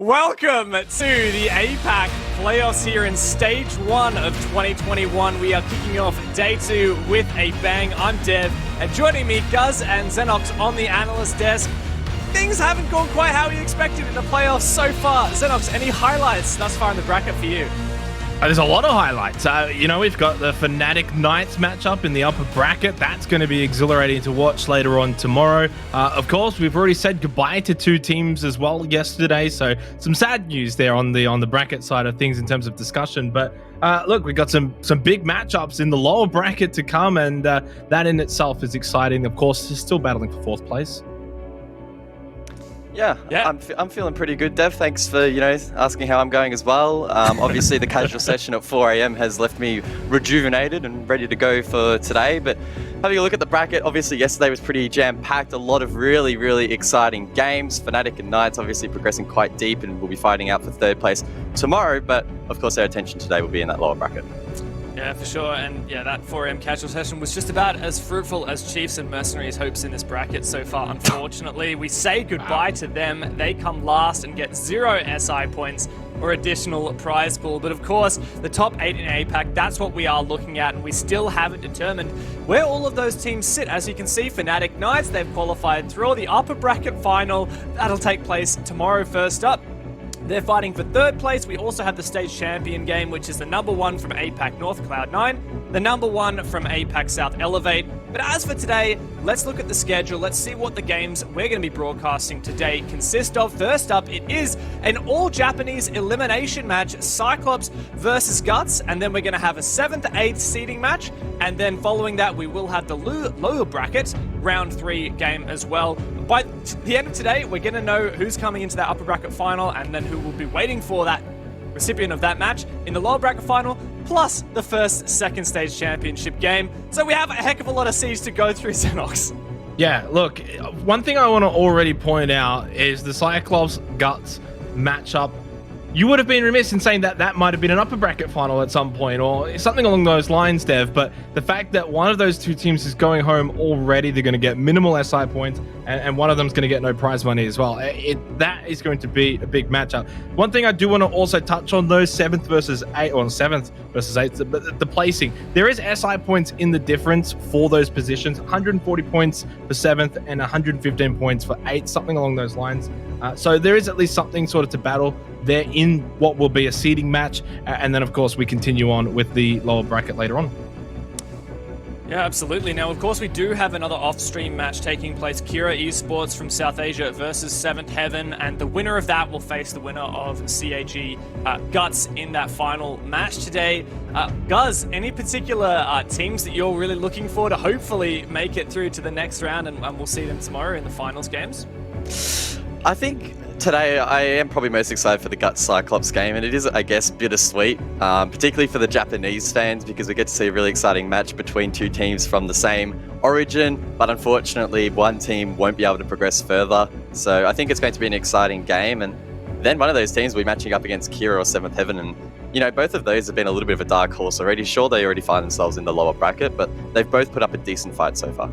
Welcome to the APAC playoffs here in Stage 1 of 2021. We are kicking off Day 2 with a bang. I'm Dev, and joining me, Guz and Xenox on the analyst desk. Things haven't gone quite how we expected in the playoffs so far. Xenox, any highlights thus far in the bracket for you? There's a lot of highlights. We've got the Fnatic Knights matchup in the upper bracket. That's going to be exhilarating to watch later on tomorrow. Of course, we've already said goodbye to two teams as well yesterday, so some sad news there on the bracket side of things in terms of discussion. But look, we've got some big matchups in the lower bracket to come, and that in itself is exciting. Of course, still battling for fourth place. Yeah. I'm feeling pretty good, Dev. Thanks for asking how I'm going as well. Obviously, the casual session at 4 a.m. has left me rejuvenated and ready to go for today. But having a look at the bracket, obviously yesterday was pretty jam-packed. A lot of really, really exciting games. Fnatic and Knights obviously progressing quite deep and will be fighting out for third place tomorrow. But of course, our attention today will be in that lower bracket. Yeah, for sure. And yeah, that 4 a.m. casual session was just about as fruitful as Chiefs and Mercenaries' hopes in this bracket so far. Unfortunately, we say goodbye to them. They come last and get 0 SI points or additional prize pool. But of course, the top 8 in APAC, that's what we are looking at, and we still haven't determined where all of those teams sit. As you can see, Fnatic Knights, they've qualified through the upper bracket final. That'll take place tomorrow first up. They're fighting for third place. We also have the stage champion game, which is the number 1 from APAC North, Cloud9, the number 1 from APAC South, Elevate. But as for today, let's look at the schedule. Let's see what the games we're going to be broadcasting today consist of. First up, it is an all-Japanese elimination match, Cyclops versus Guts, and then we're going to have a 7th, 8th seeding match, and then following that, we will have the lower bracket round 3 game as well. By the end of today, we're going to know who's coming into that upper bracket final, and then who will be waiting for that recipient of that match in the lower bracket final, plus the first, second stage championship game. So we have a heck of a lot of seeds to go through, Xenox. Yeah, look, one thing I want to already point out is the Cyclops Guts matchup. You would have been remiss in saying that that might have been an upper bracket final at some point or something along those lines, Dev, but the fact that one of those two teams is going home already, they're going to get minimal SI points, and one of them's going to get no prize money as well. That is going to be a big matchup. One thing I do want to also touch on, those 7th versus 8th, or 7th versus 8th, but the placing. There is SI points in the difference for those positions, 140 points for 7th and 115 points for 8th, something along those lines. So there is at least something sort of to battle there in what will be a seeding match, and then of course we continue on with the lower bracket later on. Yeah, absolutely. Now, of course, we do have another off-stream match taking place. Kira Esports from South Asia versus 7th Heaven, and the winner of that will face the winner of CAG Guts in that final match today. Guz, any particular teams that you're really looking for to hopefully make it through to the next round, and we'll see them tomorrow in the finals games? I think today I am probably most excited for the Guts Cyclops game, and it is, I guess, bittersweet, particularly for the Japanese fans, because we get to see a really exciting match between two teams from the same origin, but unfortunately one team won't be able to progress further. So I think it's going to be an exciting game, and then one of those teams will be matching up against Kira or 7th Heaven, and both of those have been a little bit of a dark horse already. Sure, they already find themselves in the lower bracket, but they've both put up a decent fight so far.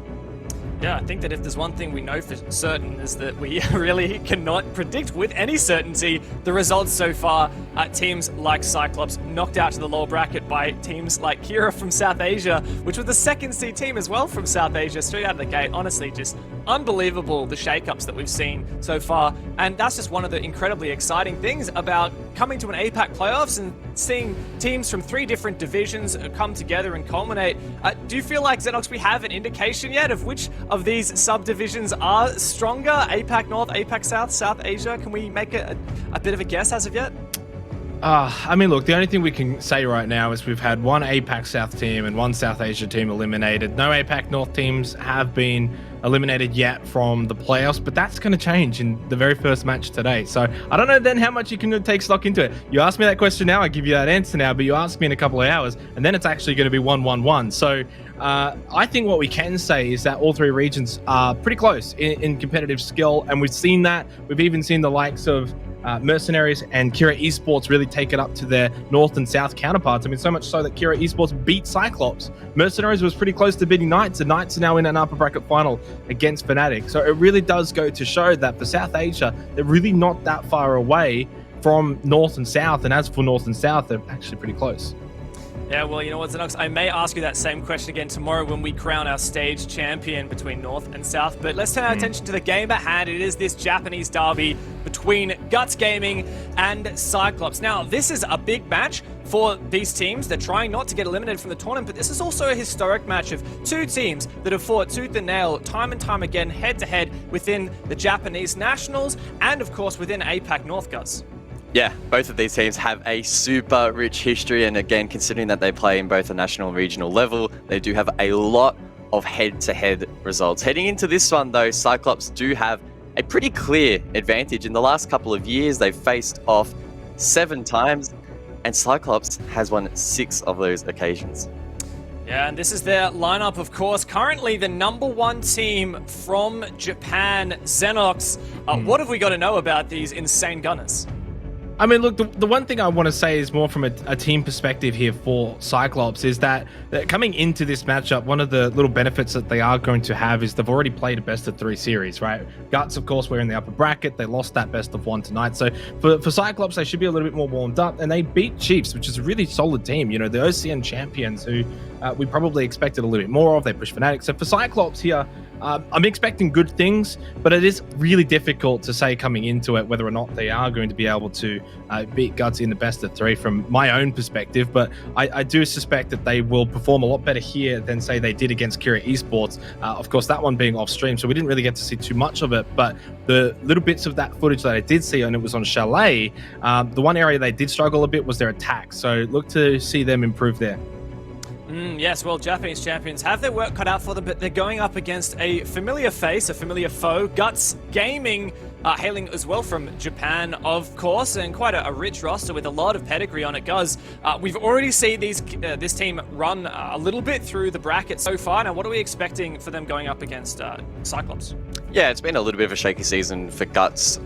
Yeah, I think that if there's one thing we know for certain is that we really cannot predict with any certainty the results so far. Teams like Cyclops knocked out to the lower bracket by teams like Kira from South Asia, which was the 2nd seed team as well from South Asia, straight out of the gate. Honestly, just unbelievable, the shakeups that we've seen so far. And that's just one of the incredibly exciting things about coming to an APAC playoffs and seeing teams from 3 different divisions come together and culminate. Do you feel like, Xenox, we have an indication yet of which of these subdivisions are stronger? APAC North, APAC South, South Asia? Can we make a bit of a guess as of yet? I mean, look, the only thing we can say right now is we've had one APAC South team and one South Asia team eliminated. No APAC North teams have been eliminated yet from the playoffs, but that's going to change in the very first match today. So I don't know then how much you can take stock into it. You ask me that question now, I give you that answer now, but you ask me in a couple of hours, and then it's actually going to be 1-1-1. So I think what we can say is that all 3 regions are pretty close in competitive skill, and we've seen that. We've even seen the likes of Mercenaries and Kira Esports really take it up to their north and south counterparts. I mean, so much so that Kira Esports beat Cyclops. Mercenaries was pretty close to beating Knights, and Knights are now in an upper bracket final against Fnatic. So it really does go to show that for South Asia, they're really not that far away from north and south. And as for north and south, they're actually pretty close. Yeah, well, you know what, Xenox, I may ask you that same question again tomorrow when we crown our stage champion between North and South, but let's turn our attention to the game at hand. It is this Japanese derby between Guts Gaming and Cyclops. Now, this is a big match for these teams. They're trying not to get eliminated from the tournament, but this is also a historic match of two teams that have fought tooth and nail time and time again, head-to-head within the Japanese Nationals and, of course, within APAC North, Guts. Yeah, both of these teams have a super rich history, and again, considering that they play in both the national and regional level, they do have a lot of head-to-head results. Heading into this one though, Cyclops do have a pretty clear advantage. In the last couple of years, they've faced off 7 times, and Cyclops has won 6 of those occasions. Yeah, and this is their lineup, of course. Currently, the #1 team from Japan, Xenox. What have we got to know about these insane gunners? I mean, look, the one thing I want to say is more from a team perspective here for Cyclops is that coming into this matchup, one of the little benefits that they are going to have is they've already played a best-of-3 series, right? Guts, of course, were in the upper bracket. They lost that best-of-1 tonight. So for Cyclops, they should be a little bit more warmed up, and they beat Chiefs, which is a really solid team. You know, the OCN champions who we probably expected a little bit more of. They pushed Fnatic. So for Cyclops here, I'm expecting good things, but it is really difficult to say coming into it whether or not they are going to be able to beat Guts in the best-of-3 from my own perspective. But I do suspect that they will perform a lot better here than, say, they did against Kira Esports. Of course, that one being off-stream, so we didn't really get to see too much of it. But the little bits of that footage that I did see, and it was on Chalet, the one area they did struggle a bit was their attack. So look to see them improve there. Yes, well, Japanese champions have their work cut out for them, but they're going up against a familiar face, a familiar foe. Guts Gaming, hailing as well from Japan, of course, and quite a rich roster with a lot of pedigree on it, Guz. We've already seen this team run a little bit through the bracket so far. Now, what are we expecting for them going up against Cyclops? Yeah, it's been a little bit of a shaky season for Guts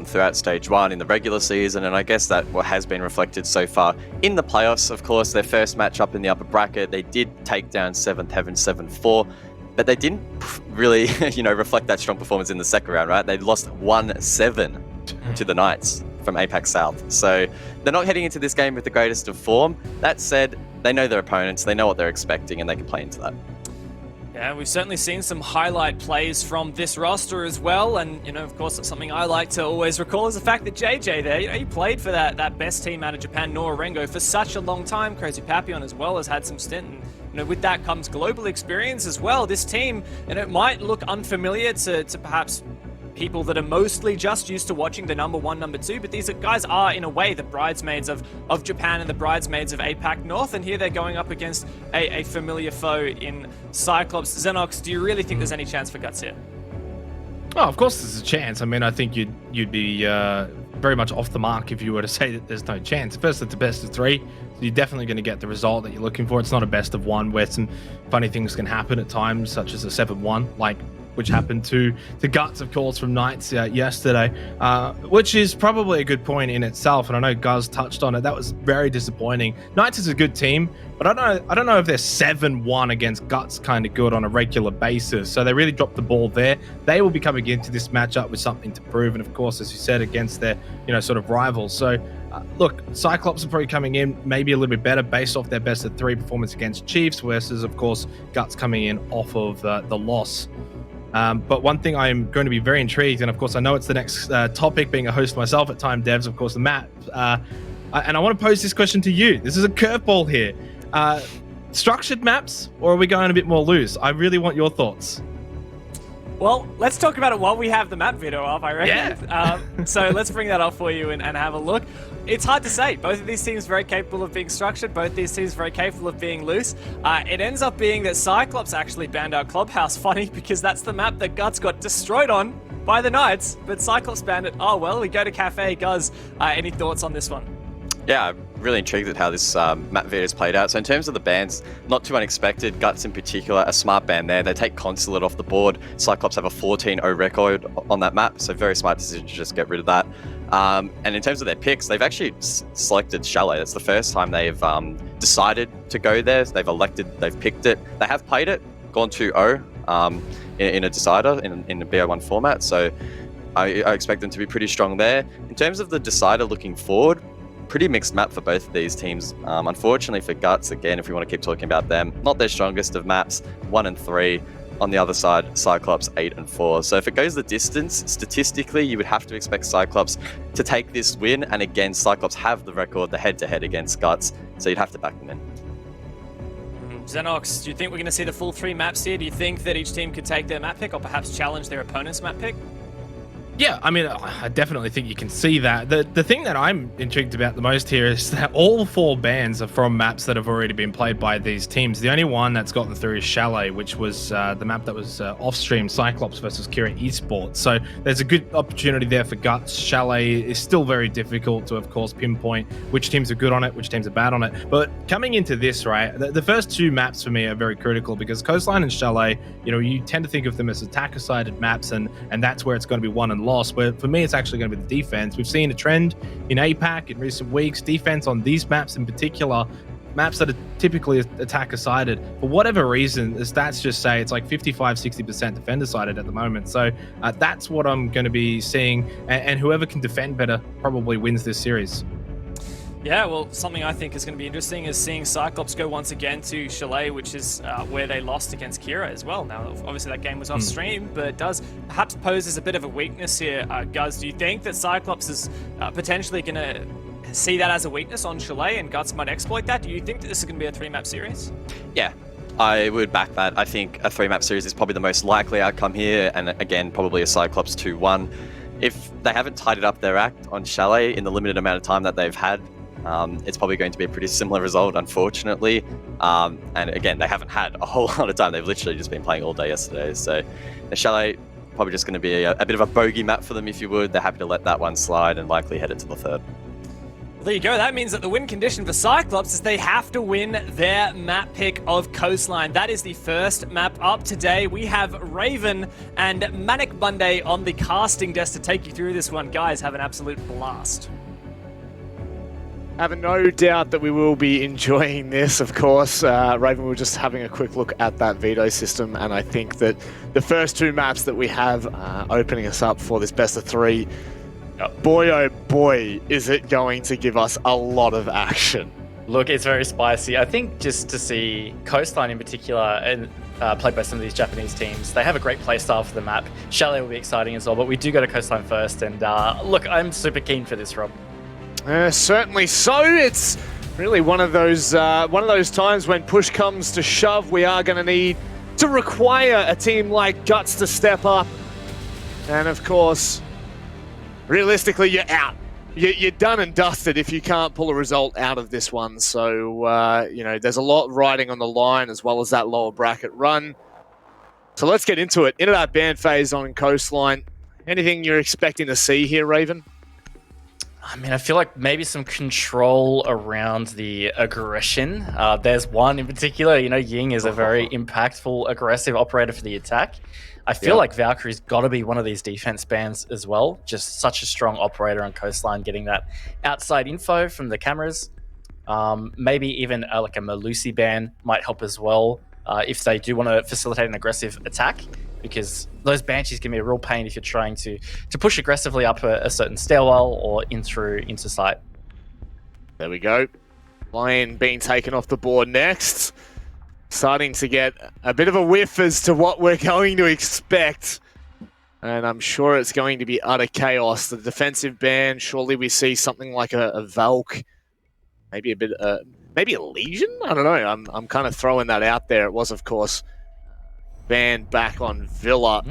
throughout Stage 1 in the regular season, and I guess that what has been reflected so far in the playoffs. Of course, their first match up in the upper bracket, they did take down 7th Heaven 7-4, but they didn't really, reflect that strong performance in the second round, right? They lost 1-7 to the Knights from APAC South. So they're not heading into this game with the greatest of form. That said, they know their opponents, they know what they're expecting, and they can play into that. Yeah, we've certainly seen some highlight plays from this roster as well, and of course, that's something I like to always recall is the fact that JJ there, he played for that best team out of Japan, Norengo, for such a long time. Crazy Papillon as well has had some stint, and with that comes global experience as well. This team, and it might look unfamiliar to perhaps people that are mostly just used to watching the #1, #2, but these guys are, in a way, the bridesmaids of Japan and the bridesmaids of APAC North, and here they're going up against a familiar foe in Cyclops. Xenox, do you really think there's any chance for Guts here? Oh, of course there's a chance. I mean, I think you'd be very much off the mark if you were to say that there's no chance. First, it's a best-of-3, so you're definitely going to get the result that you're looking for. It's not a best-of-1 where some funny things can happen at times, such as a 7-1, which happened to Guts, of course, from Knights yesterday, which is probably a good point in itself. And I know Guz touched on it. That was very disappointing. Knights is a good team, but I don't know if they're 7-1 against Guts kind of good on a regular basis. So they really dropped the ball there. They will be coming into this matchup with something to prove, and of course, as you said, against their sort of rivals. So look, Cyclops are probably coming in maybe a little bit better based off their best-of-3 performance against Chiefs, versus, of course, Guts coming in off of the loss. But one thing I'm going to be very intrigued, and of course I know it's the next topic, being a host myself at Time Devs, of course, the map. And I want to pose this question to you. This is a curveball here. Structured maps, or are we going a bit more loose? I really want your thoughts. Well, let's talk about it while we have the map video up, I reckon. Yeah. So let's bring that up for you and have a look. It's hard to say. Both of these teams very capable of being structured. Both these teams very capable of being loose. It ends up being that Cyclops actually banned out Clubhouse. Funny, because that's the map that Guts got destroyed on by the Knights. But Cyclops banned it. Oh, well, we go to Cafe. Guz, any thoughts on this one? Yeah, I'm really intrigued at how this map video is played out. So in terms of the bans, not too unexpected. Guts in particular, a smart ban there. They take Consulate off the board. Cyclops have a 14-0 record on that map, so very smart decision to just get rid of that. And in terms of their picks, they've actually selected Chalet. That's the first time they've decided to go there. They've picked it. They have played it, gone 2-0 in a decider in the BO1 format. So I expect them to be pretty strong there. In terms of the decider looking forward, pretty mixed map for both of these teams. Unfortunately for Guts, again, if we want to keep talking about them, not their strongest of maps, 1 and 3. On the other side, Cyclops 8 and 4. So if it goes the distance, statistically, you would have to expect Cyclops to take this win. And again, Cyclops have the record, the head-to-head against Guts. So you'd have to back them in. Xenox, do you think we're going to see the full 3 maps here? Do you think that each team could take their map pick or perhaps challenge their opponent's map pick? Yeah, I mean, I definitely think you can see that. The thing that I'm intrigued about the most here is that all 4 bans are from maps that have already been played by these teams. The only one that's gotten through is Chalet, which was the map that was off-stream, Cyclops versus Kira Esports. So there's a good opportunity there for Guts. Chalet is still very difficult to, of course, pinpoint which teams are good on it, which teams are bad on it. But coming into this, right, the first 2 maps for me are very critical because Coastline and Chalet, you tend to think of them as attacker-sided maps, and that's where it's going to be won and lost. But for me, it's actually going to be the defense. We've seen a trend in APAC in recent weeks. Defense on these maps in particular, maps that are typically attacker-sided, for whatever reason, the stats just say it's like 55-60% defender-sided at the moment. So that's what I'm going to be seeing. And whoever can defend better probably wins this series. Yeah, well, something I think is going to be interesting is seeing Cyclops go once again to Chalet, which is where they lost against Kira as well. Now, obviously that game was off stream, but it does perhaps pose as a bit of a weakness here. Guz, do you think that Cyclops is potentially going to see that as a weakness on Chalet and Guts might exploit that? Do you think that this is going to be a 3-map series? Yeah, I would back that. I think a 3-map series is probably the most likely outcome here, and again, probably a Cyclops 2-1. If they haven't tidied up their act on Chalet in the limited amount of time that they've had, it's probably going to be a pretty similar result, unfortunately. And again, they haven't had a whole lot of time. They've literally just been playing all day yesterday. So the Chalet probably just going to be a bit of a bogey map for them, if you would. They're happy to let that one slide and likely head it to the 3rd. Well, there you go. That means that the win condition for Cyclops is they have to win their map pick of Coastline. That is the first map up today. We have Raven and Manic Monday on the casting desk to take you through this one. Guys, have an absolute blast. I have no doubt that we will be enjoying this, of course. Raven, we were just having a quick look at that veto system, and I think that the first 2 maps that we have opening us up for this best of 3, boy oh boy, is it going to give us a lot of action. Look, it's very spicy. I think just to see Coastline in particular, and played by some of these Japanese teams, they have a great playstyle for the map. Chalet will be exciting as well, but we do go to Coastline first, and look, I'm super keen for this, Rob. Certainly so. It's really one of those times when push comes to shove, we are going to need to require a team like Guts to step up. And of course, realistically, you're out. You're done and dusted if you can't pull a result out of this one. So, there's a lot riding on the line as well as that lower bracket run. So let's get into it, into that ban phase on Coastline. Anything you're expecting to see here, Raven? I mean, I feel like maybe some control around the aggression. There's one in particular, Ying is a very impactful, aggressive operator for the attack. I feel like Valkyrie's got to be one of these defense bans as well. Just such a strong operator on Coastline, getting that outside info from the cameras. Maybe even like a Malusi ban might help as well if they do want to facilitate an aggressive attack, because those Banshees can be a real pain if you're trying to push aggressively up a certain stairwell or into sight. There we go. Lion being taken off the board next. Starting to get a bit of a whiff as to what we're going to expect. And I'm sure it's going to be utter chaos. The defensive ban, surely we see something like a Valk. Maybe a bit, maybe a Legion? I don't know. I'm kind of throwing that out there. It was, of course, ban back on Villa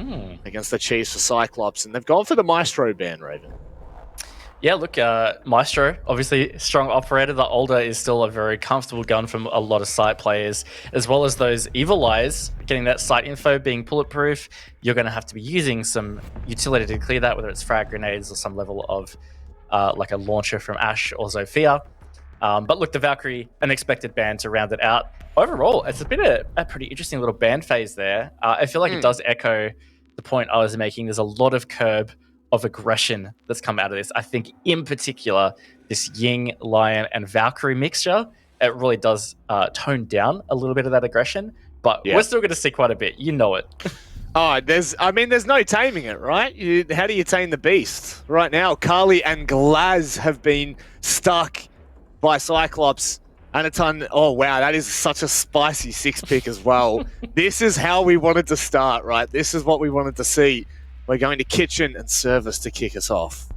against the Chiefs for Cyclops. And they've gone for the Maestro ban, Raven. Yeah, look, Maestro, obviously strong operator. The Older is still a very comfortable gun from a lot of sight players, as well as those Evil Eyes, getting that sight info, being bulletproof. You're going to have to be using some utility to clear that, whether it's frag grenades or some level of like a launcher from Ashe or Zofia. But look, the Valkyrie, an expected ban to round it out. Overall, it's been a pretty interesting little ban phase there. I feel like it does echo the point I was making. There's a lot of curb of aggression that's come out of this. I think in particular, this Ying, Lion, and Valkyrie mixture, it really does tone down a little bit of that aggression, but we're still going to see quite a bit. You know it. Oh, there's no taming it, right? How do you tame the beast? Right now, Kali and Glaz have been stuck by Cyclops. Anaton, oh wow, that is such a spicy 6-pick as well. This is how we wanted to start, right? This is what we wanted to see. We're going to Kitchen and Service to kick us off.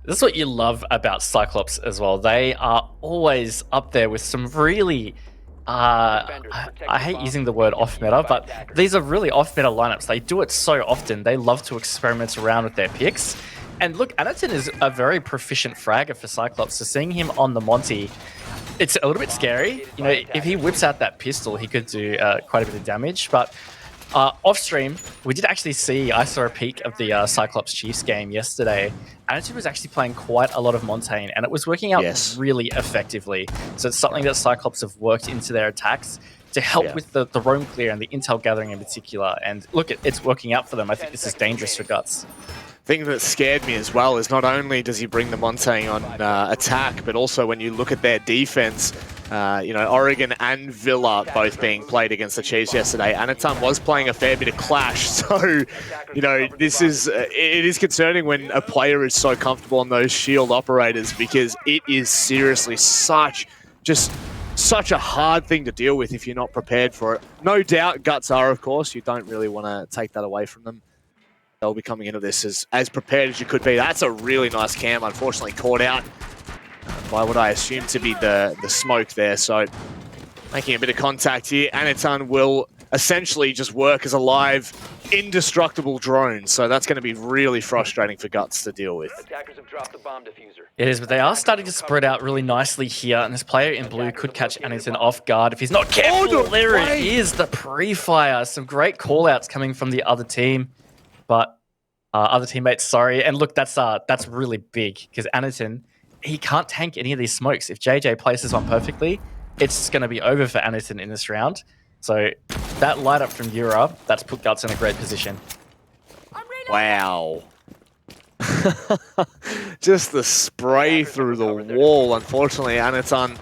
This is what you love about Cyclops as well. They are always up there with some really... I hate using the word off-meta, but these are really off-meta lineups. They do it so often. They love to experiment around with their picks. And look, Anaton is a very proficient fragger for Cyclops, so seeing him on the Monty, it's a little bit scary. You know, if he whips out that pistol, he could do quite a bit of damage. But off stream, we did actually see, I saw a peek of the Cyclops Chiefs game yesterday. Anaton was actually playing quite a lot of Montaigne, and it was working out really effectively. So it's something that Cyclops have worked into their attacks to help with the roam clear and the intel gathering in particular. And look, it's working out for them. I think this is dangerous for Guts. Thing that scared me as well is not only does he bring the Montaigne on attack, but also when you look at their defense, you know, Oregon and Villa both being played against the Chiefs yesterday. Anaton was playing a fair bit of Clash, so, you know, this is, it is concerning when a player is so comfortable on those shield operators, because it is seriously such a hard thing to deal with if you're not prepared for it. No doubt Guts are, of course. You don't really want to take that away from them. They'll be coming into this as prepared as you could be. That's a really nice cam, unfortunately caught out by what I assume to be the smoke there. So making a bit of contact here. Anaton will essentially just work as a live, indestructible drone. So that's going to be really frustrating for Guts to deal with. Attackers have dropped the bomb diffuser. It is, but they are starting to spread out really nicely here, and this player in blue could catch Anaton off guard if he's not careful. There it is, the pre-fire. Some great call-outs coming from the other team. But other teammates, sorry. And look, that's really big, because Anaton, he can't tank any of these smokes. If JJ places one perfectly, it's going to be over for Anaton in this round. So that light up from Europe, that's put Guts in a great position. Wow. Just the spray through the wall. Unfortunately, Anaton,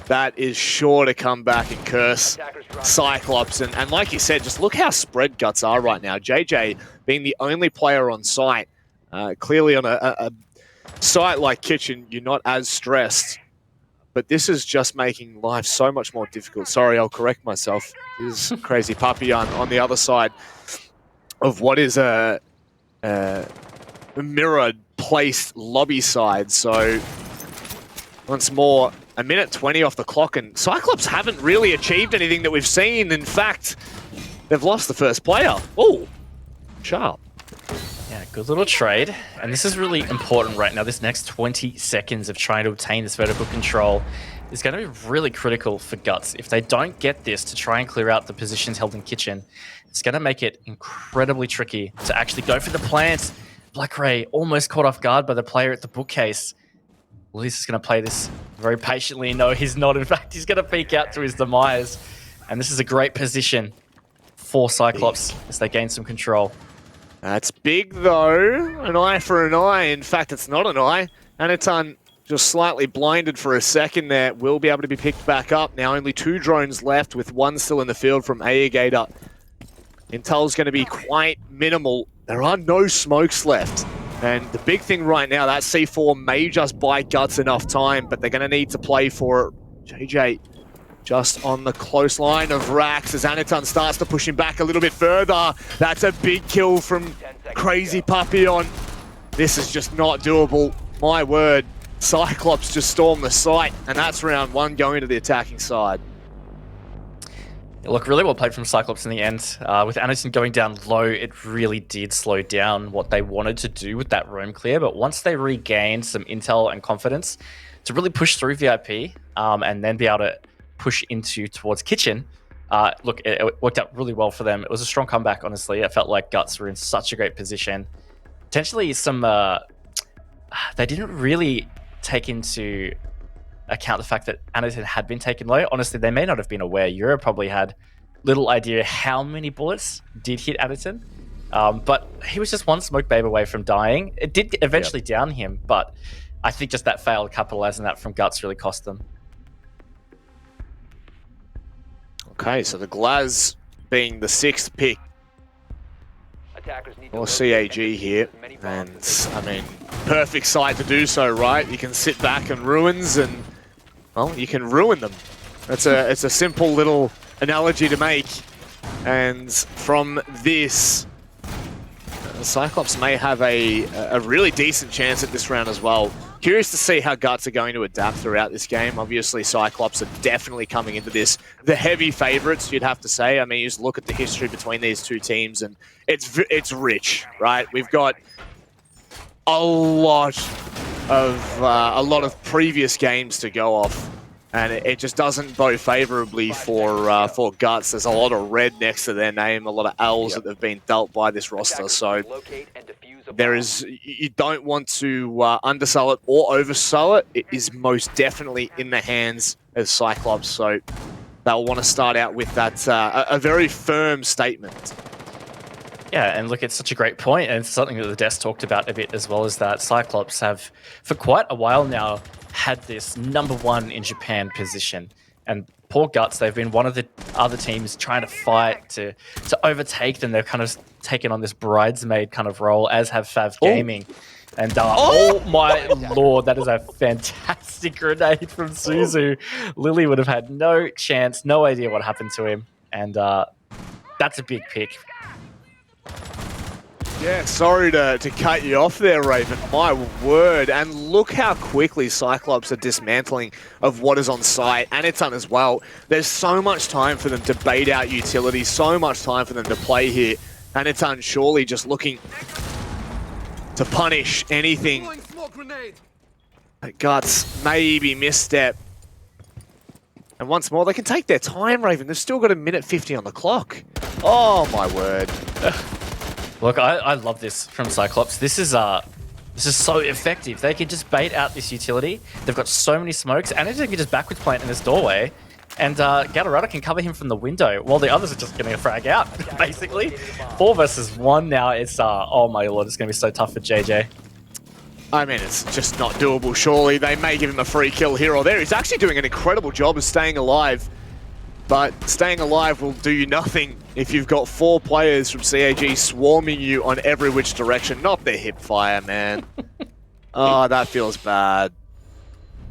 that is sure to come back and curse Cyclops. And like you said, just look how spread Guts are right now. JJ being the only player on site. Clearly on a site like Kitchen, you're not as stressed. But this is just making life so much more difficult. Sorry, I'll correct myself. This is Crazy Puppy on the other side of what is a mirrored placed lobby side. So once more, a minute 20 off the clock, and Cyclops haven't really achieved anything that we've seen. In fact, they've lost the first player. Oh, sharp. Yeah, good little trade. And this is really important right now. This next 20 seconds of trying to obtain this vertical control is going to be really critical for Guts. If they don't get this to try and clear out the positions held in Kitchen, it's going to make it incredibly tricky to actually go for the plants. Black Ray almost caught off guard by the player at the bookcase. Luis is going to play this very patiently. No, he's not. In fact, he's going to peek out to his demise. And this is a great position for Cyclops as they gain some control. That's big, though. An eye for an eye. In fact, it's not an eye. Anaton just slightly blinded for a second there. Will be able to be picked back up. Now only 2 drones left, with 1 still in the field from Aegator. Intel's going to be quite minimal. There are no smokes left. And the big thing right now, that C4 may just buy Guts enough time, but they're going to need to play for it. JJ just on the close line of Rax as Anaton starts to push him back a little bit further. That's a big kill from Crazy Papillon. This is just not doable. My word, Cyclops just stormed the site, and that's round 1 going to the attacking side. Look, really well played from Cyclops in the end. With Anaton going down low, it really did slow down what they wanted to do with that roam clear. But once they regained some intel and confidence to really push through VIP and then be able to push towards Kitchen, look, it worked out really well for them. It was a strong comeback, honestly. I felt like Guts were in such a great position. Potentially some... they didn't really take into account the fact that Anaton had been taken low. Honestly, they may not have been aware. Euro probably had little idea how many bullets did hit Anaton. But he was just one smoke babe away from dying. It did eventually down him, but I think just that failed capitalizing that from Guts really cost them. Okay, so the Glaz being the 6th pick Attackers need to or locate CAG and defuse here, as many bombs and I mean, perfect site to do so, right? You can sit back and ruins, and well, you can ruin them. It's a simple little analogy to make, and from this, Cyclops may have a really decent chance at this round as well. Curious to see how Guts are going to adapt throughout this game. Obviously, Cyclops are definitely coming into this the heavy favorites, you'd have to say. I mean, you just look at the history between these two teams, and it's rich, right? We've got a lot of previous games to go off, and it just doesn't bode favorably for Guts. There's a lot of red next to their name, a lot of L's that have been dealt by this roster. So locate and defuse a there bomb. is, you don't want to undersell it or oversell it. It is most definitely in the hands of Cyclops. So they'll want to start out with that a very firm statement. Yeah, and look, it's such a great point, and it's something that the desk talked about a bit as well, is that Cyclops have, for quite a while now, had this #1 in Japan position. And poor Guts, they've been one of the other teams trying to fight to overtake them. They've kind of taken on this bridesmaid kind of role, as have Fav Gaming. And oh my lord, that is a fantastic grenade from Suzu. Lily would have had no chance, no idea what happened to him. And that's a big pick. Yeah, sorry to cut you off there, Raven. My word. And look how quickly Cyclops are dismantling of what is on site. And it's on as well. There's so much time for them to bait out utility, so much time for them to play here. And it's surely just looking to punish anything. Guts, maybe misstep. And once more, they can take their time, Raven. They've still got 1:50 on the clock. Oh, my word. Look, I love this from Cyclops. This is so effective. They can just bait out this utility. They've got so many smokes, and they can just backwards plant in this doorway. And Gatorada can cover him from the window, while the others are just getting a frag out, basically. 4 versus 1 now. It's, oh my lord, it's going to be so tough for JJ. I mean, it's just not doable, surely. They may give him a free kill here or there. He's actually doing an incredible job of staying alive. But staying alive will do you nothing if you've got 4 players from CAG swarming you on every which direction. Not the hip fire, man. Oh, that feels bad.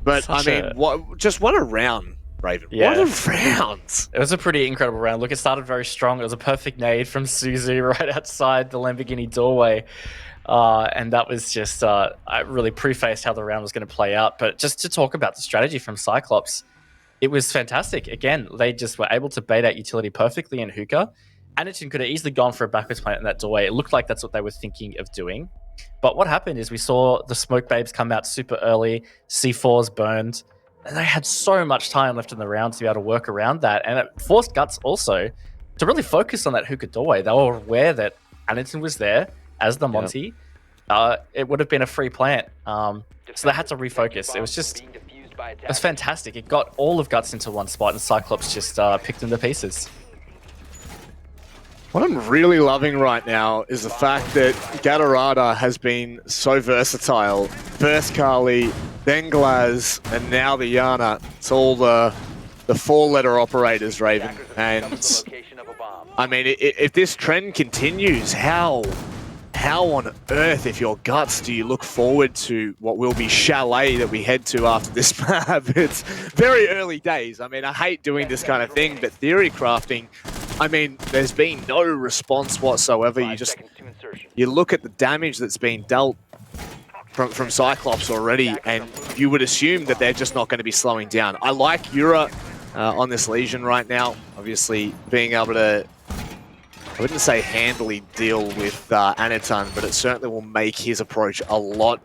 But, I mean, what a round, Raven. Yeah. What a round. It was a pretty incredible round. Look, it started very strong. It was a perfect nade from Suzu right outside the Lamborghini doorway. And that was just, I really prefaced how the round was going to play out. But just to talk about the strategy from Cyclops, it was fantastic. Again, they just were able to bait out utility perfectly in hookah. Anitin could have easily gone for a backwards plant in that doorway. It looked like that's what they were thinking of doing. But what happened is we saw the smoke babes come out super early, C4s burned, and they had so much time left in the round to be able to work around that. And it forced Guts also to really focus on that hookah doorway. They were aware that Anitin was there as the Monty. It would have been a free plant. So they had to refocus. It was just... It was fantastic. It got all of Guts into one spot, and Cyclops just picked them to pieces. What I'm really loving right now is the fact that Gatorada has been so versatile. First Kali, then Glaz, and now the Yana. It's all the 4-letter operators, Raven. And I mean, if this trend continues, how on earth, if you're Guts, do you look forward to what will be Chalet that we head to after this map? It's very early days. I mean, I hate doing this kind of thing, but theory crafting, I mean, there's been no response whatsoever. You look at the damage that's been dealt from Cyclops already, and you would assume that they're just not going to be slowing down. I like Yura on this Legion right now, obviously being able to, I wouldn't say handily deal with Anitan, but it certainly will make his approach a lot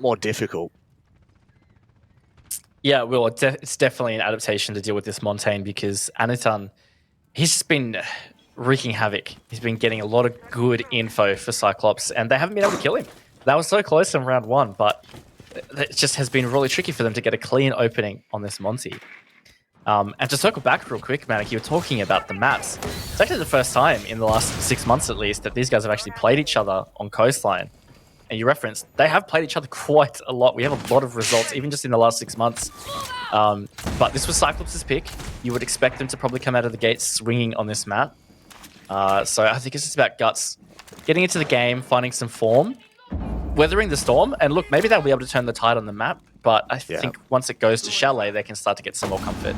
more difficult. Yeah, well, it's definitely an adaptation to deal with this Montaigne, because Anitan, he's just been wreaking havoc. He's been getting a lot of good info for Cyclops, and they haven't been able to kill him. That was so close in round 1, but it just has been really tricky for them to get a clean opening on this Monty. And to circle back real quick, Manic, you were talking about the maps. It's actually the first time in the last 6 months at least that these guys have actually played each other on Coastline. And you referenced, they have played each other quite a lot. We have a lot of results, even just in the last 6 months. But this was CYCLOPS' pick. You would expect them to probably come out of the gates swinging on this map. So I think it's just about Guts getting into the game, finding some form, weathering the storm, and look, maybe they'll be able to turn the tide on the map, but I think once it goes to Chalet, they can start to get some more comfort.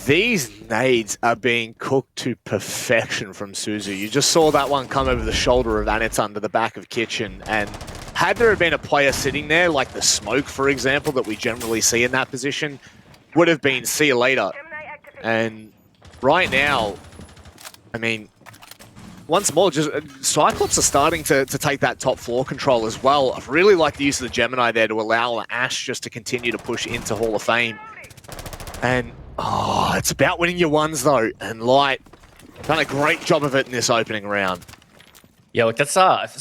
These nades are being cooked to perfection from Suzu. You just saw that one come over the shoulder of Anit under the back of Kitchen, and had there been a player sitting there, like the smoke, for example, that we generally see in that position, would have been see you later. And right now, I mean, once more, just CYCLOPS are starting to take that top floor control as well. I really like the use of the Gemini there to allow Ash just to continue to push into Hall of Fame. And, oh, it's about winning your ones, though. And Light done a great job of it in this opening round. Yeah, look, that's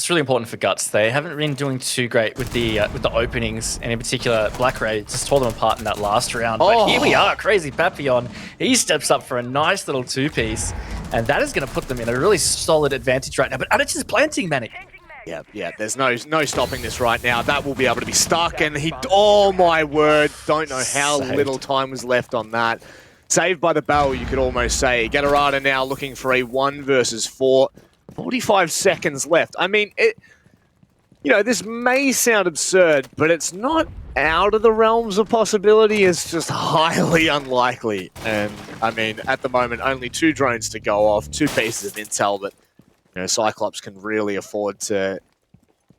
really important for Guts. They haven't been doing too great with the openings, and in particular, Black Ray just tore them apart in that last round. But here we are, Crazy Papillon. He steps up for a nice little two-piece, and that is going to put them in a really solid advantage right now. But Anich is planting, Manic. Yeah, there's no stopping this right now. That will be able to be stuck, and he, oh my word, don't know how little time was left on that. Saved by the bell, you could almost say. Gatorada now looking for a 1 versus 4. 45 seconds left. I mean, this may sound absurd, but it's not out of the realms of possibility. It's just highly unlikely. And, I mean, at the moment, only 2 drones to go off, 2 pieces of intel that, CYCLOPS can really afford to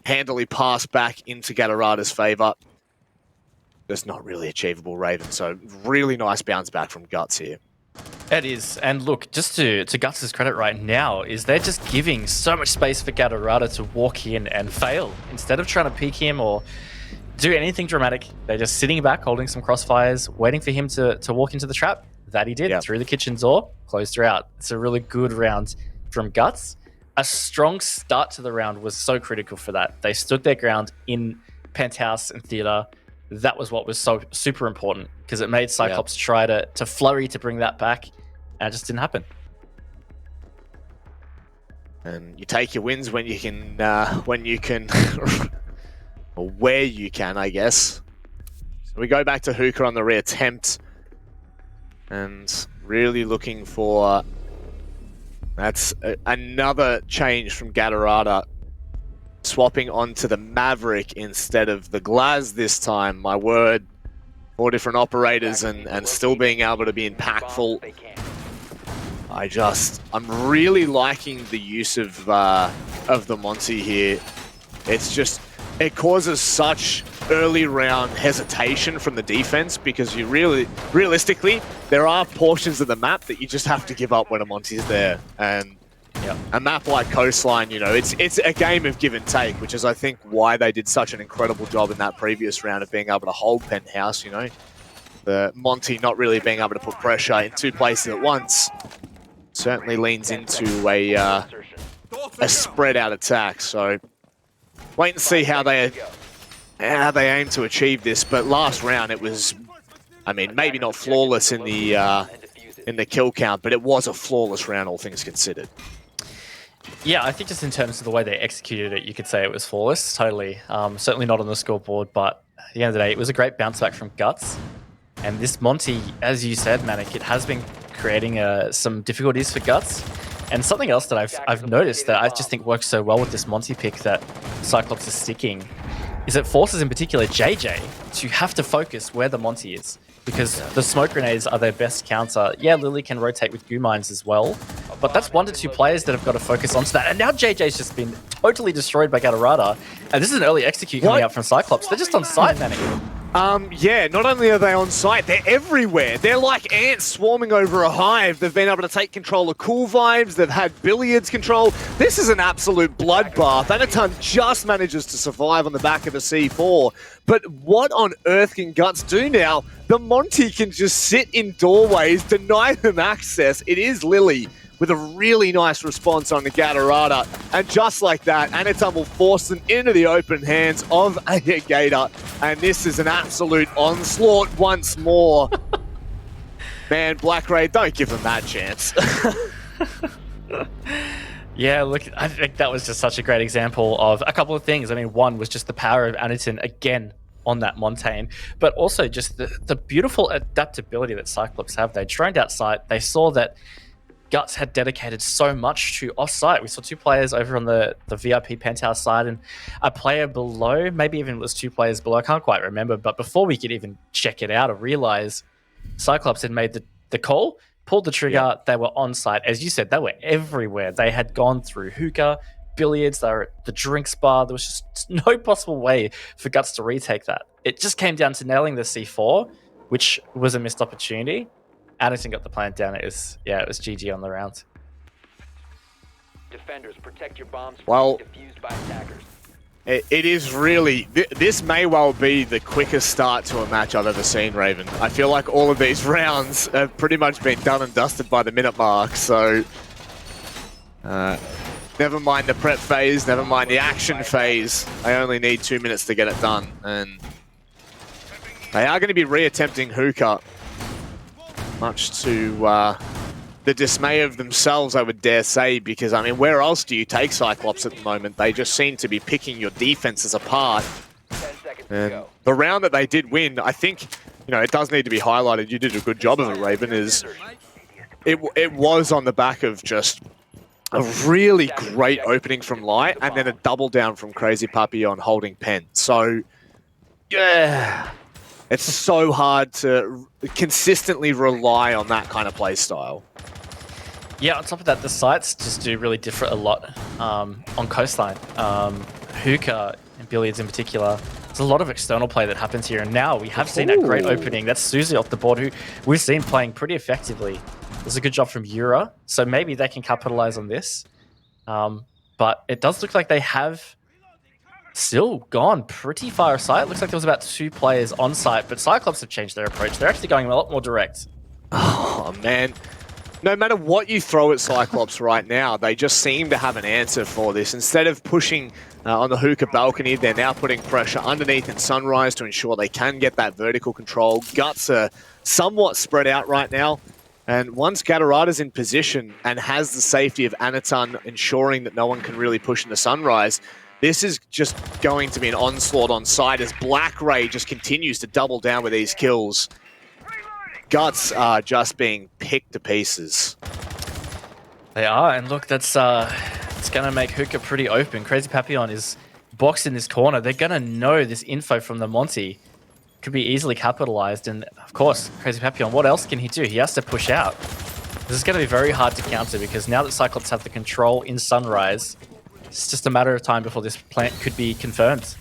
handily pass back into Gatorada's favor. Just not really achievable, Raven. So, really nice bounce back from Guts here. It is, and look, just to Guts' credit right now, is they're just giving so much space for Gatorada to walk in and fail. Instead of trying to peek him or do anything dramatic, they're just sitting back, holding some crossfires, waiting for him to walk into the trap. That he did, through the kitchen door, closed her out. It's a really good round from Guts. A strong start to the round was so critical for that. They stood their ground in Penthouse and Theater. That was what was so super important, because it made CYCLOPS try to flurry to bring that back, and it just didn't happen. And you take your wins when you can, or where you can, I guess. So we go back to Hookah on the reattempt, and really looking for, that's another change from Gatorada. Swapping onto the Maverick instead of the Glaz this time. My word, 4 different operators and still being able to be impactful. I'm really liking the use of the Monty here. It's just, it causes such early round hesitation from the defense, because you realistically, there are portions of the map that you just have to give up when a Monty's there. And a map like Coastline, it's a game of give and take, which is, I think, why they did such an incredible job in that previous round of being able to hold Penthouse, The Monty not really being able to put pressure in 2 places at once certainly leans into a spread out attack. So wait and see how they aim to achieve this. But last round, it was, I mean, maybe not flawless in the kill count, but it was a flawless round, all things considered. Yeah, I think just in terms of the way they executed it, you could say it was flawless, totally. Certainly not on the scoreboard, but at the end of the day, it was a great bounce back from Guts. And this Monty, as you said, Manic, it has been creating some difficulties for Guts. And something else that I've noticed that I just think works so well with this Monty pick that CYCLOPS is sticking is it forces, in particular, JJ to have to focus where the Monty is. Because the smoke grenades are their best counter. Yeah, Lily can rotate with goo mines as well, but that's 1 to 2 players that have got to focus onto that. And now JJ's just been totally destroyed by Gatorada. And this is an early execute coming out from CYCLOPS. They're just on site, Manny. Yeah, not only are they on site, they're everywhere. They're like ants swarming over a hive. They've been able to take control of Cool Vibes. They've had Billiards control. This is an absolute bloodbath. Anaton just manages to survive on the back of a C4. But what on earth can Guts do now? The Monty can just sit in doorways, deny them access. It is Lily with a really nice response on the Gatorada. And just like that, Anaton will force them into the open hands of a Gator. And this is an absolute onslaught once more. Man, Black Ray, don't give them that chance. Yeah, look, I think that was just such a great example of a couple of things. I mean, one was just the power of Aniton again on that Montaigne, but also just the beautiful adaptability that Cyclops have. They droned out sight. They saw that Guts had dedicated so much to off-site. We saw 2 players over on the VIP penthouse side and a player below, maybe even it was 2 players below, I can't quite remember, but before we could even check it out or realize Cyclops had made the call, pulled the trigger, they were on site. As you said, they were everywhere. They had gone through hookah, billiards, they were at the drinks bar. There was just no possible way for Guts to retake that. It just came down to nailing the C4, which was a missed opportunity. Addison got the plant down. It was GG on the round. Defenders, protect your bombs from Well, being defused by attackers. It is really... This may well be the quickest start to a match I've ever seen, Raven. I feel like all of these rounds have pretty much been done and dusted by the minute mark, so... never mind the prep phase, never mind the action phase. I only need 2 minutes to get it done, and... They are going to be re-attempting hookah. Much to the dismay of themselves, I would dare say, because, I mean, where else do you take Cyclops at the moment? They just seem to be picking your defenses apart. 10 seconds to And go. the round that they did win, I think, you know, it does need to be highlighted. You did a good job of it, Raven, is it was on the back of just a really great opening from Light and then a double down from Crazy Puppy on holding pen. So, yeah, it's so hard to consistently rely on that kind of play style. Yeah, on top of that, the sites just do really differ a lot on Coastline. Hookah and billiards in particular, there's a lot of external play that happens here, and now we have seen a great opening. That's Susie off the board, who we've seen playing pretty effectively. There's a good job from Yura, so maybe they can capitalize on this. But it does look like they have still gone pretty far aside. It looks like there was about 2 players on site, but Cyclops have changed their approach. They're actually going a lot more direct. Oh, man. No matter what you throw at Cyclops right now, they just seem to have an answer for this. Instead of pushing on the hookah balcony, they're now putting pressure underneath in Sunrise to ensure they can get that vertical control. Guts are somewhat spread out right now. And once Gatorada's in position and has the safety of Aniton ensuring that no one can really push into Sunrise, this is just going to be an onslaught on site as Black Ray just continues to double down with these kills. Guts are just being picked to pieces. They are, and look, that's it's going to make Hookah pretty open. Crazy Papillon is boxed in this corner. They're going to know this info from the Monty. Could be easily capitalized, and of course, Crazy Papillon, what else can he do? He has to push out. This is going to be very hard to counter because now that Cyclops have the control in Sunrise, it's just a matter of time before this plant could be confirmed.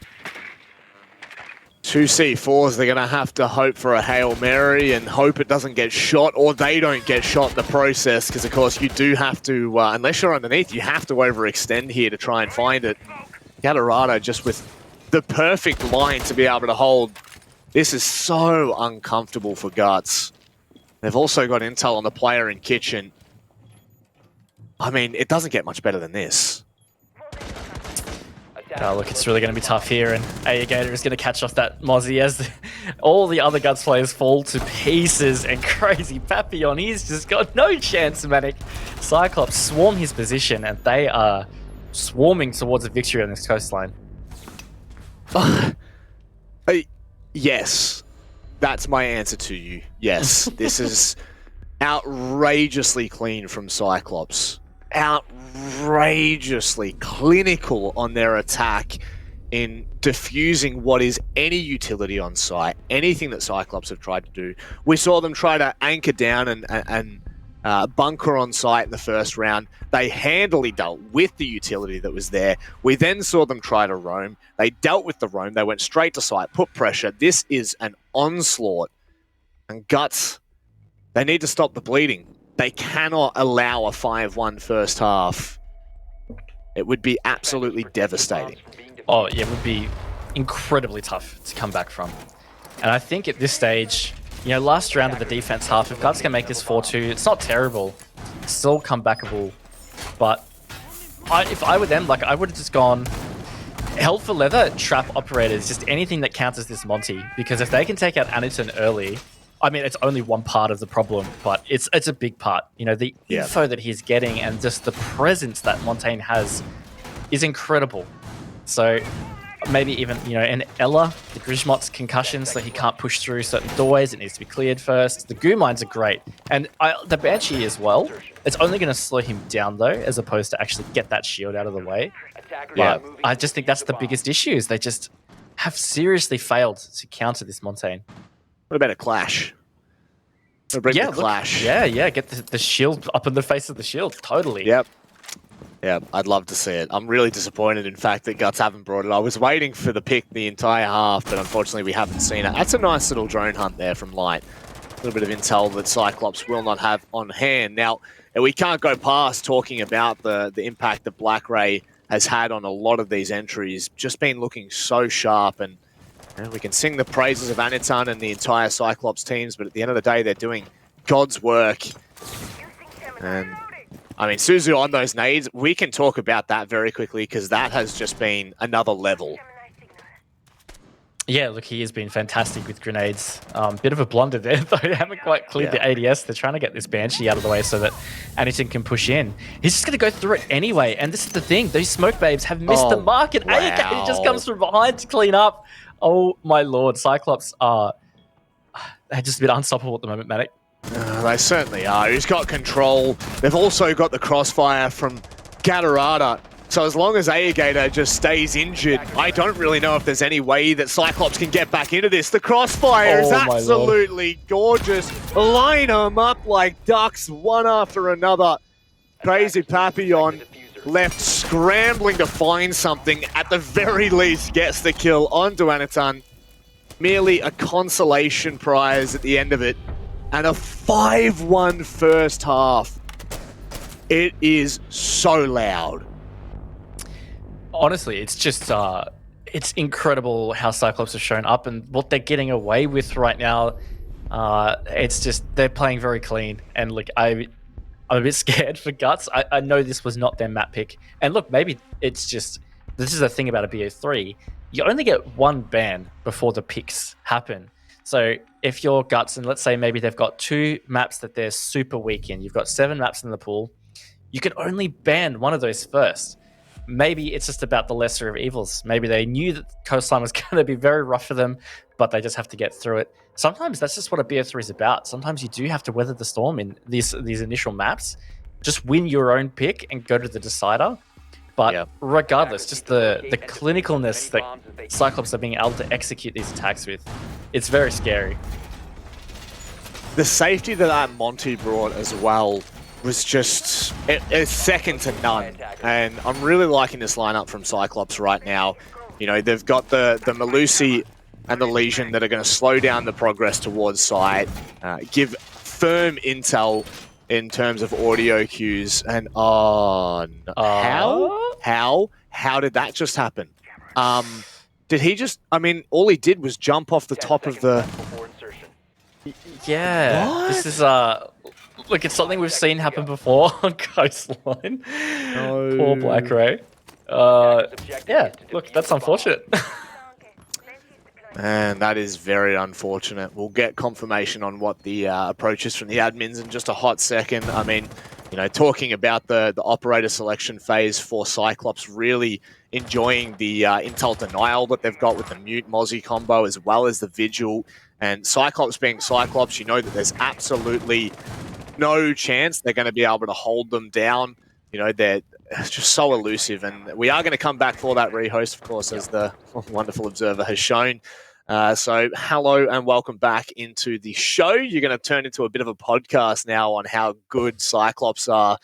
2 C4s, they're going to have to hope for a Hail Mary and hope it doesn't get shot or they don't get shot in the process because, of course, you do have to, unless you're underneath, you have to overextend here to try and find it. Gatorada just with the perfect line to be able to hold. This is so uncomfortable for Guts. They've also got intel on the player in Kitchen. I mean, it doesn't get much better than this. Look, it's really going to be tough here, and Gator is going to catch off that Mozzie as all the other Guts players fall to pieces, and Crazy Papillon, he's just got no chance, Manic. Cyclops swarm his position, and they are swarming towards a victory on this coastline. Yes, that's my answer to you. Yes, this is outrageously clean from Cyclops. Outrageously clinical on their attack in diffusing what is any utility on site, anything that Cyclops have tried to do. We saw them try to anchor down and bunker on site in the first round. They handily dealt with the utility that was there. We then saw them try to roam. They dealt with the roam. They went straight to site, put pressure. This is an onslaught. And Guts, they need to stop the bleeding. They cannot allow a 5-1 first half. It would be absolutely devastating. Oh, yeah, it would be incredibly tough to come back from. And I think at this stage, you know, last round of the defense half, if Guts can make this 4-2, it's not terrible. It's still comebackable. But if I were them, like, I would have just gone held for leather, trap operators, just anything that counters this Monty. Because if they can take out Aniton early, I mean, it's only one part of the problem, but it's a big part. You know, the info that he's getting and just the presence that Montaigne has is incredible. So maybe even, you know, an Ella, the Grismot's concussion, so he can't push through certain doorways. It needs to be cleared first. The goo mines are great. And the Banshee as well. It's only going to slow him down, though, as opposed to actually get that shield out of the way. But I just think that's the biggest issue, is they just have seriously failed to counter this Montaigne. What about a clash? Bring the clash. Get the shield up in the face of the shield. Totally. Yep. Yeah, I'd love to see it. I'm really disappointed, in fact, that Guts haven't brought it. I was waiting for the pick the entire half, but unfortunately we haven't seen it. That's a nice little drone hunt there from Light. A little bit of intel that CYCLOPS will not have on hand. Now, we can't go past talking about the impact that Black Ray has had on a lot of these entries. Just been looking so sharp, and we can sing the praises of Anitan and the entire CYCLOPS teams, but at the end of the day, they're doing God's work. And I mean, Suzu on those nades, we can talk about that very quickly, because that has just been another level. Yeah, look, he has been fantastic with grenades. Bit of a blunder there, though. They haven't quite cleared the ADS. They're trying to get this Banshee out of the way so that Anitan can push in. He's just going to go through it anyway. And this is the thing. These smoke babes have missed the mark. And APAC just comes from behind to clean up. Oh, my Lord. CYCLOPS are they're just a bit unstoppable at the moment, Matic. They certainly are. He's got control. They've also got the crossfire from Gatorada. So as long as Aegator just stays injured, I don't really know if there's any way that CYCLOPS can get back into this. The crossfire is absolutely gorgeous. Line them up like ducks, one after another. Crazy Papillon left scrambling to find something. At the very least, gets the kill onto Anitan. Merely a consolation prize at the end of it. And a 5-1 first half. It is so loud. Honestly, it's just it's incredible how CYCLOPS have shown up and what they're getting away with right now. It's just they're playing very clean, and look, I'm a bit scared for Guts. I know this was not their map pick, and look, maybe it's just this is the thing about a BO3. You only get one ban before the picks happen. So if you're Guts, and let's say maybe they've got 2 maps that they're super weak in, you've got 7 maps in the pool, you can only ban one of those first. Maybe it's just about the lesser of evils. Maybe they knew that Coastline was going to be very rough for them, but they just have to get through it. Sometimes that's just what a BO3 is about. Sometimes you do have to weather the storm in these initial maps. Just win your own pick and go to the decider. But regardless, just the clinicalness that CYCLOPS are being able to execute these attacks with, it's very scary. The safety that Monty brought as well was just it's second to none. And I'm really liking this lineup from CYCLOPS right now. You know, they've got the Melusi and the Legion that are going to slow down the progress towards site, give firm intel in terms of audio cues. And how did that just happen? Did he just, I mean, all he did was jump off the top of the... Yeah, what? This is look, it's something we've seen happen before on Coastline. No. Poor Black Ray. Yeah, look, that's unfortunate. And that is very unfortunate. We'll get confirmation on what the approach is from the admins in just a hot second. I mean, you know, talking about the operator selection phase for CYCLOPS, really enjoying the intel denial that they've got with the mute Mozzie combo as well as the vigil. And CYCLOPS being CYCLOPS, you know that there's absolutely no chance they're going to be able to hold them down. You know, they're just so elusive. And we are going to come back for that rehost, of course, as the wonderful observer has shown. So hello and welcome back into the show. You're going to turn into a bit of a podcast now on how good CYCLOPS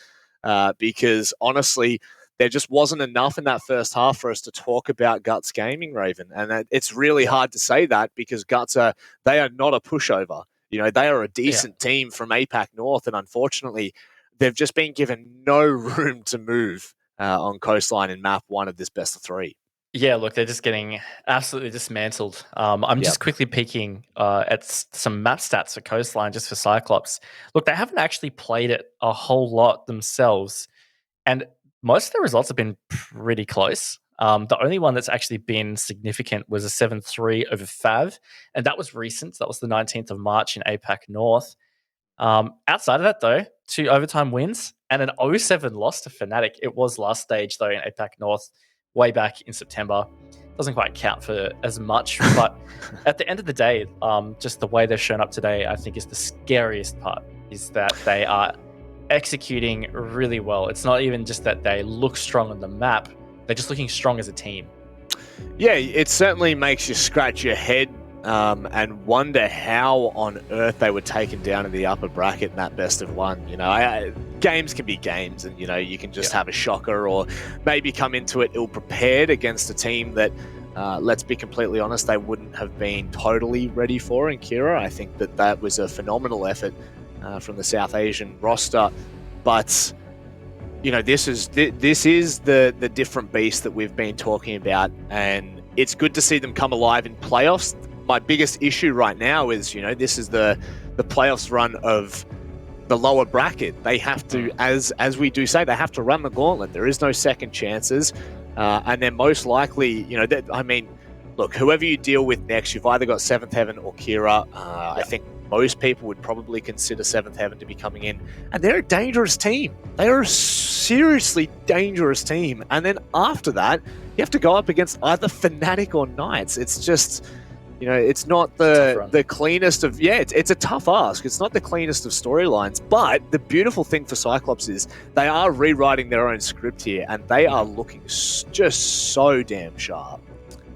are, because honestly, there just wasn't enough in that first half for us to talk about Guts Gaming, Raven. And it's really hard to say that because Guts they are not a pushover. You know, they are a decent team from APAC North, and unfortunately, they've just been given no room to move on Coastline in map 1 of this best of 3. Yeah, look, they're just getting absolutely dismantled. I'm just quickly peeking at some map stats for Coastline just for CYCLOPS. Look, they haven't actually played it a whole lot themselves, and most of the results have been pretty close. The only one that's actually been significant was a 7-3 over Fav, and that was recent. That was the 19th of March in APAC North. Outside of that, though, 2 overtime wins and an 0-7 loss to Fnatic. It was last stage, though, in APAC North, way back in September. Doesn't quite count for as much, but at the end of the day, just the way they've shown up today, I think is the scariest part, is that they are executing really well. It's not even just that they look strong on the map, they're just looking strong as a team. Yeah, it certainly makes you scratch your head and wonder how on earth they were taken down in the upper bracket in that best of one. You know, games can be games, and you know, you can just have a shocker or maybe come into it ill-prepared against a team that, let's be completely honest, they wouldn't have been totally ready for in Kira. I think that was a phenomenal effort from the South Asian roster, but you know, this is the different beast that we've been talking about, and it's good to see them come alive in playoffs. My biggest issue right now is, you know, this is the playoffs run of the lower bracket. They have to, as we do say, they have to run the gauntlet. There is no second chances, and they're most likely, you know, I mean, look, whoever you deal with next, you've either got Seventh Heaven or Kira. I think most people would probably consider Seventh Heaven to be coming in, and they're a dangerous team. They are a seriously dangerous team. And then after that, you have to go up against either Fnatic or Knights. It's just, you know, it's not the cleanest of, it's a tough ask. It's not the cleanest of storylines, but the beautiful thing for CYCLOPS is they are rewriting their own script here, and they are looking just so damn sharp.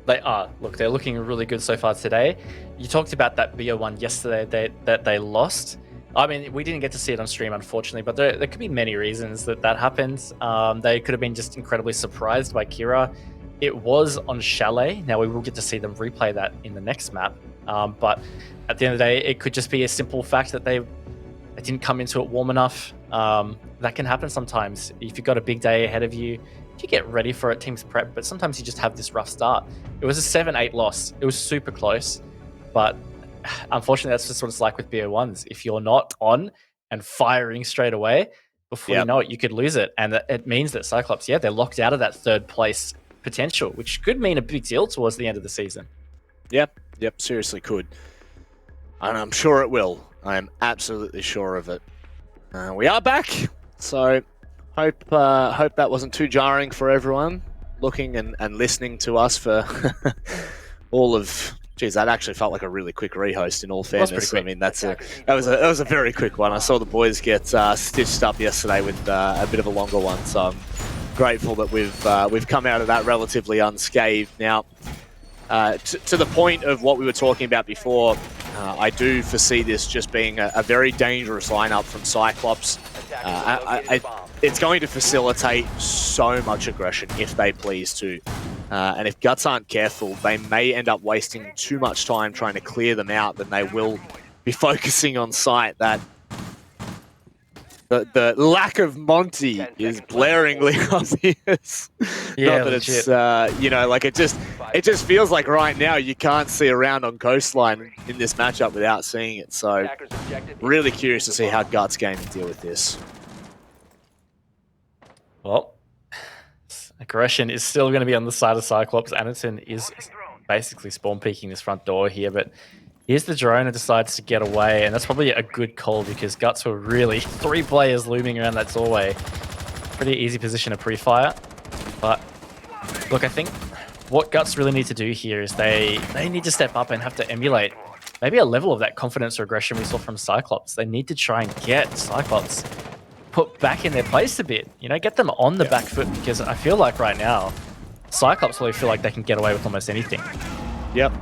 They are. Look, they're looking really good so far today. You talked about that BO1 yesterday that they lost. I mean, we didn't get to see it on stream, unfortunately, but there could be many reasons that happened. They could have been just incredibly surprised by Kira. It was on Chalet. Now, we will get to see them replay that in the next map. But at the end of the day, it could just be a simple fact that they didn't come into it warm enough. That can happen sometimes. If you've got a big day ahead of you, you get ready for it, teams prep, but sometimes you just have this rough start. It was a 7-8 loss. It was super close, but unfortunately, that's just what it's like with BO1s. If you're not on and firing straight away, before you know it, you could lose it. And it means that CYCLOPS, they're locked out of that third place potential, which could mean a big deal towards the end of the season. Yep, seriously could. And I'm sure it will. I am absolutely sure of it. We are back, so hope that wasn't too jarring for everyone looking and listening to us for all of. Geez, that actually felt like a really quick rehost. In all fairness, I mean that was a very quick one. I saw the boys get stitched up yesterday with a bit of a longer one, so I'm grateful that we've come out of that relatively unscathed. Now, to the point of what we were talking about before, I do foresee this just being a very dangerous lineup from CYCLOPS. It's going to facilitate so much aggression if they please to. And if Guts aren't careful, they may end up wasting too much time trying to clear them out than they will be focusing on site. That the lack of Monty is blaringly obvious. Not that it's, you know, like it just feels like right now you can't see around on Coastline in this matchup without seeing it. So really curious to see how Guts game to deal with this. Well, aggression is still going to be on the side of CYCLOPS. Anderton is basically spawn peeking this front door here, but here's the drone and decides to get away, and that's probably a good call because Guts were really 3 players looming around that doorway. Pretty easy position to pre-fire, but look, I think what Guts really need to do here is they need to step up and have to emulate maybe a level of that confidence or aggression we saw from CYCLOPS. They need to try and get CYCLOPS put back in their place a bit, you know, get them on the back foot, because I feel like right now, CYCLOPS really feel like they can get away with almost anything. Yep.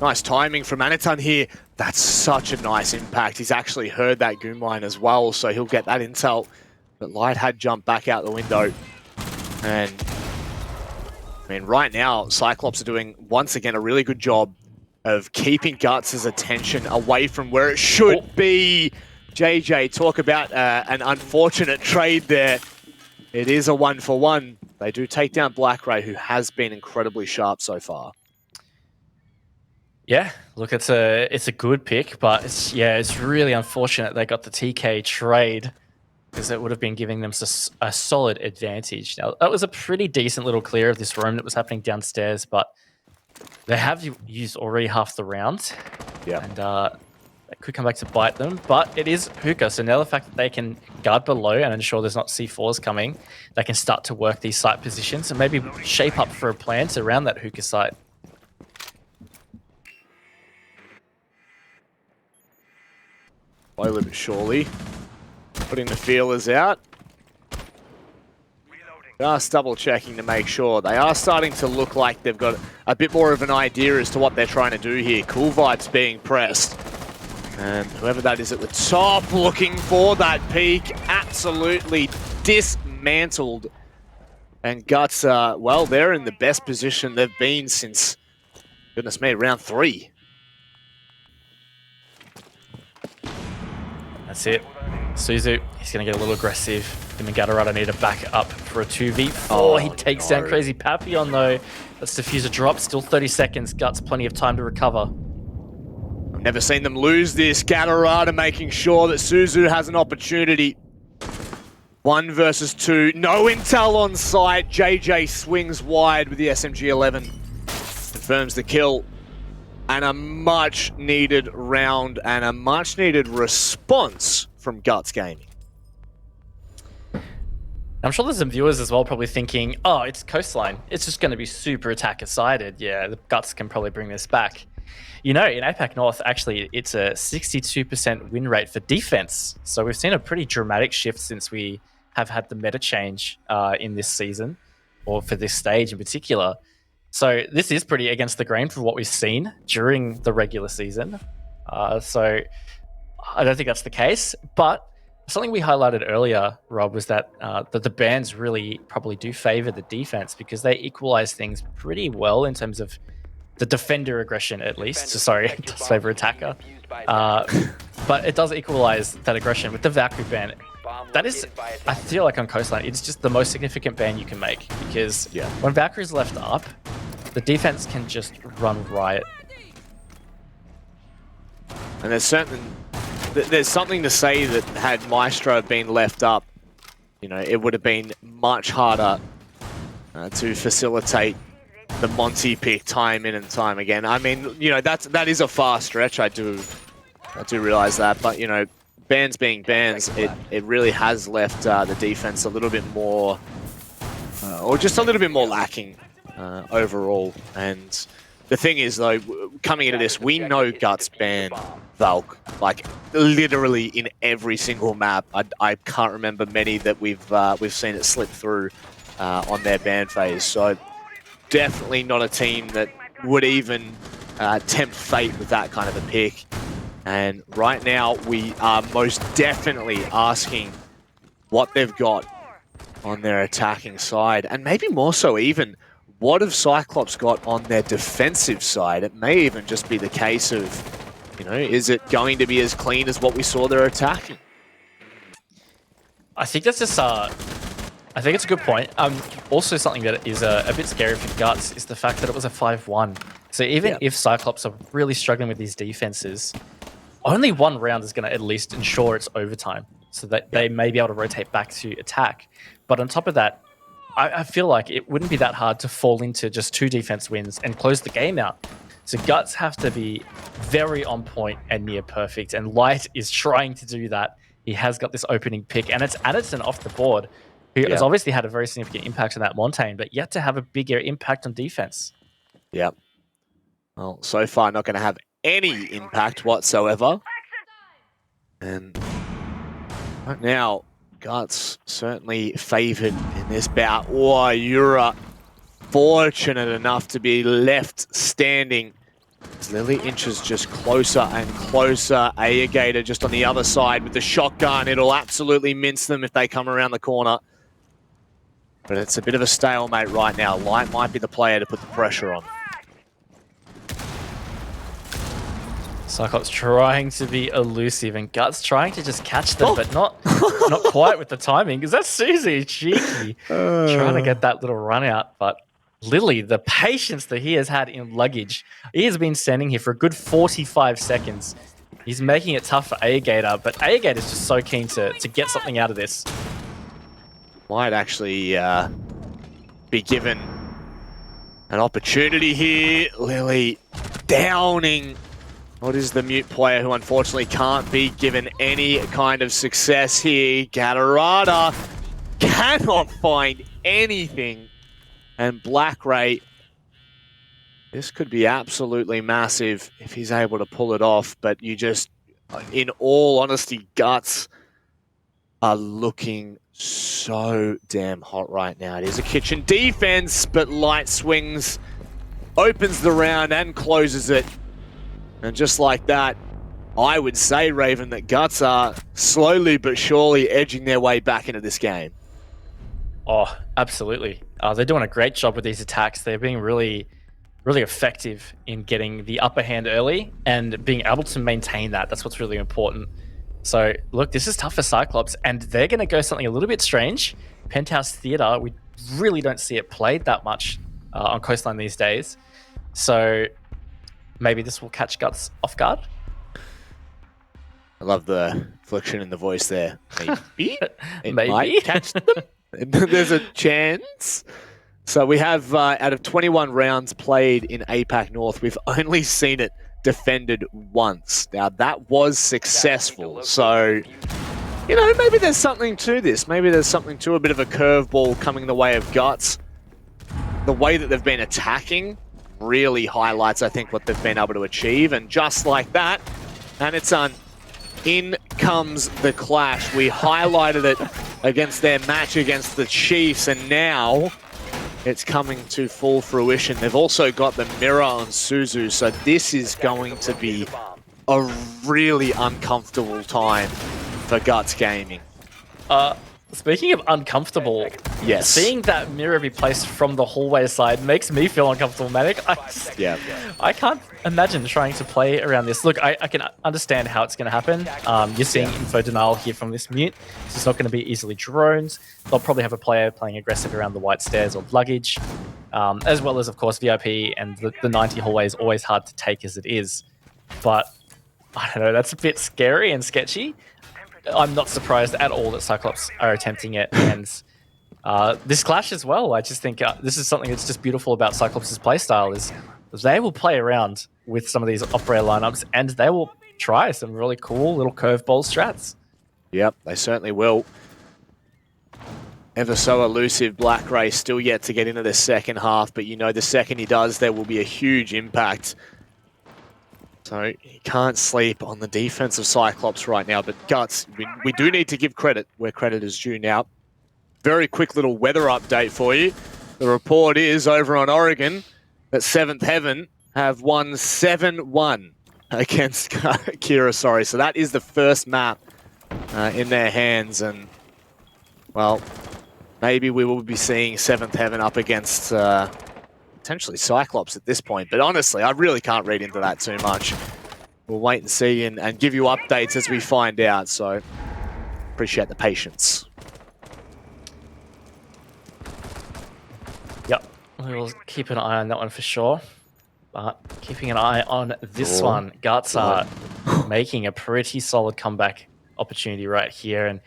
Nice timing from Anitan here. That's such a nice impact. He's actually heard that Goom line as well, so he'll get that intel. But Light had jumped back out the window. And, I mean, right now, CYCLOPS are doing, once again, a really good job of keeping Guts' attention away from where it should be. JJ, talk about an unfortunate trade there. It is a 1-for-1. They do take down Black Ray, who has been incredibly sharp so far. Yeah, look, it's a good pick, but it's really unfortunate they got the TK trade because it would have been giving them a solid advantage. Now, that was a pretty decent little clear of this room that was happening downstairs, but they have used already half the round. Yeah. And it could come back to bite them, but it is hookah. So now the fact that they can guard below and ensure there's not C4s coming, they can start to work these site positions and maybe shape up for a plan to around that hookah site. Slowly but surely, putting the feelers out. Just double checking to make sure. They are starting to look like they've got a bit more of an idea as to what they're trying to do here. Cool Vibes being pressed. And whoever that is at the top looking for that peak, absolutely dismantled. And Guts, well, they're in the best position they've been since, goodness me, round 3. That's it. Suzu, he's going to get a little aggressive. Him and Gatorado need to back up for a 2v4. Oh, he takes down Crazy Papillon, though. Let's defuse a drop. Still 30 seconds. Guts, plenty of time to recover. I've never seen them lose this. Gatorado making sure that Suzu has an opportunity. 1 versus 2. No intel on site. JJ swings wide with the SMG-11. Confirms the kill. And a much needed round and a much needed response from Guts Gaming. I'm sure there's some viewers as well probably thinking, oh, it's Coastline. It's just going to be super attacker-sided. Yeah, the Guts can probably bring this back. You know, in APAC North, actually, it's a 62% win rate for defense. So we've seen a pretty dramatic shift since we have had the meta change in this season, or for this stage in particular. So this is pretty against the grain for what we've seen during the regular season. So I don't think that's the case. But something we highlighted earlier, Rob, was that the bans really probably do favor the defense because they equalize things pretty well in terms of the defender aggression, at least. So sorry, it does favor attacker. But it does equalize that aggression with the Valkyrie ban. That is, I feel like on Coastline, it's just the most significant ban you can make because when Valkyrie's left up, the defense can just run riot. And there's something to say that had Maestro been left up, you know, it would have been much harder to facilitate the Monty pick time in and time again. I mean, you know, that is a far stretch. I do realize that, but you know, bans being bans, it really has left the defense a little bit more, or just a little bit more lacking overall. And the thing is, though, coming into this, we know Guts ban Valk, like literally in every single map. I can't remember many that we've seen it slip through on their ban phase. So definitely not a team that would even tempt fate with that kind of a pick. And right now, we are most definitely asking what they've got on their attacking side, and maybe more so even, what have Cyclops got on their defensive side? It may even just be the case of, you know, is it going to be as clean as what we saw they're attacking? I think that's just I think it's a good point. Also, something that is a bit scary for Guts is the fact that it was a 5-1. So even if Cyclops are really struggling with these defenses, only one round is going to at least ensure it's overtime, so that they may be able to rotate back to attack. But on top of that, I feel like it wouldn't be that hard to fall into just 2 defense wins and close the game out. So Guts have to be very on point and near perfect, and Light is trying to do that. He has got this opening pick, and it's Addison off the board, who has obviously had a very significant impact on that Montaigne, but yet to have a bigger impact on defense. Yep. Well, so far not going to have any impact whatsoever. And right now, Guts certainly favoured in this bout. Oh, Yura fortunate enough to be left standing. As Lily inches just closer and closer. Ayagator just on the other side with the shotgun. It'll absolutely mince them if they come around the corner. But it's a bit of a stalemate right now. Light might be the player to put the pressure on. Cyclops trying to be elusive, and Guts trying to just catch them, but not quite with the timing, because that's Suzy, cheeky. Trying to get that little run out, but Lily, the patience that he has had in luggage, he has been standing here for a good 45 seconds. He's making it tough for A-Gator, but A-Gator is just so keen to get something out of this. Might actually be given an opportunity here. Lily downing what is the mute player who unfortunately can't be given any kind of success here. Gatorada cannot find anything. And Black Ray, this could be absolutely massive if he's able to pull it off. But you just, in all honesty, Guts are looking so damn hot right now. It is a kitchen defense, but Light swings, opens the round and closes it. And just like that, I would say, Raven, that Guts are slowly but surely edging their way back into this game. Oh, absolutely. They're doing a great job with these attacks. They're being really effective in getting the upper hand early and being able to maintain that. That's what's really important. So, look, this is tough for Cyclops, and they're going to go something a little bit strange. Penthouse Theater, we really don't see it played that much on Coastline these days. So, maybe this will catch Guts off guard. I love the inflection in the voice there. Maybe. It Maybe. might catch them. There's a chance. So we have, out of 21 rounds played in APAC North, we've only seen it defended once. Now, that was successful. So, you know, maybe there's something to this. Maybe there's something to a bit of a curveball coming the way of Guts. The way that they've been attacking really highlights, I think, what they've been able to achieve. And just like that, and it's on. In comes the clash. We highlighted it against their match against the Chiefs, and now it's coming to full fruition. They've also got the mirror on Suzu, so this is going to be a really uncomfortable time for Guts Gaming. Speaking of uncomfortable, Yes. seeing that mirror be placed from the hallway side makes me feel uncomfortable, Manic. I can't imagine trying to play around this. Look, I can understand how it's going to happen. You're seeing info denial here from this mute. So it's not going to be easily droned. They'll probably have a player playing aggressive around the white stairs or luggage, as well as, of course, VIP, and the 90 hallway is always hard to take as it is. But, I don't know, that's a bit scary and sketchy. I'm not surprised at all that Cyclops are attempting it, and this clash as well. I just think this is something that's just beautiful about Cyclops' playstyle is they will play around with some of these operator lineups, and they will try some really cool little curveball strats. Yep, they certainly will. Ever so elusive Black Ray still yet to get into the second half, but you know the second he does, there will be a huge impact. So he can't sleep on the defense of Cyclops right now, but Guts, we do need to give credit where credit is due now. Very quick little weather update for you. The report is over on Oregon that 7th Heaven have won 7-1 against Kira, sorry. So that is the first map in their hands, and, well, maybe we will be seeing 7th Heaven up against potentially Cyclops at this point. But honestly, I really can't read into that too much. We'll wait and see and give you updates as we find out. So appreciate the patience. Yep, we'll keep an eye on that one for sure. But keeping an eye on this one, Guts are making a pretty solid comeback opportunity right here. And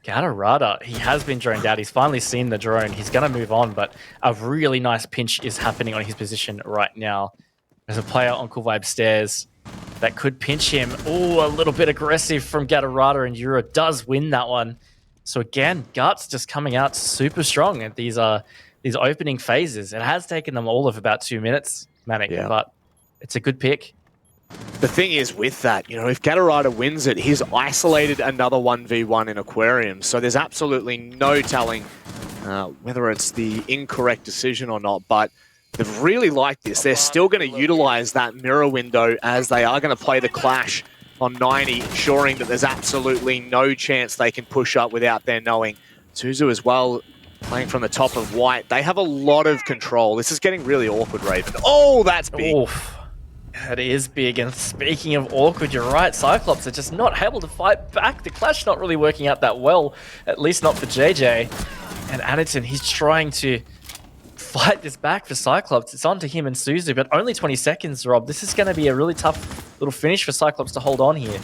Gatorada, he has been droned out. He's finally seen the drone. He's going to move on, but a really nice pinch is happening on his position right now. There's a player on Cool Vibe stairs that could pinch him. Oh, a little bit aggressive from Gatorada, and Euro does win that one. So again, Guts just coming out super strong at these opening phases. It has taken them all of about 2 minutes, Manic, but it's a good pick. The thing is with that, you know, if Gatorada wins it, he's isolated another 1v1 in Aquarium. So there's absolutely no telling whether it's the incorrect decision or not. But they've really liked this. They're still going to utilize that mirror window as they are going to play the clash on 90, ensuring that there's absolutely no chance they can push up without their knowing. Suzu as well, playing from the top of white. They have a lot of control. This is getting really awkward, Raven. Oh, that's big. Oof. That is big, and speaking of awkward, you're right, Cyclops are just not able to fight back. The clash not really working out that well, at least not for JJ. And Addington, he's trying to fight this back for Cyclops. It's on to him and Suzu, but only 20 seconds, Rob. This is going to be a really tough little finish for Cyclops to hold on here.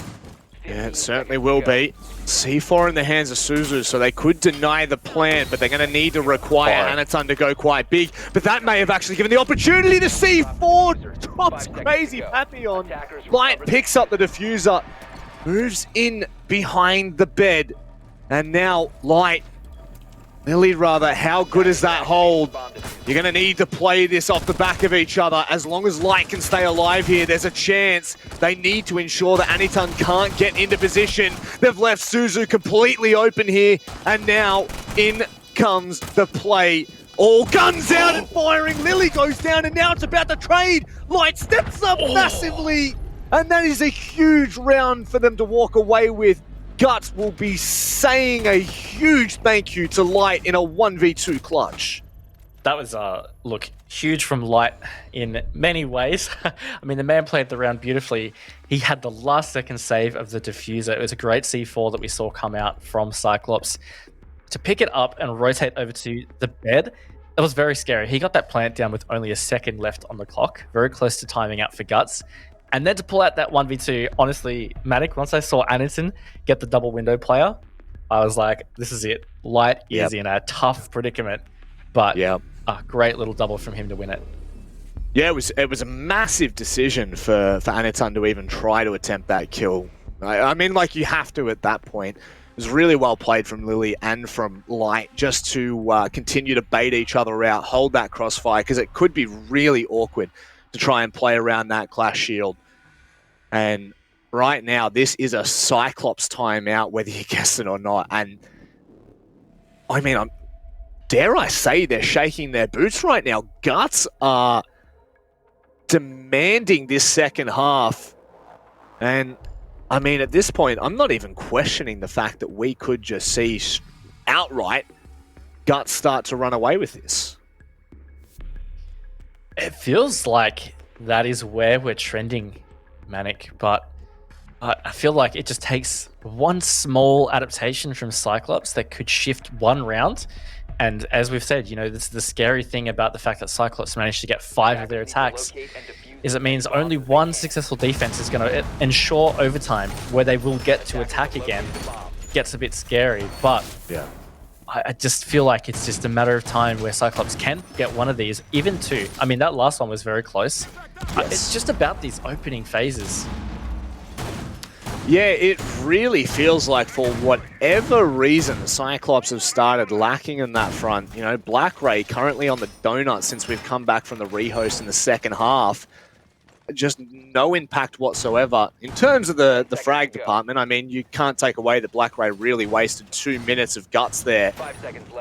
Yeah, it certainly will be. C4 in the hands of Suzu, so they could deny the plan, but they're going to need to require Anatun to go quite big. But that may have actually given the opportunity to C4. Drops crazy Papillon. Light picks up the diffuser, moves in behind the bed, and now Light, Lily rather, how good is that hold? You're going to need to play this off the back of each other. As long as Light can stay alive here, there's a chance. They need to ensure that Anitun can't get into position. They've left Suzu completely open here, and now in comes the play. All guns out and firing. Lily goes down, and now it's about to trade. Light steps up massively, and that is a huge round for them to walk away with. Guts will be saying a huge thank you to Light in a 1v2 clutch. That was, look, huge from Light in many ways. I mean, the man played the round beautifully. He had the last second save of the diffuser. It was a great C4 that we saw come out from Cyclops. To pick it up and rotate over to the bed, it was very scary. He got that plant down with only a second left on the clock, very close to timing out for Guts. And then to pull out that 1v2, honestly, Matic, once I saw Anitun get the double window player, I was like, this is it. Light is in a tough predicament, but a great little double from him to win it. Yeah, it was a massive decision for Anitun to even try to attempt that kill. I mean, like, you have to at that point. It was really well played from Lily and from Light just to continue to bait each other out, hold that crossfire, because it could be really awkward to try and play around that clash shield. And right now, this is a Cyclops timeout, whether you guess it or not. And I mean, dare I say they're shaking their boots right now. Guts are demanding this second half. And I mean, at this point, I'm not even questioning the fact that we could just see outright Guts start to run away with this. It feels like that is where we're trending, Manic, but I feel like it just takes one small adaptation from Cyclops that could shift one round. And as we've said, you know, this is the scary thing about the fact that Cyclops managed to get 5 of their attacks, is it means only one successful defense is going to ensure overtime where they will get to attack again. Gets a bit scary, but I just feel like it's just a matter of time where Cyclops can get one of these, even 2. I mean, that last one was very close. It's just about these opening phases. Yeah, it really feels like for whatever reason, the Cyclops have started lacking in that front. You know, Black Ray currently on the donut since we've come back from the rehost in the second half. Just no impact whatsoever. In terms of the frag department, I mean, you can't take away that Black Ray really wasted 2 minutes of Guts there.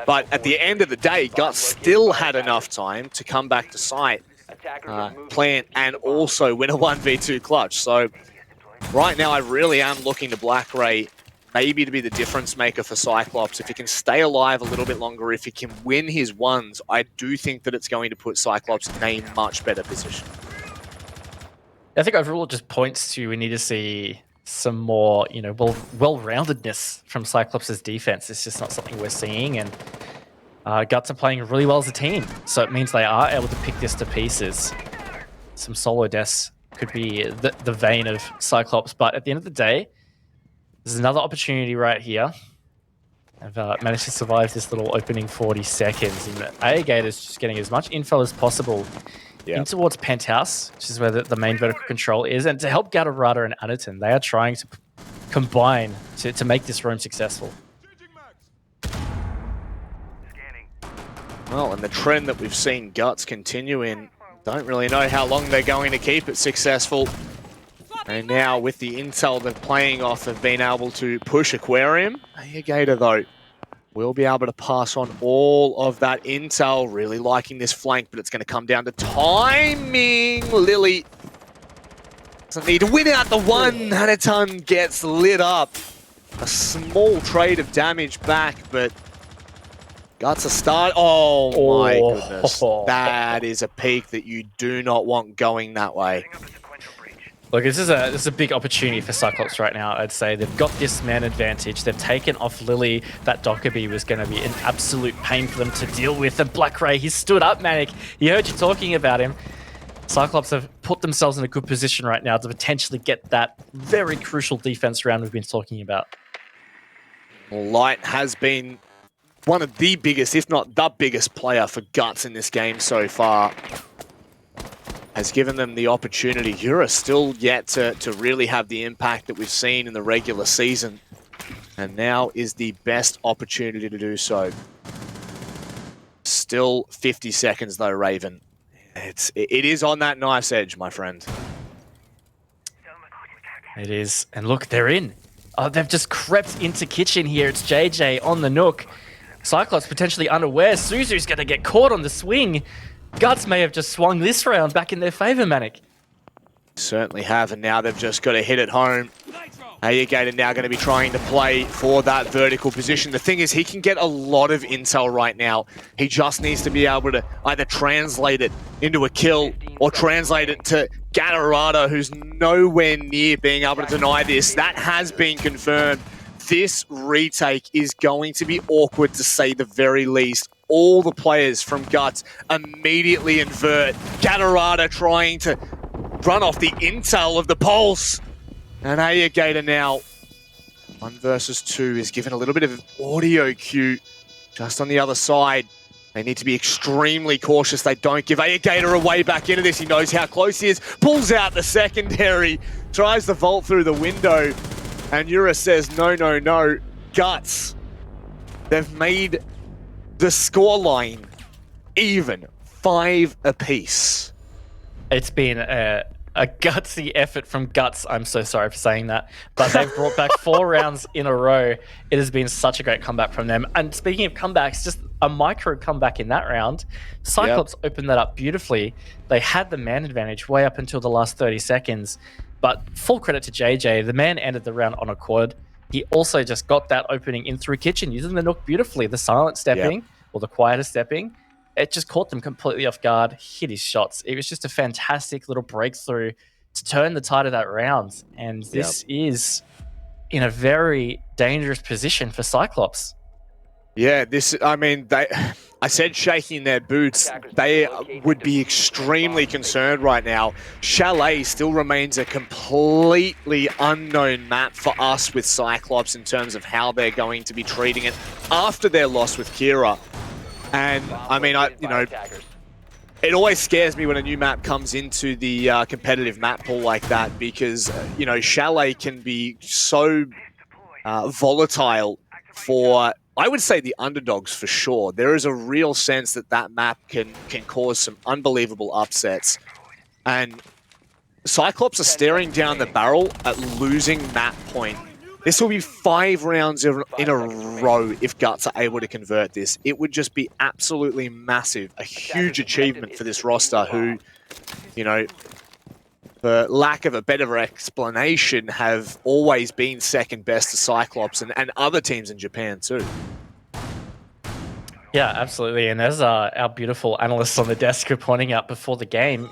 But at the end of the day, Guts still had enough time to come back to site, plant, and also win a 1v2 clutch. So right now, I really am looking to Black Ray maybe to be the difference maker for Cyclops. If he can stay alive a little bit longer, if he can win his ones, I do think that it's going to put Cyclops in a much better position. I think overall it just points to we need to see some more, you know, well-roundedness from Cyclops' defense. It's just not something we're seeing, and Guts are playing really well as a team, so it means they are able to pick this to pieces. Some solo deaths could be the vein of Cyclops, but at the end of the day, there's another opportunity right here. I've managed to survive this little opening 40 seconds, and Gator's just getting as much info as possible in towards Penthouse, which is where the main vertical control is, and to help Gatorada and Anitun, they are trying to combine to make this room successful. Well, and the trend that we've seen Guts continue in, don't really know how long they're going to keep it successful. And now with the intel they're playing off, they've been able to push Aquarium. Gator, though, will be able to pass on all of that intel. Really liking this flank, but it's going to come down to timing. Lily doesn't need to win out the one. Anitun gets lit up. A small trade of damage back, but Guts a start. Oh my goodness. That is a peak that you do not want going that way. Look, this is a big opportunity for Cyclops right now. I'd say they've got this man advantage. They've taken off Lily. That Dockerby was going to be an absolute pain for them to deal with. And Black Ray, he stood up, Manic. He heard you talking about him. Cyclops have put themselves in a good position right now to potentially get that very crucial defense round we've been talking about. Light has been one of the biggest, if not the biggest player for Guts in this game so far. Has given them the opportunity. Yura still yet to really have the impact that we've seen in the regular season. And now is the best opportunity to do so. Still 50 seconds though, Raven. It is on that knife's edge, my friend. It is. And look, they're in. Oh, they've just crept into kitchen here. It's JJ on the Nook. Cyclops potentially unaware. Suzu's going to get caught on the swing. Guts may have just swung this round back in their favor, Manic. Certainly have, and now they've just got to hit it home. Gator now going to be trying to play for that vertical position. The thing is, he can get a lot of intel right now. He just needs to be able to either translate it into a kill or translate it to Gatorado, who's nowhere near being able to deny this. That has been confirmed. This retake is going to be awkward, to say the very least. All the players from Guts immediately invert. Gatorada trying to run off the intel of the pulse. And Gator now, 1 versus 2, is given a little bit of audio cue just on the other side. They need to be extremely cautious. They don't give Gator away back into this. He knows how close he is. Pulls out the secondary. Tries to vault through the window. And Yura says, no, no, no. Guts. They've made the scoreline even, 5 apiece. It's been a gutsy effort from Guts. I'm so sorry for saying that. But they've brought back 4 rounds in a row. It has been such a great comeback from them. And speaking of comebacks, just a micro comeback in that round. Cyclops opened that up beautifully. They had the man advantage way up until the last 30 seconds. But full credit to JJ. The man ended the round on a quad. He also just got that opening in through kitchen, using the Nook beautifully. The silent stepping, or the quieter stepping, it just caught them completely off guard, hit his shots. It was just a fantastic little breakthrough to turn the tide of that round. And this is in a very dangerous position for Cyclops. Yeah, I said shaking their boots. They would be extremely concerned right now. Chalet still remains a completely unknown map for us with Cyclops in terms of how they're going to be treating it after their loss with Kira. And it always scares me when a new map comes into the competitive map pool like that, because Chalet can be so volatile for, I would say, the underdogs for sure. There is a real sense that that map can cause some unbelievable upsets. And Cyclops are staring down the barrel at losing map point. This will be 5 rounds in a row if Guts are able to convert this. It would just be absolutely massive, a huge achievement for this roster who, for lack of a better explanation, have always been second best to Cyclops and other teams in Japan too. Yeah, absolutely. And as our beautiful analysts on the desk are pointing out before the game,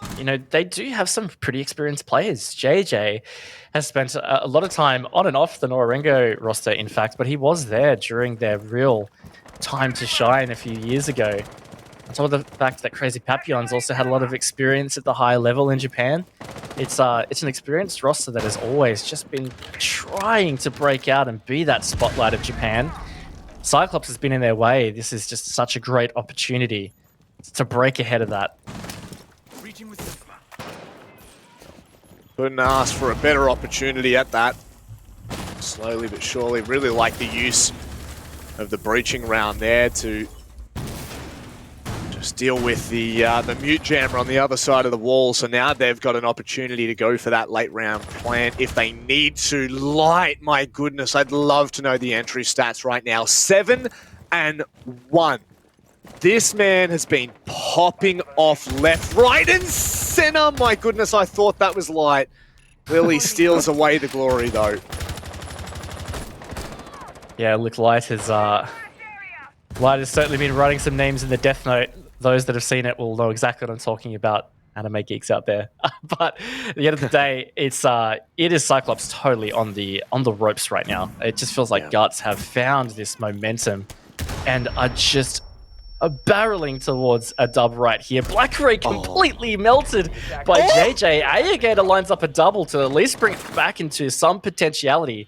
they do have some pretty experienced players. JJ has spent a lot of time on and off the Norengo roster, in fact, but he was there during their real time to shine a few years ago. On top of the fact that Crazy Papillons also had a lot of experience at the high level in Japan, it's an experienced roster that has always just been trying to break out and be that spotlight of Japan. Cyclops has been in their way. This is just such a great opportunity to break ahead of that. Couldn't ask for a better opportunity at that. Slowly but surely, really like the use of the breaching round there to just deal with the mute jammer on the other side of the wall. So now they've got an opportunity to go for that late round plant if they need to. Light, my goodness, I'd love to know the entry stats right now. 7-1. This man has been popping off left, right, and center. My goodness, I thought that was Light. Lily steals away the glory, though. Yeah, look, Light has certainly been writing some names in the Death Note. Those that have seen it will know exactly what I'm talking about. anime geeks out there. But at the end of the day, it is Cyclops totally on the ropes right now. It just feels like Guts have found this momentum and are just barreling towards a dub right here. Black Ray completely melted by JJ. Alligator lines up a double to at least bring it back into some potentiality.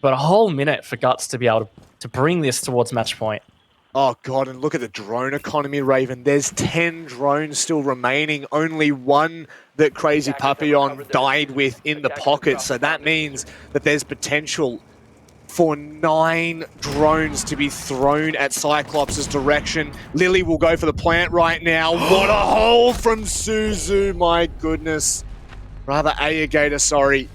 But a whole minute for Guts to be able to bring this towards match point. Oh, God, and look at the drone economy, Raven. There's 10 drones still remaining. Only one that Crazy Papillon died with in the pocket. So that means that there's potential for 9 drones to be thrown at Cyclops' direction. Lily will go for the plant right now. What a hold from Suzu, my goodness. Rather, Alligator, sorry.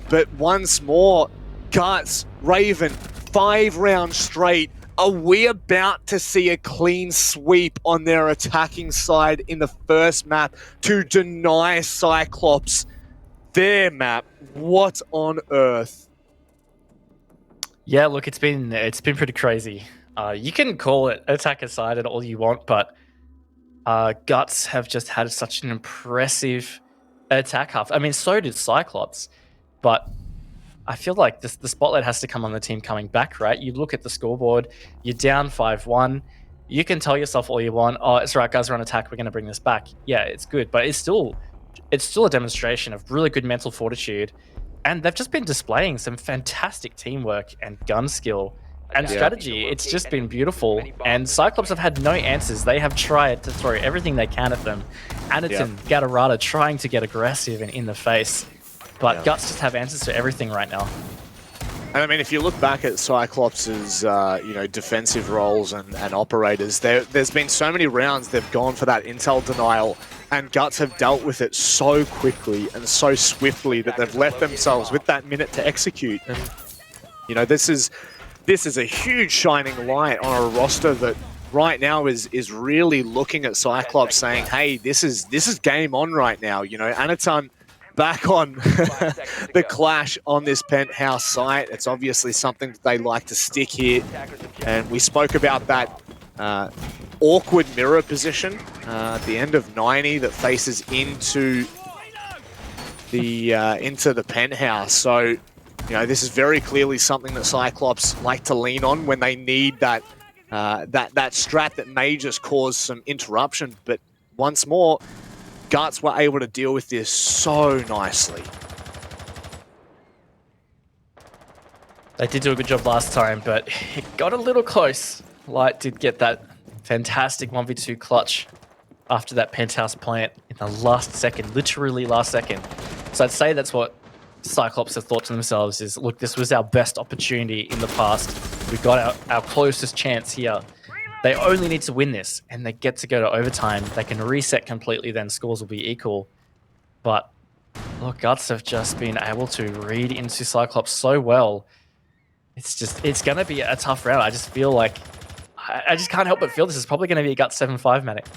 But once more, Guts, Raven, 5 rounds straight. Are we about to see a clean sweep on their attacking side in the first map to deny Cyclops their map? What on earth? Yeah, look, it's been pretty crazy. You can call it attacker side and all you want, but Guts have just had such an impressive attack half. I mean, so did Cyclops, but I feel like the spotlight has to come on the team coming back, right? You look at the scoreboard, you're down 5-1. You can tell yourself all you want, oh, it's right, guys, we're on attack, we're going to bring this back. Yeah, it's good, but it's still a demonstration of really good mental fortitude. And they've just been displaying some fantastic teamwork and gun skill and strategy. It's just been beautiful. And Cyclops have had no answers. They have tried to throw everything they can at them. Anaton, Gatorada trying to get aggressive and in the face. But Guts just have answers to everything right now. And I mean, if you look back at Cyclops' defensive roles and operators, there's been so many rounds they've gone for that intel denial, and Guts have dealt with it so quickly and so swiftly that they've left themselves with that minute to execute. And you know, this is a huge shining light on a roster that right now is really looking at Cyclops saying, hey, this is game on right now. You know, Anaton back on the clash on this penthouse site. It's obviously something that they like to stick here. And we spoke about that awkward mirror position at the end of 90 that faces into the penthouse. So, you know, this is very clearly something that Cyclops like to lean on when they need that strat that may just cause some interruption. But once more, Guts were able to deal with this so nicely. They did do a good job last time, but it got a little close. Light did get that fantastic 1v2 clutch after that penthouse plant in the last second, literally last second. So I'd say that's what Cyclops have thought to themselves is, look, this was our best opportunity in the past. We got our closest chance here. They only need to win this, and they get to go to overtime. They can reset completely, then scores will be equal. But look, Guts have just been able to read into Cyclops so well. It's going to be a tough round. I just feel like, I just can't help but feel this is probably going to be a Guts 7-5, Matic.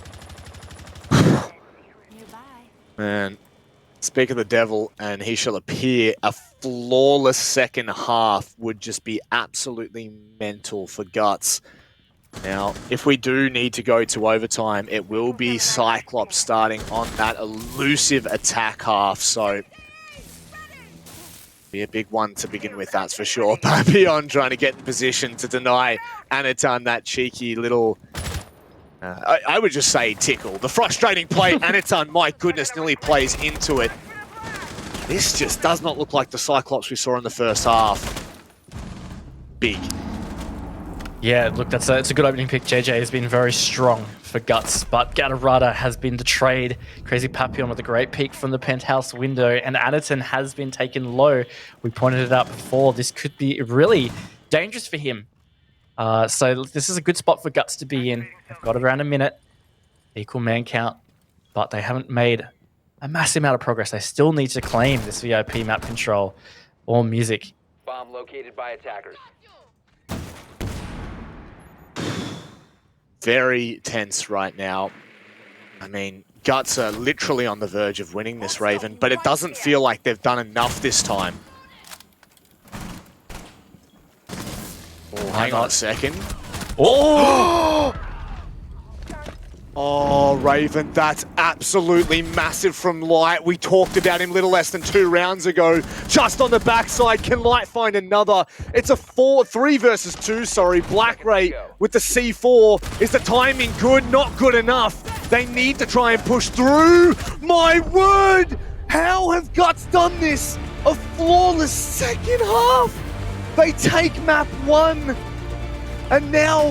Man, speak of the devil, and he shall appear. A flawless second half would just be absolutely mental for Guts. Now, if we do need to go to overtime, it will be Cyclops starting on that elusive attack half, so be a big one to begin with, that's for sure. Papillon trying to get in position to deny Anaton that cheeky little, I would just say tickle. The frustrating play, Anaton, my goodness, nearly plays into it. This just does not look like the Cyclops we saw in the first half. Big. Yeah, look, it's a good opening pick. JJ has been very strong for Guts, but Gatorada has been the trade. Crazy Papillon with a great peek from the penthouse window, and Anaton has been taken low. We pointed it out before. This could be really dangerous for him. So this is a good spot for Guts to be in. They've got around a minute, equal man count, but they haven't made a massive amount of progress. They still need to claim this VIP map control or music. Bomb located by attackers. Very tense right now. I mean, Guts are literally on the verge of winning this, Raven, but it doesn't feel like they've done enough this time. Oh, hang on a second. Oh! Oh, Raven, that's absolutely massive from Light. We talked about him little less than 2 rounds ago. Just on the backside, can Light find another? It's a 3 versus 2, sorry. Black Ray with the C4. Is the timing good? Not good enough. They need to try and push through. My word! How have Guts done this? A flawless second half. They take map 1. And now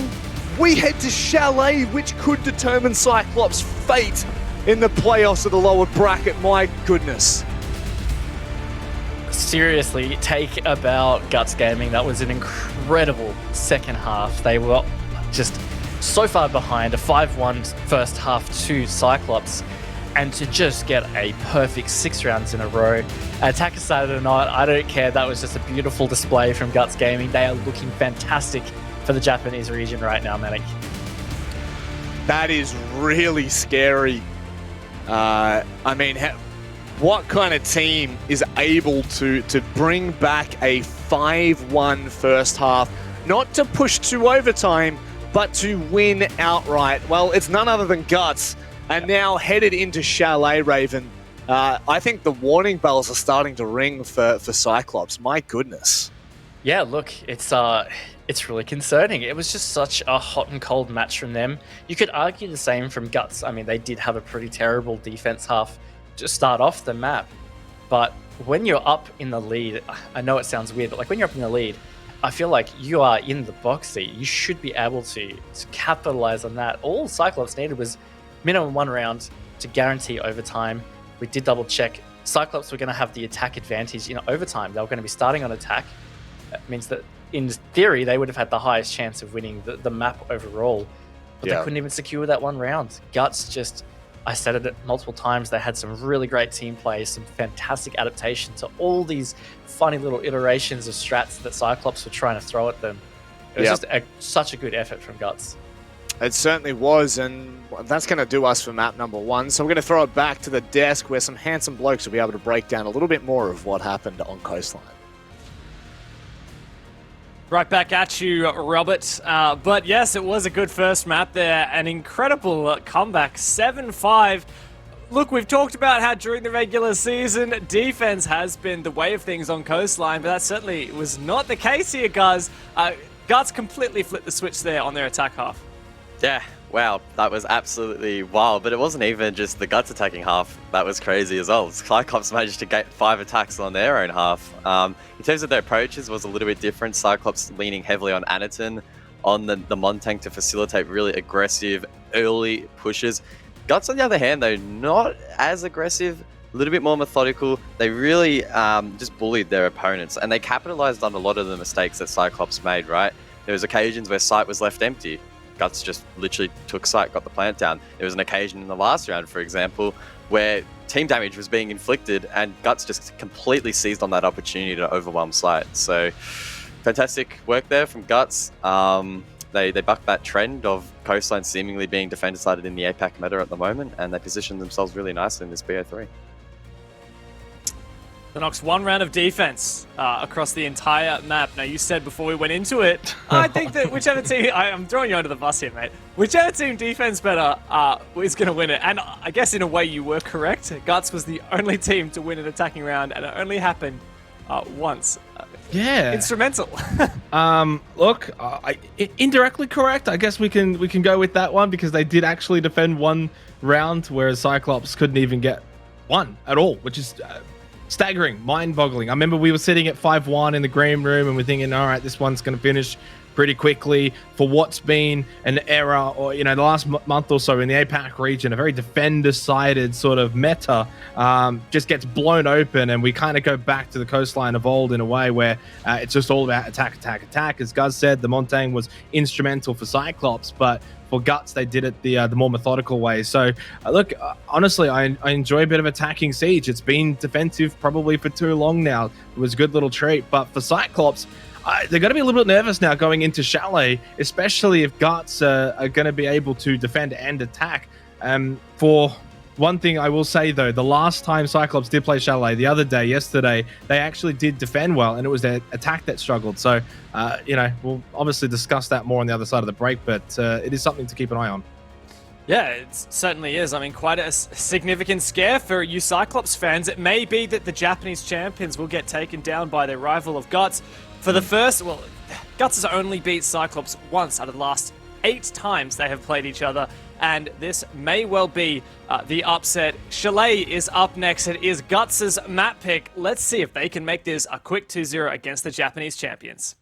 we head to Chalet, which could determine CYCLOPS' fate in the playoffs of the lower bracket. My goodness. Seriously, take about Guts Gaming. That was an incredible second half. They were just so far behind, a 5-1 first half to CYCLOPS, and to just get a perfect 6 rounds in a row. Attack aside or not, I don't care. That was just a beautiful display from Guts Gaming. They are looking fantastic for the Japanese region right now, Manic. That is really scary. I mean, what kind of team is able to bring back a 5-1 first half, not to push to overtime, but to win outright? Well, it's none other than Guts, and now headed into Chalet, Raven. I think the warning bells are starting to ring for CYCLOPS. My goodness. Yeah, look, it's really concerning. It was just such a hot and cold match from them. You could argue the same from Guts. I mean, they did have a pretty terrible defense half to start off the map. But when you're up in the lead, I know it sounds weird, but like when you're up in the lead, I feel like you are in the box seat. You should be able to capitalize on that. All CYCLOPS needed was minimum 1 round to guarantee overtime. We did double check. CYCLOPS were going to have the attack advantage in overtime. They were going to be starting on attack. That means that in theory, they would have had the highest chance of winning the map overall. But they couldn't even secure that 1 round. Guts just, I said it multiple times, they had some really great team play, some fantastic adaptation to all these funny little iterations of strats that CYCLOPS were trying to throw at them. It was just such a good effort from Guts. It certainly was, and that's going to do us for map number 1. So we're going to throw it back to the desk where some handsome blokes will be able to break down a little bit more of what happened on Coastline. Right back at you, Robert. But yes, it was a good first map there. An incredible comeback, 7-5. Look, we've talked about how during the regular season, defense has been the way of things on Coastline, but that certainly was not the case here, guys. Guts completely flipped the switch there on their attack half. Yeah, wow, that was absolutely wild. But it wasn't even just the Guts attacking half. That was crazy as well. CYCLOPS managed to get 5 attacks on their own half. In terms of their approaches, was a little bit different. CYCLOPS leaning heavily on Anaton, on the Montank to facilitate really aggressive early pushes. Guts, on the other hand, though, not as aggressive, a little bit more methodical. They really just bullied their opponents, and they capitalized on a lot of the mistakes that CYCLOPS made, right? There was occasions where site was left empty. Guts just literally took site, got the plant down. There was an occasion in the last round, for example, where team damage was being inflicted and Guts just completely seized on that opportunity to overwhelm site. So fantastic work there from Guts. They bucked that trend of Coastline seemingly being defender-sided in the APAC meta at the moment, and they positioned themselves really nicely in this BO3. The Nox 1 round of defense across the entire map. Now, you said before we went into it, I think that whichever team, I'm throwing you under the bus here, mate. Whichever team defense better is going to win it. And I guess in a way you were correct. Guts was the only team to win an attacking round, and it only happened once. Yeah. Instrumental. Look, indirectly correct. I guess we can go with that one because they did actually defend 1 round, whereas CYCLOPS couldn't even get 1 at all, which is staggering, mind-boggling. I remember we were sitting at 5-1 in the green room and we're thinking, all right, this one's going to finish pretty quickly for what's been an era, or the last month or so in the APAC region, a very defender-sided sort of meta just gets blown open, and we kind of go back to the Coastline of old in a way where it's just all about attack, attack, attack. As Guz said, the Montagne was instrumental for CYCLOPS, but for Guts, they did it the more methodical way. So, look, honestly, I enjoy a bit of attacking Siege. It's been defensive probably for too long now. It was a good little treat. But for CYCLOPS, they're going to be a little bit nervous now going into Chalet, especially if Guts are going to be able to defend and attack. For one thing I will say, though, the last time CYCLOPS did play Chalet, the other day, yesterday, they actually did defend well, and it was their attack that struggled. So, we'll obviously discuss that more on the other side of the break, but it is something to keep an eye on. Yeah, it certainly is. I mean, quite a significant scare for you Cyclops fans. It may be that the Japanese champions will get taken down by their rival of Guts. For the first, well, Guts has only beat Cyclops once out of the last 8 times they have played each other, and this may well be the upset. Chalet is up next. It is Guts' map pick. Let's see if they can make this a quick 2-0 against the Japanese champions.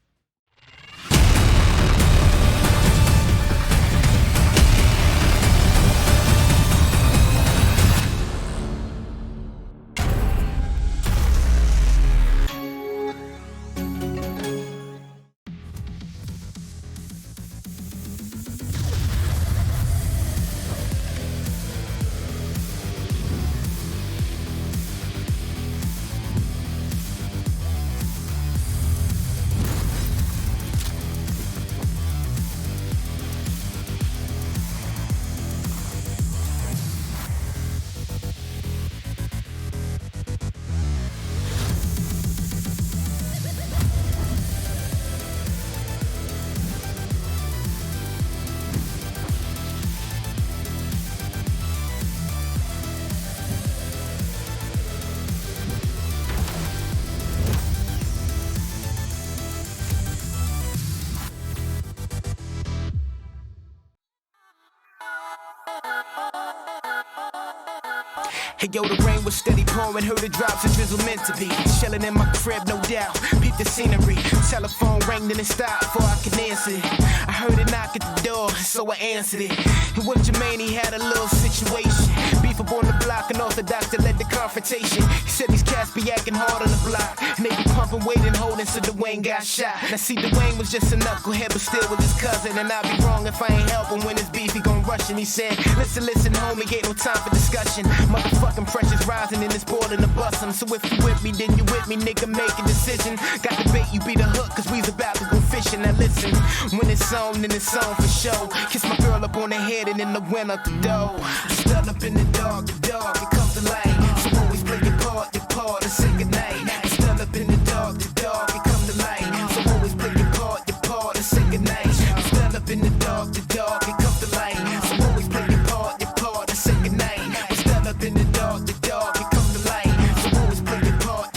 Hey yo, the rain was steady pouring, heard the drops, a drizzle meant to be. Chilling in my crib, no doubt, peep the scenery. Telephone rang, then it stopped before I could answer it. I heard a knock at the door, so I answered it. And with Jermaine, he had a little situation. Beef up on the block, and Orthodox that led the confrontation. He said these cats be acting hard on the block, and they be pumping weight and holding, so Dwayne got shot. Now see, Dwayne was just a knucklehead, but still with his cousin. And I'd be wrong if I ain't help him when his beef, he gon' rush him. He said, listen, homie, ain't no time for discussion. Motherfucking pressure's rising and it's boiling to bust him. So if you with me, then you with me, nigga, make a decision. Got the bait, you be the hook, cause we's about to go fishing. Now listen, when it's on, then it's on for show. Kiss my girl up on the head and then the wind up the door. Stunned up in the dark, it comes to light. So always play your part, and say goodnight. Stunned up in the dark, it comes to light. So always play your part, and say goodnight. Stunned up in the dark, it comes to light. So always play your part, and say goodnight. Stunned up in the dark, it comes to light. So always play your part,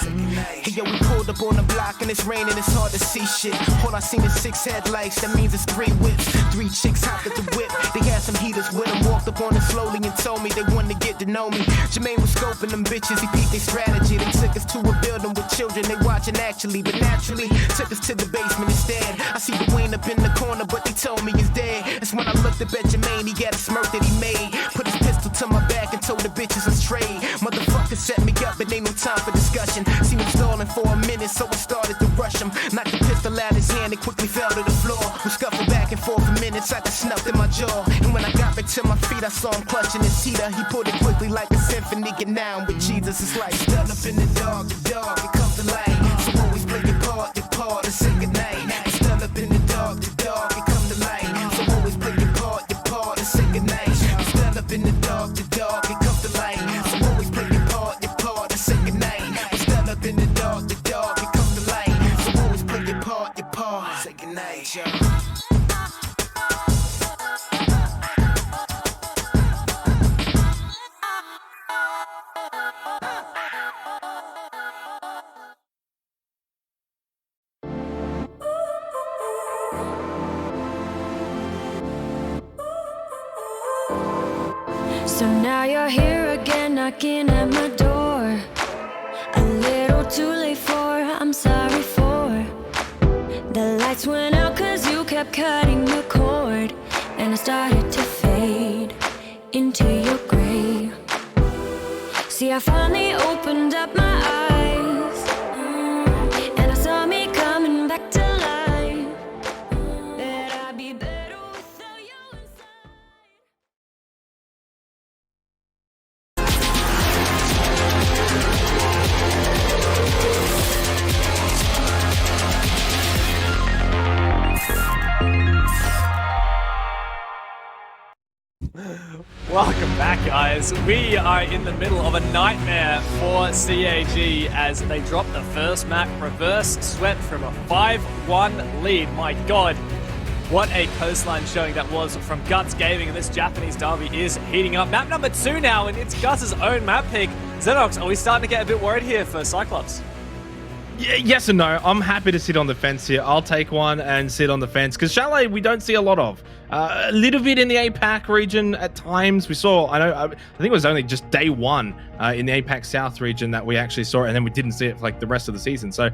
say goodnight. Hey yo, we pulled up on the block and it's raining, it's hard to see shit. All I seen is 6 headlights, that means it's 3 whips. 3 chicks hopped at the whip, they had some heaters with them. Walked up on it slowly and told me they wanted to get to know me. Jermaine was scoping them bitches, he peeped their strategy. They took us to a building with children, they watching actually, but naturally took us to the basement instead. I see Dwayne up in the corner, but they told me he's dead. That's when I looked up at Jermaine, he got a smirk that he made. Put his pistol to my back and told the bitches let's trade. Motherfucker set me up, but ain't no time for discussion. See him stalling for a minute, so I started to rush him. Knocked the pistol out his hand and quickly fell to the floor. We scuffled back and forth for minutes, I got snuffed in my jaw. And when I got back to my feet, I saw him clutching his heater. He pulled it quickly like a symphony, get down with Jesus. It's like stunned up in the dark, it comes to light. So always play your part, and say goodnight. Stunned up in the dark, it comes to light. So always play your part, and say goodnight. Stunned up in the dark, it comes to light. So always play your part, and say goodnight. Stunned up in the dark, it comes to light. So always play your part, say goodnight, yo. So now you're here again, knocking at my door. A little too late for, I'm sorry for. The lights went out cause you kept cutting the cord. And I started to fade into your grave. See, I finally opened up my eyes, and I saw me coming back to life. That I'd be better without you inside. Welcome back, guys. We are in the middle of a nightmare for CAG as they drop the first map, reverse swept from a 5-1 lead. My God, What a coastline showing that was from Guts Gaming, and this Japanese derby is heating up. Map number 2 now, and it's Guts' own map pick. Xenox, are we starting to get a bit worried here for Cyclops? Yes and no. I'm happy to sit on the fence here. I'll take one and sit on the fence because Chalet we don't see a lot of. A little bit in the APAC region at times. We saw, I think it was only just day one in the APAC South region that we actually saw it, and then we didn't see it for like the rest of the season. So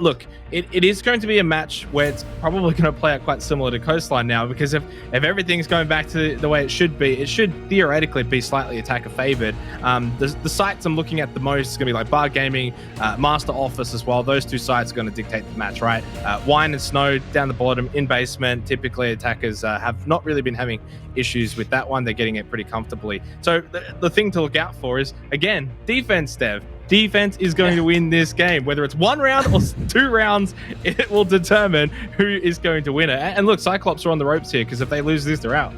look, it is going to be a match where it's probably going to play out quite similar to Coastline now, because if everything's going back to the way it should be, it should theoretically be slightly attacker favored. The sites I'm looking at the most is going to be like Bar Gaming, Master Office as well. Those two sites are going to dictate the match, right? Wine and Snow down the bottom in basement. Typically attackers have not really been having issues with that one. They're getting it pretty comfortably. So the thing to look out for is, again, defense, Dev. Defense is going to win this game. Whether it's 1 round or 2 rounds, it will determine who is going to win it. And look, Cyclops are on the ropes here, because if they lose this, they're out.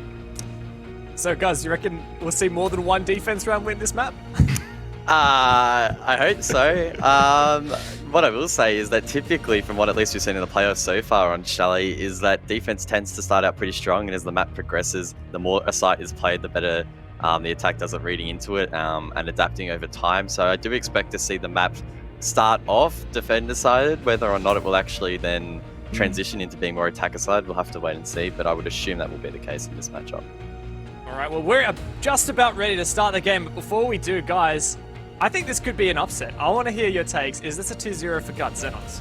So, guys, you reckon we'll see more than 1 defense round win this map? I hope so. What I will say is that typically, from what at least we've seen in the playoffs so far on Chalet, is that defense tends to start out pretty strong, and as the map progresses, the more a site is played, the better the attack does it reading into it and adapting over time. So I do expect to see the map start off defender-sided. Whether or not it will actually then transition into being more attacker-sided, we'll have to wait and see, but I would assume that will be the case in this matchup. All right, well, we're just about ready to start the game, but before we do, guys, I think this could be an upset. I want to hear your takes. Is this a 2-0 for Guts, Xenox?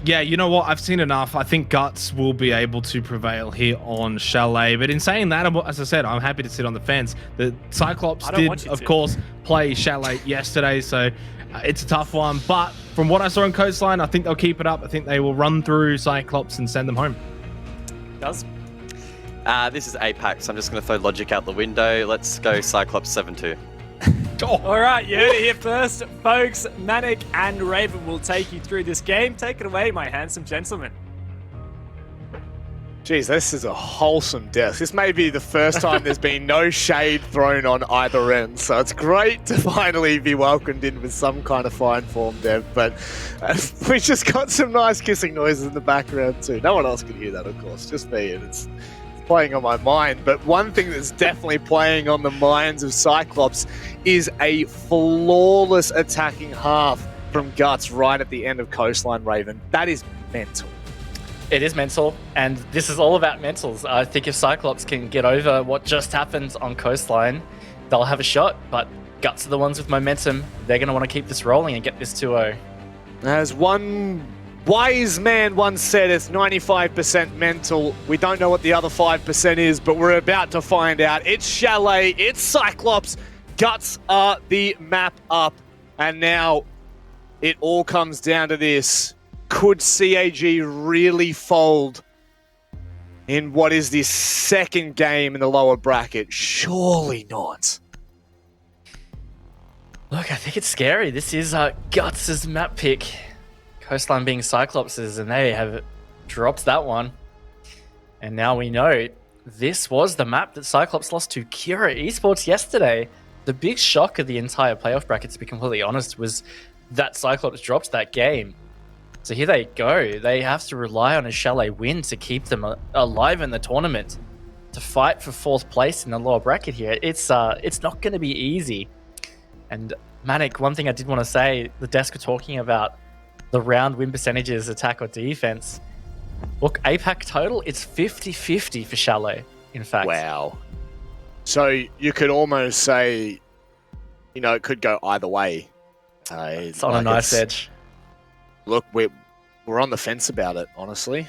Yeah, you know what? I've seen enough. I think Guts will be able to prevail here on Chalet. But in saying that, as I said, I'm happy to sit on the fence. The Cyclops did, of course, play Chalet yesterday, so it's a tough one. But from what I saw on Coastline, I think they'll keep it up. I think they will run through Cyclops and send them home. Does? This is APAC, so I'm just going to throw logic out the window. Let's go Cyclops 7-2. All right, you heard it here first, folks. Manic and Raven will take you through this game. Take it away, my handsome gentlemen. Jeez, this is a wholesome death. This may be the first time there's been no shade thrown on either end, so it's great to finally be welcomed in with some kind of fine form, Dev. But we just got some nice kissing noises in the background too. No one else can hear that, of course, just me, and it's playing on my mind. But one thing that's definitely playing on the minds of Cyclops is a flawless attacking half from Guts right at the end of Coastline, Raven. That is mental. It is mental, and this is all about mentals. I think if Cyclops can get over what just happened on Coastline, they'll have a shot, but Guts are the ones with momentum. They're going to want to keep this rolling and get this 2-0. As one wise man once said, it's 95% mental. We don't know what the other 5% is, but we're about to find out. It's Chalet, it's Cyclops. Guts are the map up. And now it all comes down to this. Could CAG really fold in what is the second game in the lower bracket? Surely not. Look, I think it's scary. This is Guts' map pick. Coastline being Cyclops's, and they have dropped that one. And now we know this was the map that Cyclops lost to Kira Esports yesterday. The big shock of the entire playoff bracket, to be completely honest, was that Cyclops dropped that game. So here they go. They have to rely on a Chalet win to keep them alive in the tournament, to fight for 4th place in the lower bracket here. It's not going to be easy. And Manic, one thing I did want to say, the desk were talking about the round win percentages, attack or defense. Look, APAC total, it's 50-50 for Chalet, in fact. Wow. So you could almost say, you know, it could go either way. It's on a nice edge. Look, we're on the fence about it, honestly.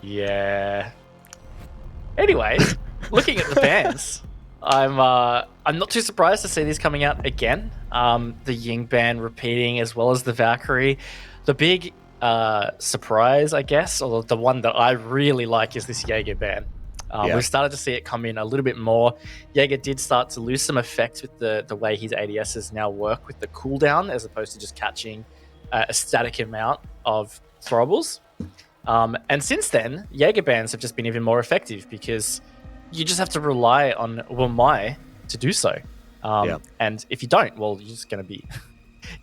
Yeah. Anyways, looking at the bans, I'm not too surprised to see these coming out again. The Ying ban repeating, as well as the Valkyrie. The big surprise, I guess, or the one that I really like, is this Jaeger ban. We've started to see it come in a little bit more. Jaeger did start to lose some effect with the way his ADSs now work with the cooldown, as opposed to just catching a static amount of throwables. And since then, Jaeger bans have just been even more effective, because you just have to rely on Wamai to do so. And if you don't, well, you're just going to be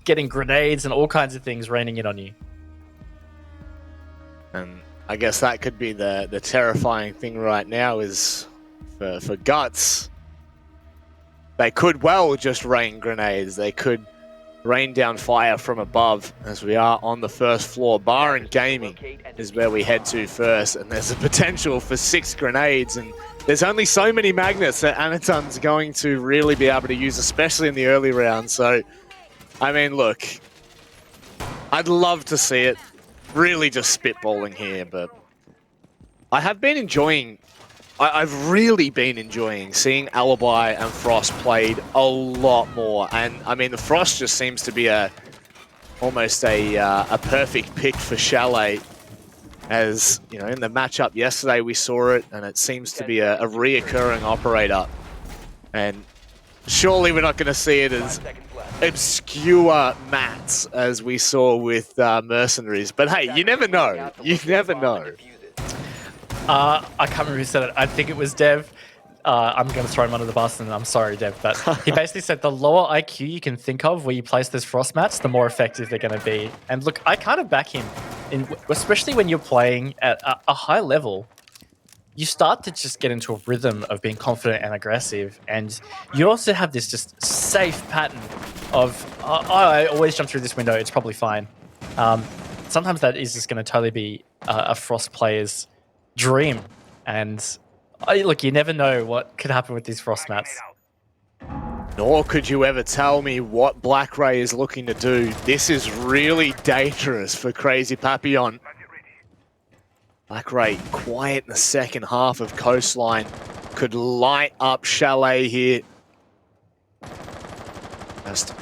getting grenades and all kinds of things raining in on you. And I guess that could be the terrifying thing right now is for Guts. They could well just rain grenades. They could rain down fire from above, as we are on the first floor. Bar and Gaming is where we head to first, and there's a potential for 6 grenades, and there's only so many magnets that Anaton's going to really be able to use, especially in the early rounds. So, I mean, look, I'd love to see it. Really just spitballing here, but I have been enjoying... I've really been enjoying seeing Alibi and Frost played a lot more, and I mean the Frost just seems to be almost a perfect pick for Chalet. As you know, in the matchup yesterday we saw it, and it seems to be a reoccurring operator. And surely we're not going to see it as obscure mats as we saw with Mercenaries. But hey, you never know. You never know. I can't remember who said it. I think it was Dev. I'm going to throw him under the bus, and I'm sorry, Dev, but he basically said the lower IQ you can think of where you place those frost mats, the more effective they're going to be. And look, I kind of back him, especially when you're playing at a high level. You start to just get into a rhythm of being confident and aggressive, and you also have this just safe pattern of, I always jump through this window, it's probably fine. Sometimes that is just going to totally be a Frost player's dream, and look, you never know what could happen with these frost mats. Nor could you ever tell me what Black Ray is looking to do. This is really dangerous for Crazy Papillon. Black Ray quiet in the second half of Coastline. Could light up Chalet here. Just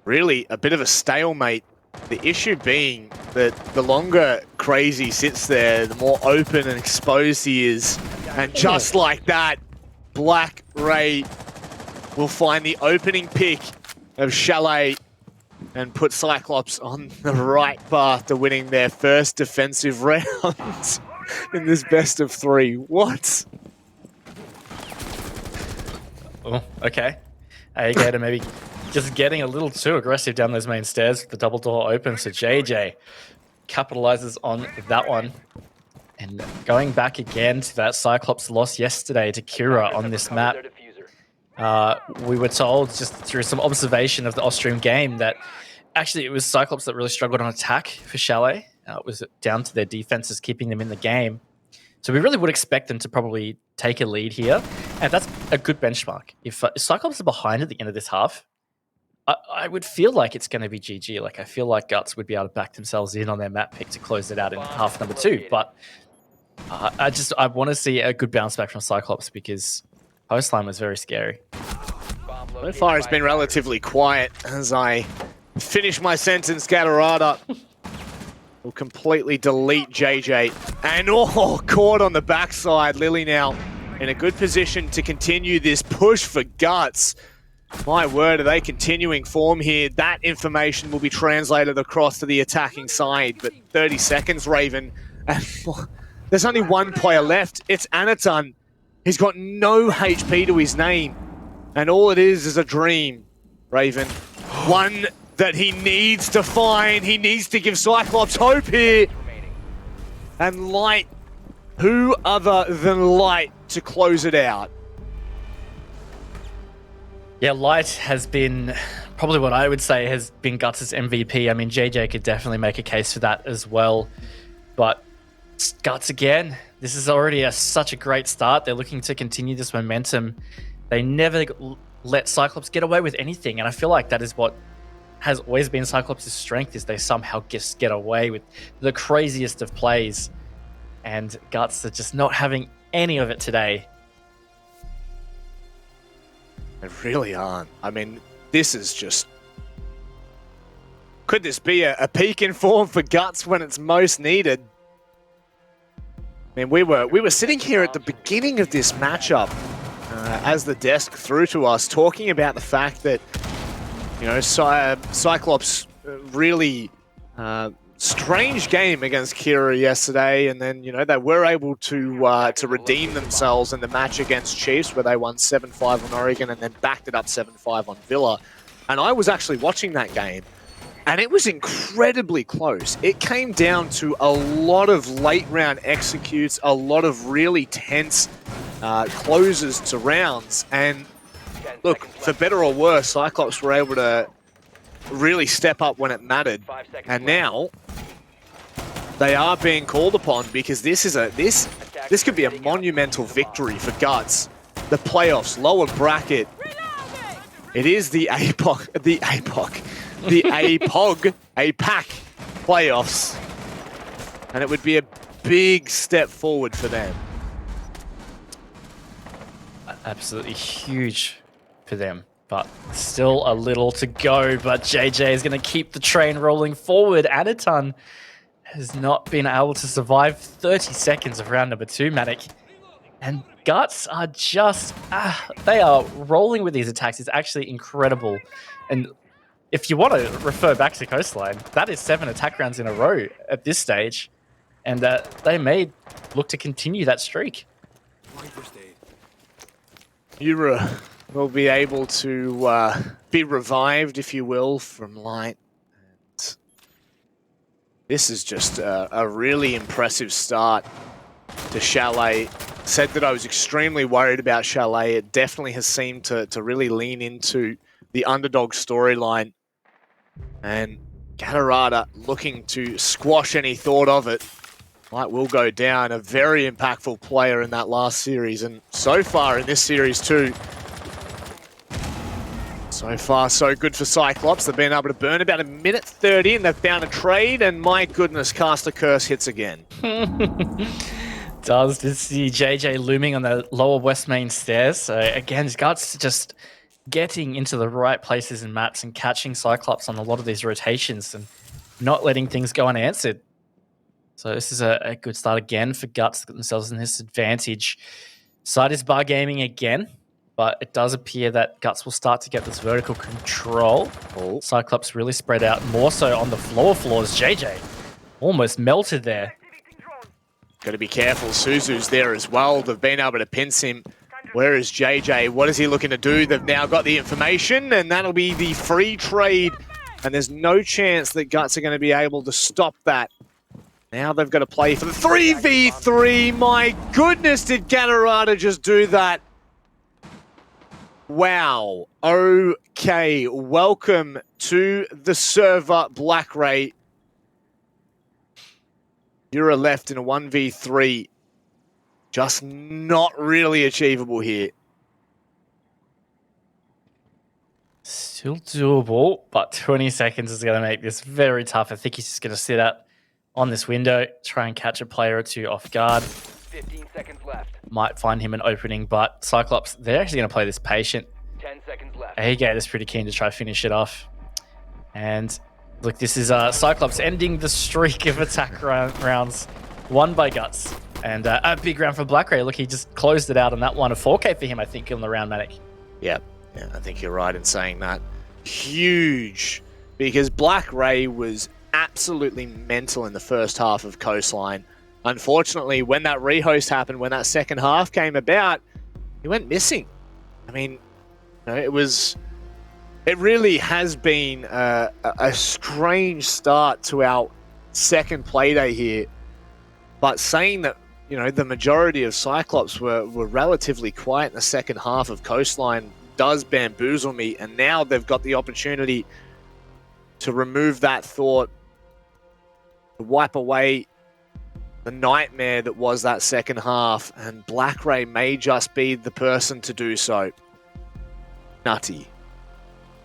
really a bit of a stalemate. The issue being that the longer Crazy sits there, the more open and exposed he is. And just like that, Black Ray will find the opening pick of Chalet and put Cyclops on the right path to winning their first defensive round in this best of 3. What? Oh, okay. Gator maybe just getting a little too aggressive down those main stairs. The double door opens, so JJ capitalizes on that one. And going back again to that Cyclops loss yesterday to Kira on this map, we were told just through some observation of the Austrian game that actually it was Cyclops that really struggled on attack for Chalet. It was down to their defenses keeping them in the game. So we really would expect them to probably take a lead here. And that's a good benchmark. If Cyclops are behind at the end of this half, I would feel like it's going to be GG. Like, I feel like Guts would be able to back themselves in on their map pick to close it out in half number 2. But I want to see a good bounce back from Cyclops because Coastline was very scary. So far it's been relatively quiet as I finish my sentence. Gatorada will completely delete JJ. And caught on the backside. Lily now in a good position to continue this push for Guts. My word, are they continuing form here? That information will be translated across to the attacking side. But 30 seconds, Raven. And there's only one player left. It's Anaton. He's got no HP to his name. And all it is a dream, Raven. One that he needs to find. He needs to give Cyclops hope here. And Light, who other than Light to close it out? Yeah, Light has been probably what I would say has been Guts' MVP. I mean, JJ could definitely make a case for that as well. But Guts again, this is already such a great start. They're looking to continue this momentum. They never let Cyclops get away with anything. And I feel like that is what has always been Cyclops' strength, is they somehow just get away with the craziest of plays. And Guts are just not having any of it today. They really aren't. I mean, this is just... Could this be a peak in form for Guts when it's most needed? I mean, we were sitting here at the beginning of this matchup as the desk threw to us, talking about the fact that, you know, Cyclops really strange game against Kira yesterday, and then, you know, they were able to redeem themselves in the match against Chiefs, where they won 7-5 on Oregon and then backed it up 7-5 on Villa. And I was actually watching that game, And it was incredibly close. It came down to a lot of late round executes, a lot of really tense closes to rounds. And look, for better or worse, Cyclops were able to really step up when it mattered. And now they are being called upon because this could be a monumental victory for Guts. The playoffs, lower bracket. It is the APAC playoffs. And it would be a big step forward for them. Absolutely huge for them, but still a little to go. But JJ is going to keep the train rolling forward. Anaton has not been able to survive 30 seconds of round number 2, Matic. And Guts are just, they are rolling with these attacks. It's actually incredible. And if you want to refer back to Coastline, that is 7 attack rounds in a row at this stage. And they may look to continue that streak. Yura will be able to be revived, if you will, from light. And this is just a really impressive start to Chalet. Said that I was extremely worried about Chalet. It definitely has seemed to really lean into the underdog storyline. And Gatorada looking to squash any thought of it. Light will go down, a very impactful player in that last series, and so far in this series too. So far, so good for Cyclops. They've been able to burn about 1:30, and they've found a trade, and my goodness, Caster Curse hits again. Does to see JJ looming on the lower west main stairs. So again, Guts just getting into the right places and maps and catching Cyclops on a lot of these rotations and not letting things go unanswered. So this is a good start again for Guts to get themselves in this advantage. Side is bar gaming again, but it does appear that Guts will start to get this vertical control. Oh. Cyclops really spread out more so on the floors. JJ almost melted there. Got to be careful. Suzu's there as well. They've been able to pinch him. Where is JJ? What is he looking to do? They've now got the information, and that'll be the free trade. And there's no chance that Guts are going to be able to stop that. Now they've got to play for the 3v3. My goodness, did Gatorada just do that? Wow. Okay, welcome to the server, Black Ray. You're left in a 1v3. Just not really achievable here. Still doable, but 20 seconds is going to make this very tough. I think he's just going to sit out on this window, try and catch a player or two off guard. 15 seconds left. Might find him an opening, but Cyclops, they're actually going to play this patient. 10 seconds left. Agate is pretty keen to try to finish it off. And look, this is Cyclops ending the streak of attack rounds won by Guts. And a big round for Black Ray. Look, he just closed it out on that one. A 4K for him, I think, on the round, Matic. Yeah, I think you're right in saying that. Huge, because Black Ray was absolutely mental in the first half of Coastline. Unfortunately, when that rehost happened, when that second half came about, he went missing. I mean, it really has been a strange start to our second playday here. But saying that, the majority of Cyclops were relatively quiet in the second half of Coastline does bamboozle me. And now they've got the opportunity to remove that thought, to wipe away the nightmare that was that second half. And Black Ray may just be the person to do so. Nutty.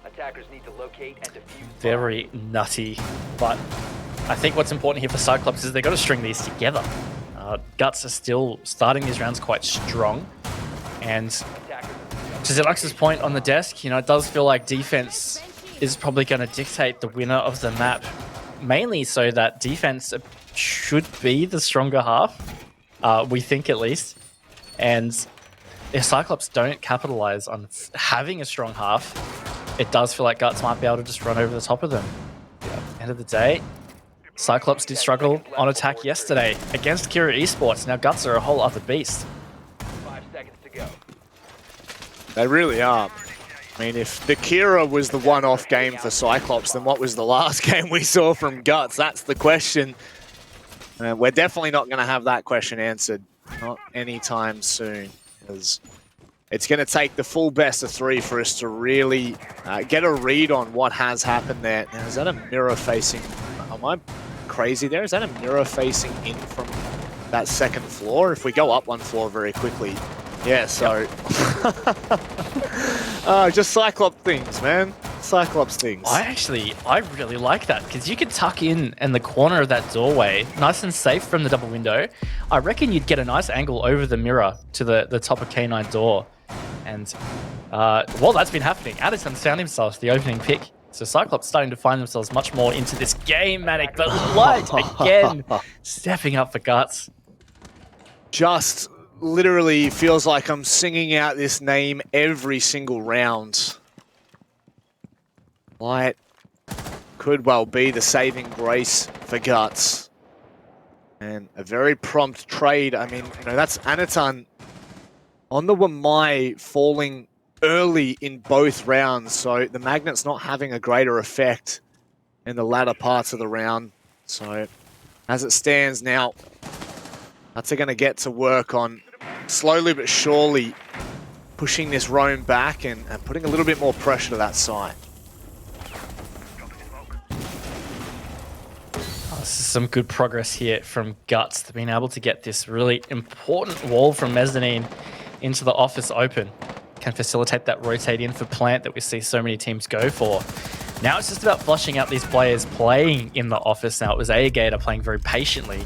Attackers need to locate and defuse. Very nutty. But I think what's important here for Cyclops is they've got to string these together. Guts are still starting these rounds quite strong. And to Zelux's point on the desk, it does feel like defense is probably going to dictate the winner of the map. Mainly so that defense should be the stronger half, we think at least. And if Cyclops don't capitalize on having a strong half, it does feel like Guts might be able to just run over the top of them. End of the day, Cyclops did struggle on attack yesterday against Kira Esports. Now Guts are a whole other beast. 5 seconds to go. They really are. I mean, if the Kira was the one-off game for Cyclops, then what was the last game we saw from Guts? That's the question. We're definitely not going to have that question answered. Not anytime soon. Because it's going to take the full best of 3 for us to really get a read on what has happened there. Now, is that a mirror facing... Am I crazy there? Is that a mirror facing in from that second floor? If we go up one floor very quickly... Yeah, so... just Cyclops things, man. Cyclops things. I really like that, because you could tuck in the corner of that doorway, nice and safe from the double window. I reckon you'd get a nice angle over the mirror to the top of K9 door. And while that's been happening, Addison found himself the opening pick. So Cyclops starting to find themselves much more into this game, Manic, but Light again stepping up for Guts. Just literally feels like I'm singing out this name every single round. Light could well be the saving grace for Guts. And a very prompt trade. I mean, you know, that's Anatan on the Wamai falling early in both rounds, so the Magnet's not having a greater effect in the latter parts of the round. So as it stands now, Guts are going to get to work on slowly but surely pushing this roam back and putting a little bit more pressure to that side. This is some good progress here from Guts. They've been able to get this really important wall from Mezzanine into the office open. Can facilitate that rotate in for plant that we see so many teams go for. Now it's just about flushing out these players playing in the office. Now it was Gator playing very patiently.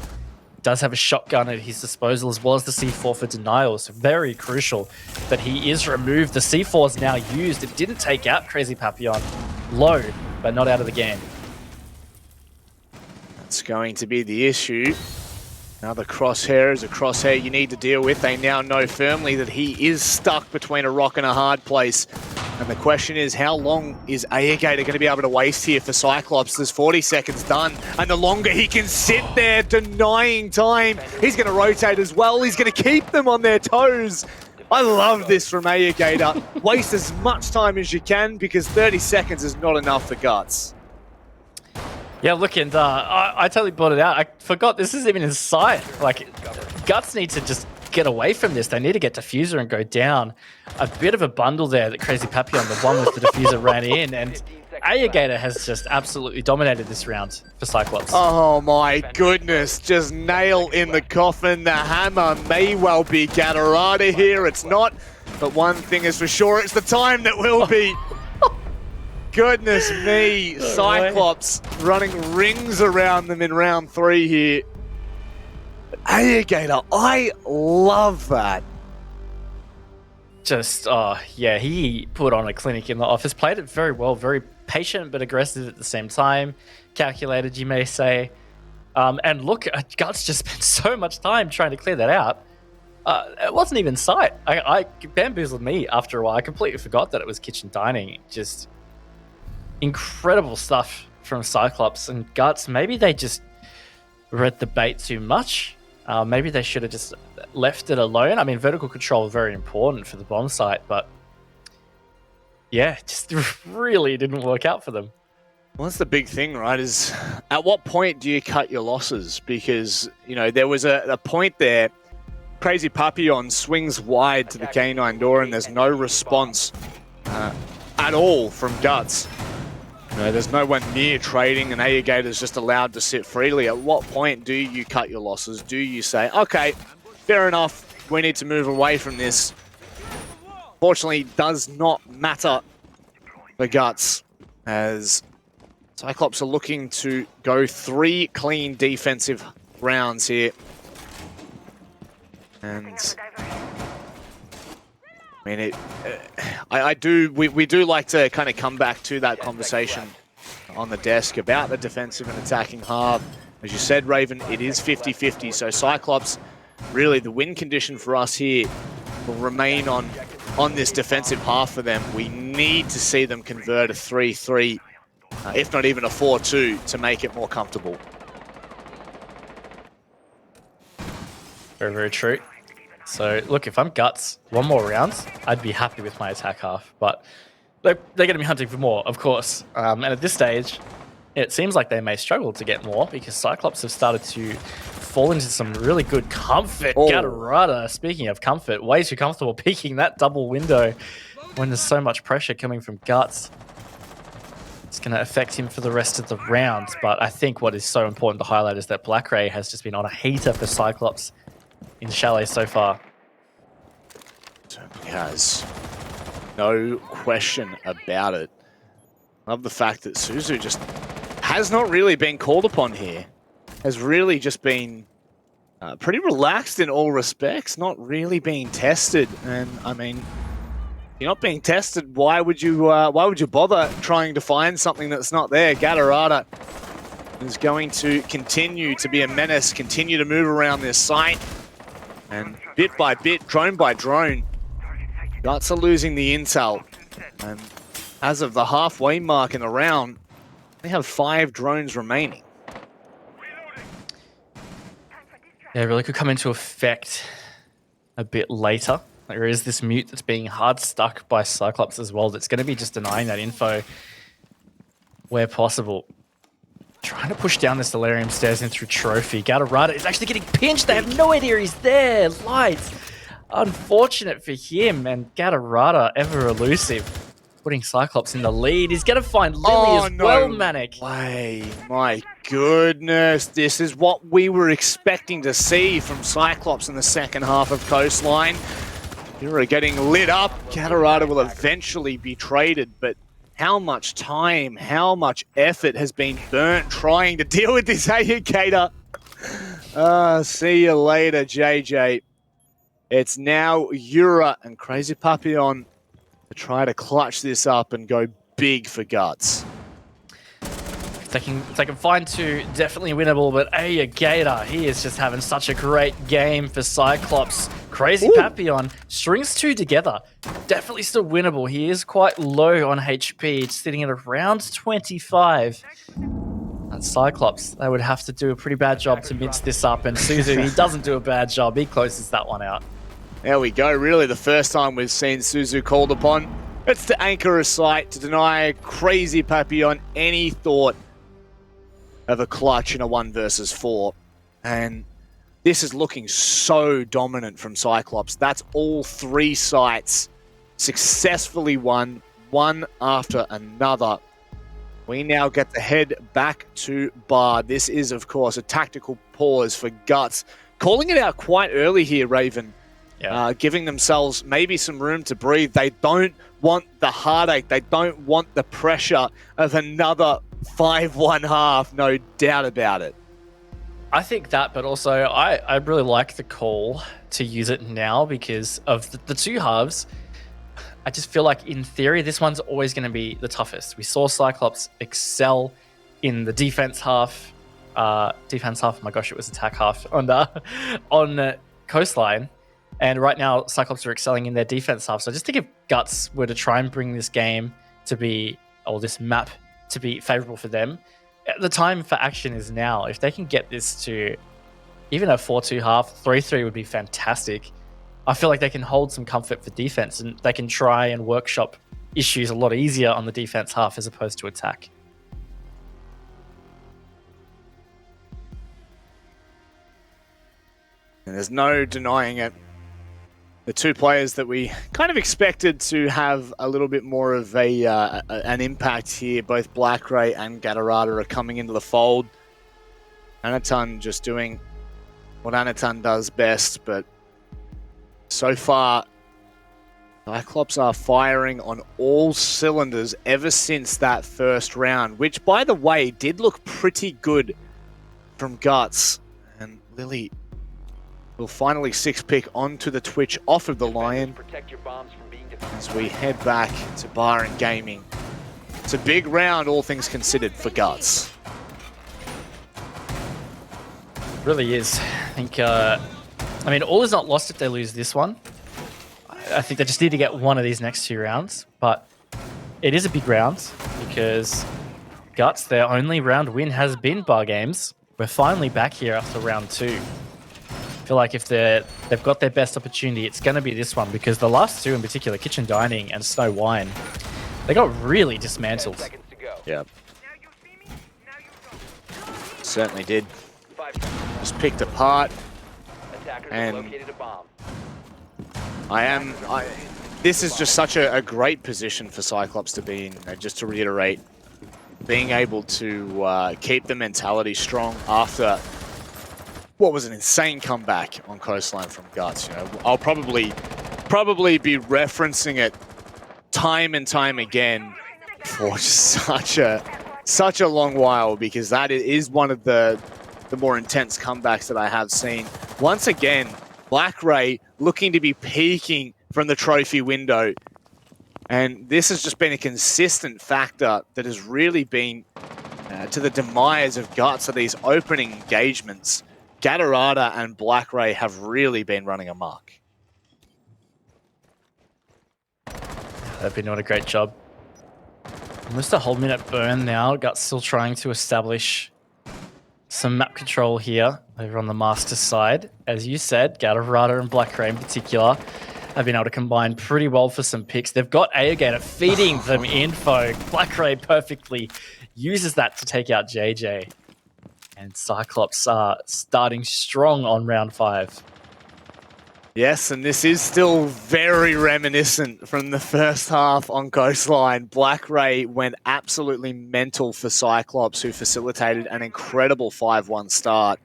Does have a shotgun at his disposal as well as the C4 for denial. So very crucial that he is removed. The C4 is now used. It didn't take out Crazy Papillon. Low, but not out of the game. That's going to be the issue. Another crosshair is a crosshair you need to deal with. They now know firmly that he is stuck between a rock and a hard place. And the question is, how long is Gator going to be able to waste here for Cyclops? There's 40 seconds done. And the longer he can sit there denying time, he's going to rotate as well. He's going to keep them on their toes. I love this from Gator. Waste as much time as you can because 30 seconds is not enough for Guts. Yeah, look, and I totally brought it out. I forgot this is even in sight. Like, Guts need to just get away from this. They need to get Diffuser and go down. A bit of a bundle there that Crazy Papillon, the one with the Diffuser, ran in, and Gator has just absolutely dominated this round for Cyclops. Oh my goodness, just nail in the coffin. The hammer may well be Gatorada here. It's not, but one thing is for sure, it's the time that will be. Goodness me, Cyclops running rings around them in round 3 here. Gator, I love that. Just, yeah, he put on a clinic in the office, played it very well, very patient but aggressive at the same time, calculated, you may say. And look, Guts just spent so much time trying to clear that out. It wasn't even sight. I bamboozled me after a while. I completely forgot that it was kitchen dining. Just incredible stuff from Cyclops and Guts. Maybe they just read the bait too much. Maybe they should have just left it alone. I mean, vertical control is very important for the bomb site, but yeah, just really didn't work out for them. Well, that's the big thing, right, is at what point do you cut your losses? Because, you know, there was a point there, Crazy Papillon swings wide to the K9 door and there's no response at all from Guts. You know, there's no one near trading and Gator's just allowed to sit freely. At what point do you cut your losses? Do you say, okay, fair enough, we need to move away from this? Fortunately, does not matter for Guts, as Cyclops are looking to go 3 clean defensive rounds here. And I mean, we do like to kind of come back to that conversation on the desk about the defensive and attacking half. As you said, Raven, it is 50-50. So Cyclops, really the win condition for us here will remain on this defensive half for them. We need to see them convert a 3-3, if not even a 4-2, to make it more comfortable. Very, very true. So, look, if I'm Guts, one more round, I'd be happy with my attack half. But they're going to be hunting for more, of course. And at this stage, it seems like they may struggle to get more because Cyclops have started to fall into some really good comfort. Oh. Gatarada, speaking of comfort, way too comfortable peeking that double window when there's so much pressure coming from Guts. It's going to affect him for the rest of the round. But I think what is so important to highlight is that Black Ray has just been on a heater for Cyclops in Chalet so far. Certainly has. No question about it. Love the fact that Suzu just has not really been called upon here. Has really just been pretty relaxed in all respects, not really being tested. And I mean, if you're not being tested, why would you bother trying to find something that's not there? Gatarada is going to continue to be a menace, continue to move around this site. And bit by bit, drone by drone, Guts are losing the intel. And as of the halfway mark in the round, they have 5 drones remaining. Yeah, it really could come into effect a bit later. There is this mute that's being hard stuck by Cyclops as well that's going to be just denying that info where possible. Trying to push down the Stellarium stairs in through Trophy. Gatarada is actually getting pinched. They have no idea he's there. Lights. Unfortunate for him. And Gatarada, ever elusive, putting Cyclops in the lead. He's going to find Lily as well, Manic. Way. My goodness. This is what we were expecting to see from Cyclops in the second half of Coastline. You're getting lit up. Gatarada will eventually be traded, but how much time, how much effort has been burnt trying to deal with this Gator. See you later, JJ. It's now Yura and Crazy Papillon to try to clutch this up and go big for Guts. If they can find 2, definitely winnable, but Gator, he is just having such a great game for Cyclops. Crazy Papillon strings 2 together. Definitely still winnable. He is quite low on HP, sitting at around 25. And Cyclops, they would have to do a pretty bad job to mince this up. And Suzu, he doesn't do a bad job. He closes that one out. There we go. Really the first time we've seen Suzu called upon. It's to anchor a site, to deny Crazy Papillon any thought of a clutch in a 1 versus 4. And this is looking so dominant from Cyclops. That's all 3 sites successfully won, one after another. We now get to head back to Bar. This is, of course, a tactical pause for Guts. Calling it out quite early here, Raven. Yeah. Giving themselves maybe some room to breathe. They don't want the heartache. They don't want the pressure of another 5-1 half, no doubt about it. I think that, but also I really like the call to use it now because of the 2 halves. I just feel like in theory, this one's always going to be the toughest. We saw Cyclops excel in the defense half. Oh my gosh, it was attack half on Coastline. And right now, Cyclops are excelling in their defense half. So I just think if Guts were to try and bring this game to be, or this map to be favorable for them, the time for action is now. If they can get this to even a 4-2 half, 3-3 would be fantastic. I feel like they can hold some comfort for defense and they can try and workshop issues a lot easier on the defense half as opposed to attack. And there's no denying it. The 2 players that we kind of expected to have a little bit more of an impact here, both Black Ray and Gatarada are coming into the fold. Anatan just doing what Anatan does best, but so far, Cyclops are firing on all cylinders ever since that first round, which, by the way, did look pretty good from Guts. And Lily will finally 6-pick onto the Twitch off of the Lion Protect your bombs from being defused. as we head back to Bar and Gaming. It's a big round, all things considered, for Guts. It really is. I think, all is not lost if they lose this one. I think they just need to get one of these next 2 rounds, but it is a big round because Guts, their only round win has been Bar Games. We're finally back here after round 2. I feel like if they've got their best opportunity, it's going to be this one because the last 2 in particular, Kitchen Dining and Snow Wine, They got really dismantled. 10 seconds to go. Yeah. Certainly did. 5 seconds. Just picked apart. Attackers And- have located a bomb. This is just such a great position for Cyclops to be in. Just to reiterate, being able to keep the mentality strong after what was an insane comeback on Coastline from Guts. You know, I'll probably be referencing it time and time again for such a long while, because that is one of the more intense comebacks that I have seen. Once again, Black Ray looking to be peaking from the trophy window. And this has just been a consistent factor that has really been to the demise of Guts of these opening engagements. Gatorada and Black Ray have really been running amok. They've been doing a great job. Almost a whole minute burn now. Guts still trying to establish some map control here over on the Master side. As you said, Gatorada and Black Ray in particular have been able to combine pretty well for some picks. They've got Aegator feeding them info. Black Ray perfectly uses that to take out JJ. And Cyclops are starting strong on round 5. Yes, and this is still very reminiscent from the first half on Coastline. Black Ray went absolutely mental for Cyclops, who facilitated an incredible 5-1 start.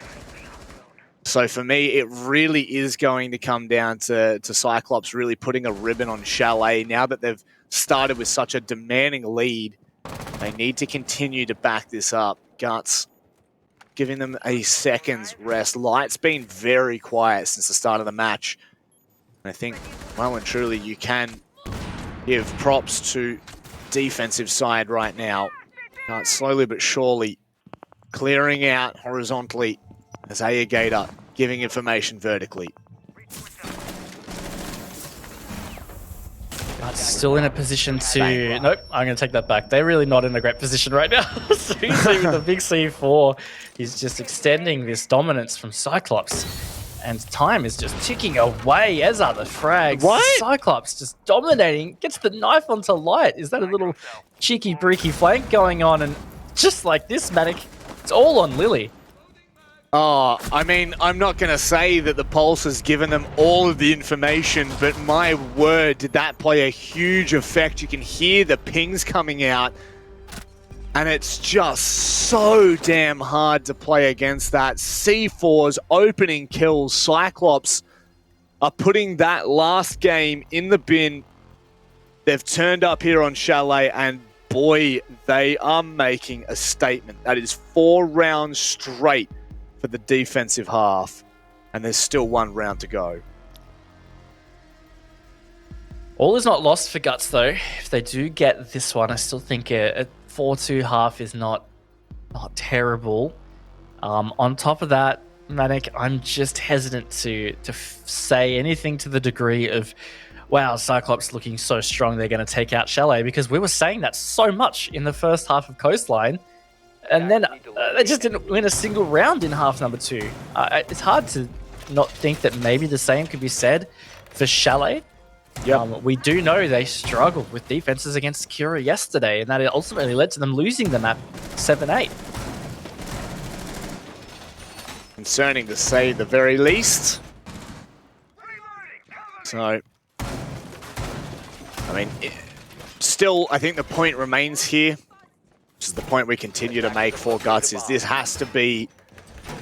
So for me, it really is going to come down to Cyclops really putting a ribbon on Chalet. Now that they've started with such a demanding lead, they need to continue to back this up. Guts giving them a second's rest. Light's been very quiet since the start of the match. And I think, well and truly, you can give props to defensive side right now. Guts slowly but surely clearing out horizontally as Aegator giving information vertically. Guts still in a position to... Nope, I'm going to take that back. They're really not in a great position right now. Suzy with the big C4 is just extending this dominance from Cyclops. And time is just ticking away, as are the frags. What? Cyclops just dominating, gets the knife onto Light. Is that a little cheeky, breaky flank going on? And just like this, Manic, it's all on Lily. Oh, I mean, I'm not going to say that the Pulse has given them all of the information, but my word, did that play a huge effect. You can hear the pings coming out, and it's just so damn hard to play against that. C4's opening kills. Cyclops are putting that last game in the bin. They've turned up here on Chalet, and boy, they are making a statement. That is 4 rounds straight for the defensive half, and there's still 1 round to go. All is not lost for Guts, though. If they do get this one, I still think a 4-2 half is not terrible. On top of that, Manic, I'm just hesitant to say anything to the degree of, wow, Cyclops looking so strong, they're going to take out Chalet, because we were saying that so much in the first half of Coastline. And then they just didn't win a single round in half number 2. It's hard to not think that maybe the same could be said for Chalet. Yep. We do know they struggled with defenses against Kira yesterday, and that ultimately led to them losing the map 7-8. Concerning to say the very least. So, I mean, still, I think the point remains here. Which is the point we continue to make for Guts, is this has to be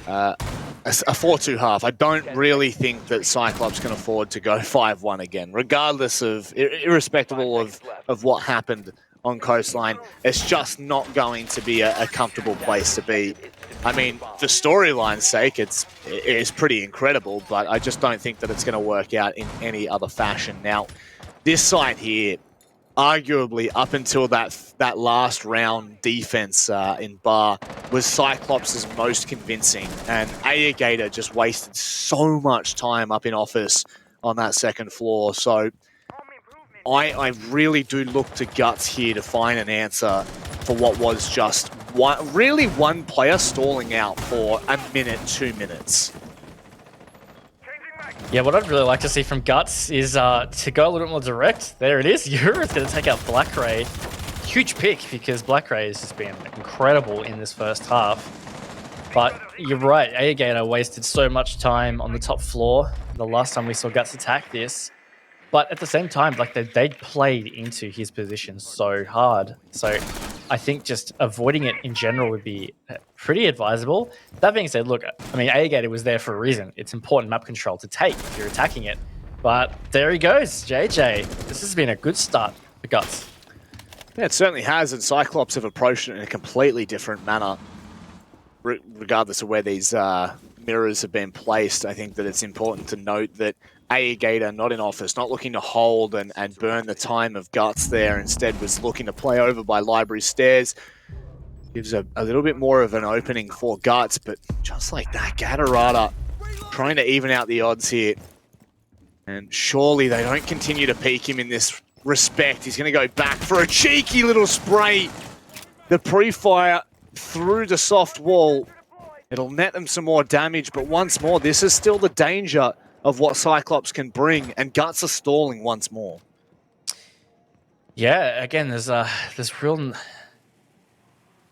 a 4-2 half. I don't really think that Cyclops can afford to go 5-1 again, regardless of, irrespective of what happened on Coastline. It's just not going to be a comfortable place to be. I mean, for storyline's sake, it is pretty incredible, but I just don't think that it's going to work out in any other fashion. Now, this side here, arguably up until that last round defense in Bar, was Cyclops' most convincing, and Aegator just wasted so much time up in office on that second floor. So I really do look to Guts here to find an answer for what was just one player stalling out for a minute, 2 minutes. Yeah, what I'd really like to see from Guts is to go a little bit more direct. There it is. Yura's going to take out Black Ray. huge pick because Black Ray has just been incredible in this first half. But you're right, AEgator wasted so much time on the top floor the last time we saw Guts attack this. But at the same time, like they played into his position so hard. So I think just avoiding it in general would be pretty advisable. That being said, look, I mean, AEgator was there for a reason. It's important map control to take if you're attacking it. But there he goes, JJ. This has been a good start for Guts. Yeah, it certainly has, and Cyclops have approached it in a completely different manner. Regardless of where these mirrors have been placed, I think that it's important to note that AEgator, not in office, not looking to hold and burn the time of Guts there, instead was looking to play over by Library Stairs. Gives a little bit more of an opening for Guts, but just like that, Gatorada trying to even out the odds here. And surely they don't continue to peek him in this respect. He's going to go back for a cheeky little spray. The pre-fire through the soft wall. It'll net them some more damage, but once more, this is still the danger of what Cyclops can bring, and Guts are stalling once more. Yeah, again, there's real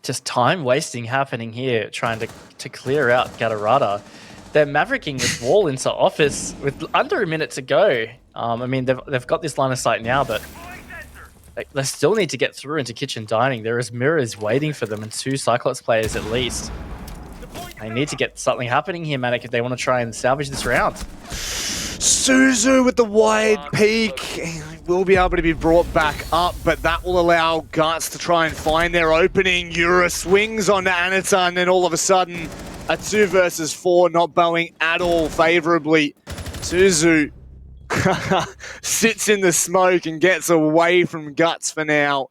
just time wasting happening here, trying to clear out Gatorada. They're mavericking this wall into office with under a minute to go. I mean, they've got this line of sight now, but they still need to get through into kitchen dining. There is mirrors waiting for them and 2 Cyclops players at least. They need to get something happening here, Manic, if they want to try and salvage this round. Suzu with the wide peak. He will be able to be brought back up, but that will allow Guts to try and find their opening. Yura swings onto Anatan, and all of a sudden, a 2 versus 4, not bowing at all favorably. Suzu sits in the smoke and gets away from Guts for now,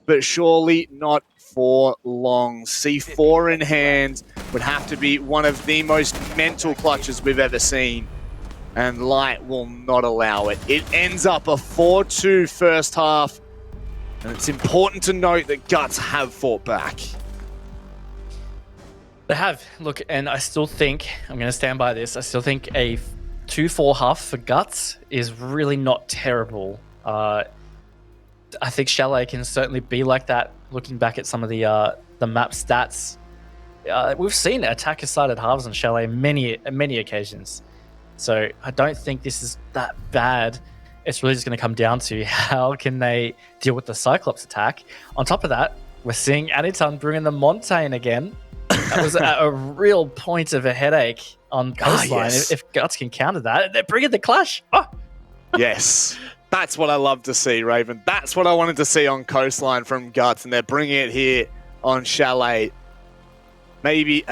but surely not for long. C4 in hand would have to be one of the most mental clutches we've ever seen, and Light will not allow it. It ends up a 4-2 first half, and it's important to note that Guts have fought back. They have. Look, and I still think, I'm going to stand by this, I still think a 2-4 half for Guts is really not terrible. I think Chalet can certainly be like that, looking back at some of the map stats. We've seen attacker-sided halves on Chalet many occasions. So I don't think this is that bad. It's really just going to come down to how can they deal with the Cyclops attack. On top of that, we're seeing Aniton bringing the Montaigne again. That was a real point of a headache on Coastline. Yes. If Guts can counter that, they're bringing the clash. Oh. Yes, that's what I love to see, Raven. That's what I wanted to see on Coastline from Guts, and they're bringing it here on Chalet. Maybe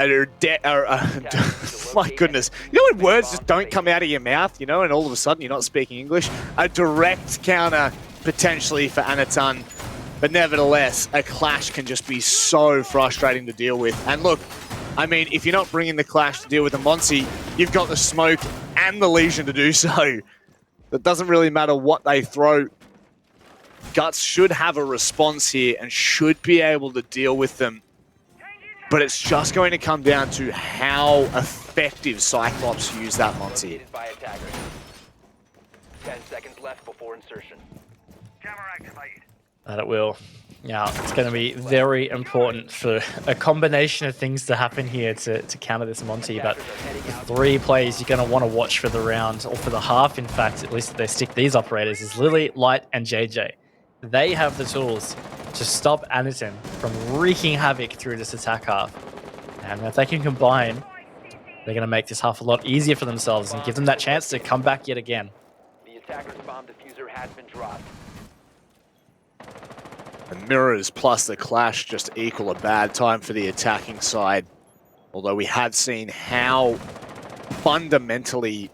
my goodness. You know when words just don't come out of your mouth, you know, and all of a sudden you're not speaking English? A direct counter potentially for Anatan. But nevertheless, a clash can just be so frustrating to deal with. And look, I mean, if you're not bringing the clash to deal with the Monty, you've got the smoke and the Legion to do so. It doesn't really matter what they throw. Guts should have a response here and should be able to deal with them. But it's just going to come down to how effective Cyclops use that Monty. 10 seconds left before insertion. Camera activated. That it will. Now, it's going to be very important for a combination of things to happen here to counter this Monty, but the 3 plays you're going to want to watch for the round, or for the half, in fact, at least if they stick these operators, is Lily, Light, and JJ. They have the tools to stop Aniton from wreaking havoc through this attack half. And if they can combine, they're going to make this half a lot easier for themselves and give them that chance to come back yet again. The attacker's bomb diffuser has been dropped. And Mirrors plus the clash just equal a bad time for the attacking side. Although we have seen how fundamentally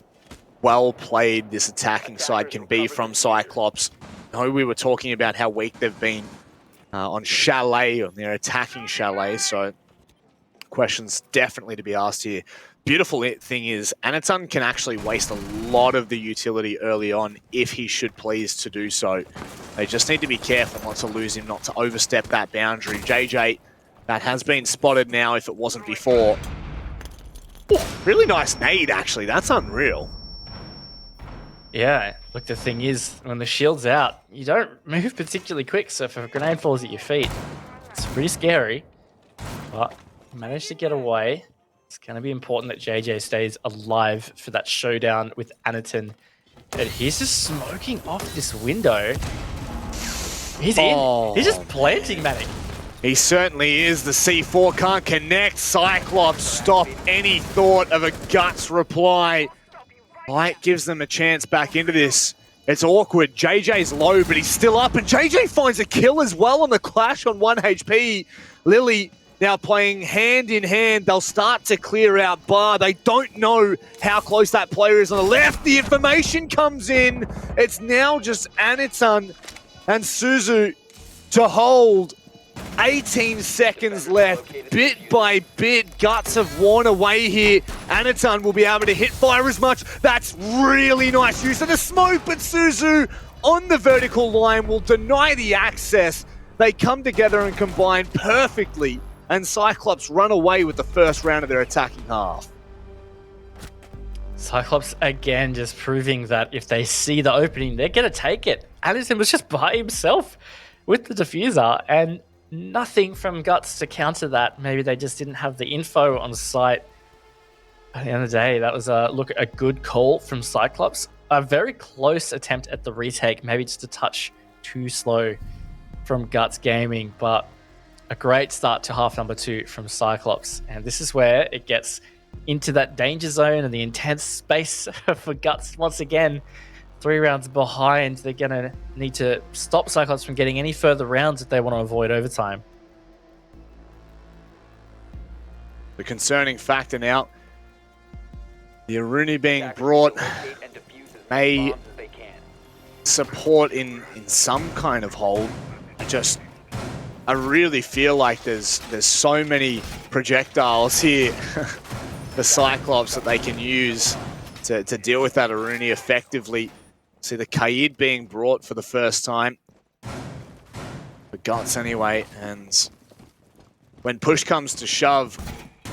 well played this attacking side can be from Cyclops. I know we were talking about how weak they've been on Chalet, on their attacking Chalet, so questions definitely to be asked here. Beautiful thing is, Aniton can actually waste a lot of the utility early on if he should please to do so. They just need to be careful not to lose him, not to overstep that boundary. JJ, that has been spotted now if it wasn't before. Ooh, really nice nade, actually. That's unreal. Yeah, Look, the thing is, when the shield's out, you don't move particularly quick, so if a grenade falls at your feet, it's pretty scary. But you managed to get away. It's going to be important that JJ stays alive for that showdown with Aniton. And he's just smoking off this window. He's in. He's just planting Manic. He certainly is. The C4 can't connect. CYCLOPS stop any thought of a Guts reply. Light gives them a chance back into this. It's awkward. JJ's low, but he's still up, and JJ finds a kill as well on the clash on 1 HP. Lily now playing hand in hand. They'll start to clear out bar. They don't know how close that player is on the left. The information comes in. It's now just Aniton and Suzu to hold. 18 seconds left. Bit by bit, Guts have worn away here. Aniton will be able to hit fire as much. That's really nice use of the smoke, but Suzu on the vertical line will deny the access. They come together and combine perfectly, and CYCLOPS run away with the first round of their attacking half. CYCLOPS again just proving that if they see the opening, they're going to take it. Aniton was just by himself with the diffuser, and nothing from Guts to counter that. Maybe they just didn't have the info on site. At the end of the day, that was a good call from CYCLOPS. A very close attempt at the retake, maybe just a touch too slow from Guts Gaming, but a great start to half number 2 from CYCLOPS. And this is where it gets into that danger zone and the intense space for Guts once again. 3 rounds behind, they're going to need to stop CYCLOPS from getting any further rounds if they want to avoid overtime. The concerning factor now, the Aruni being brought may support in some kind of hold. I really feel like there's so many projectiles here for CYCLOPS that they can use to deal with that Aruni effectively. See the Kaid being brought for the first time. For Guts anyway, and when push comes to shove,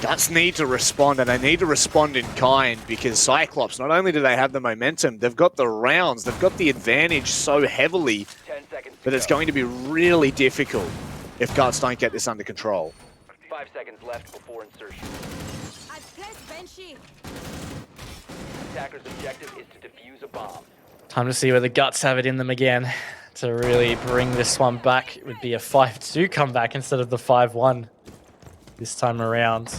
Guts need to respond, and they need to respond in kind, because CYCLOPS, not only do they have the momentum, they've got the rounds, they've got the advantage so heavily that it's going to be really difficult if Guts don't get this under control. 5 seconds left before insertion. Attacker's objective is to defuse a bomb. Time to see whether Guts have it in them again to really bring this one back. It would be a 5-2 comeback instead of the 5-1 this time around.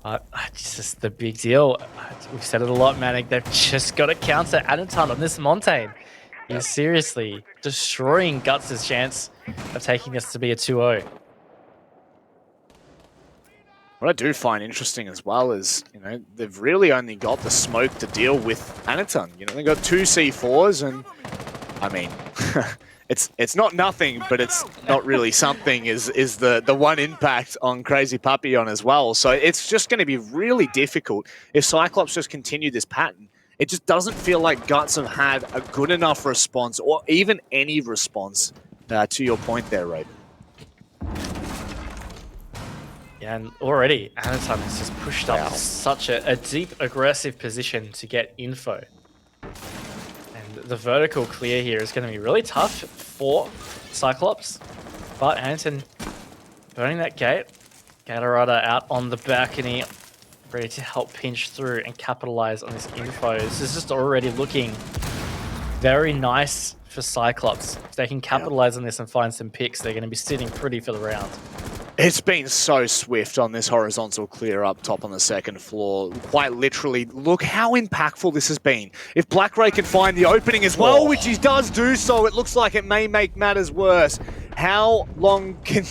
It's just the big deal. We've said it a lot, Manic. They've just got to counter Aniton on this Montaigne. He's seriously destroying Guts' chance of taking this to be a 2-0. What I do find interesting as well is, they've really only got the smoke to deal with Aniton. They've got 2 C4s, and I mean, it's not nothing, but it's not really something. Is the one impact on Crazy Papillon as well? So it's just going to be really difficult if CYCLOPS just continue this pattern. It just doesn't feel like Guts have had a good enough response, or even any response to your point there, Raven. Yeah, and already Aniton has just pushed up such a deep, aggressive position to get info. And the vertical clear here is going to be really tough for CYCLOPS. But Aniton burning that gate. Gatorada out on the balcony, ready to help pinch through and capitalize on this info. This is just already looking very nice for CYCLOPS. If they can capitalize on this and find some picks, they're going to be sitting pretty for the round. It's been so swift on this horizontal clear up top on the second floor. Quite literally, look how impactful this has been. If Black Ray can find the opening as well, which he does do so, it looks like it may make matters worse. How long can...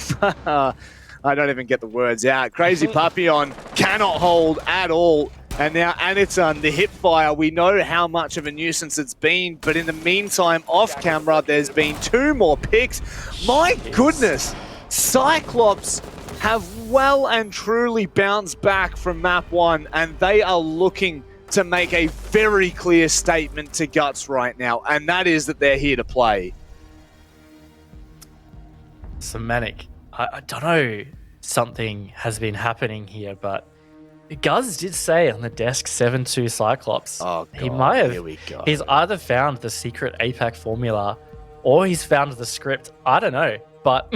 I don't even get the words out. Crazy Papillon cannot hold at all. And now Aniton, the hip fire, we know how much of a nuisance it's been, but in the meantime, off camera, there's been 2 more picks. My goodness! CYCLOPS have well and truly bounced back from map 1, and they are looking to make a very clear statement to Guts right now, and that is that they're here to play. So Manic, I don't know, something has been happening here, but Guz did say on the desk 7-2 Cyclops. Oh, He God, might have. here we go. He's either found the secret APAC formula or he's found the script. I don't know. But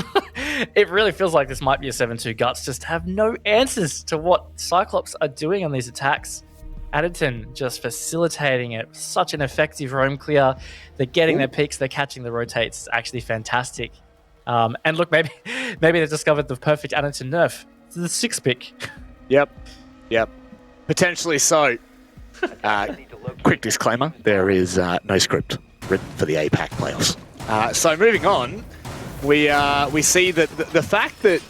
it really feels like this might be a 7-2 Guts. Just have no answers to what Cyclops are doing on these attacks. Additon just facilitating it. Such an effective roam clear. They're getting their peaks. They're catching the rotates. It's actually fantastic. And look, maybe they've discovered the perfect Additon nerf. It's the 6 pick. Yep. Potentially so. Quick disclaimer, there is no script written for the APAC playoffs. So moving on, we see that the fact that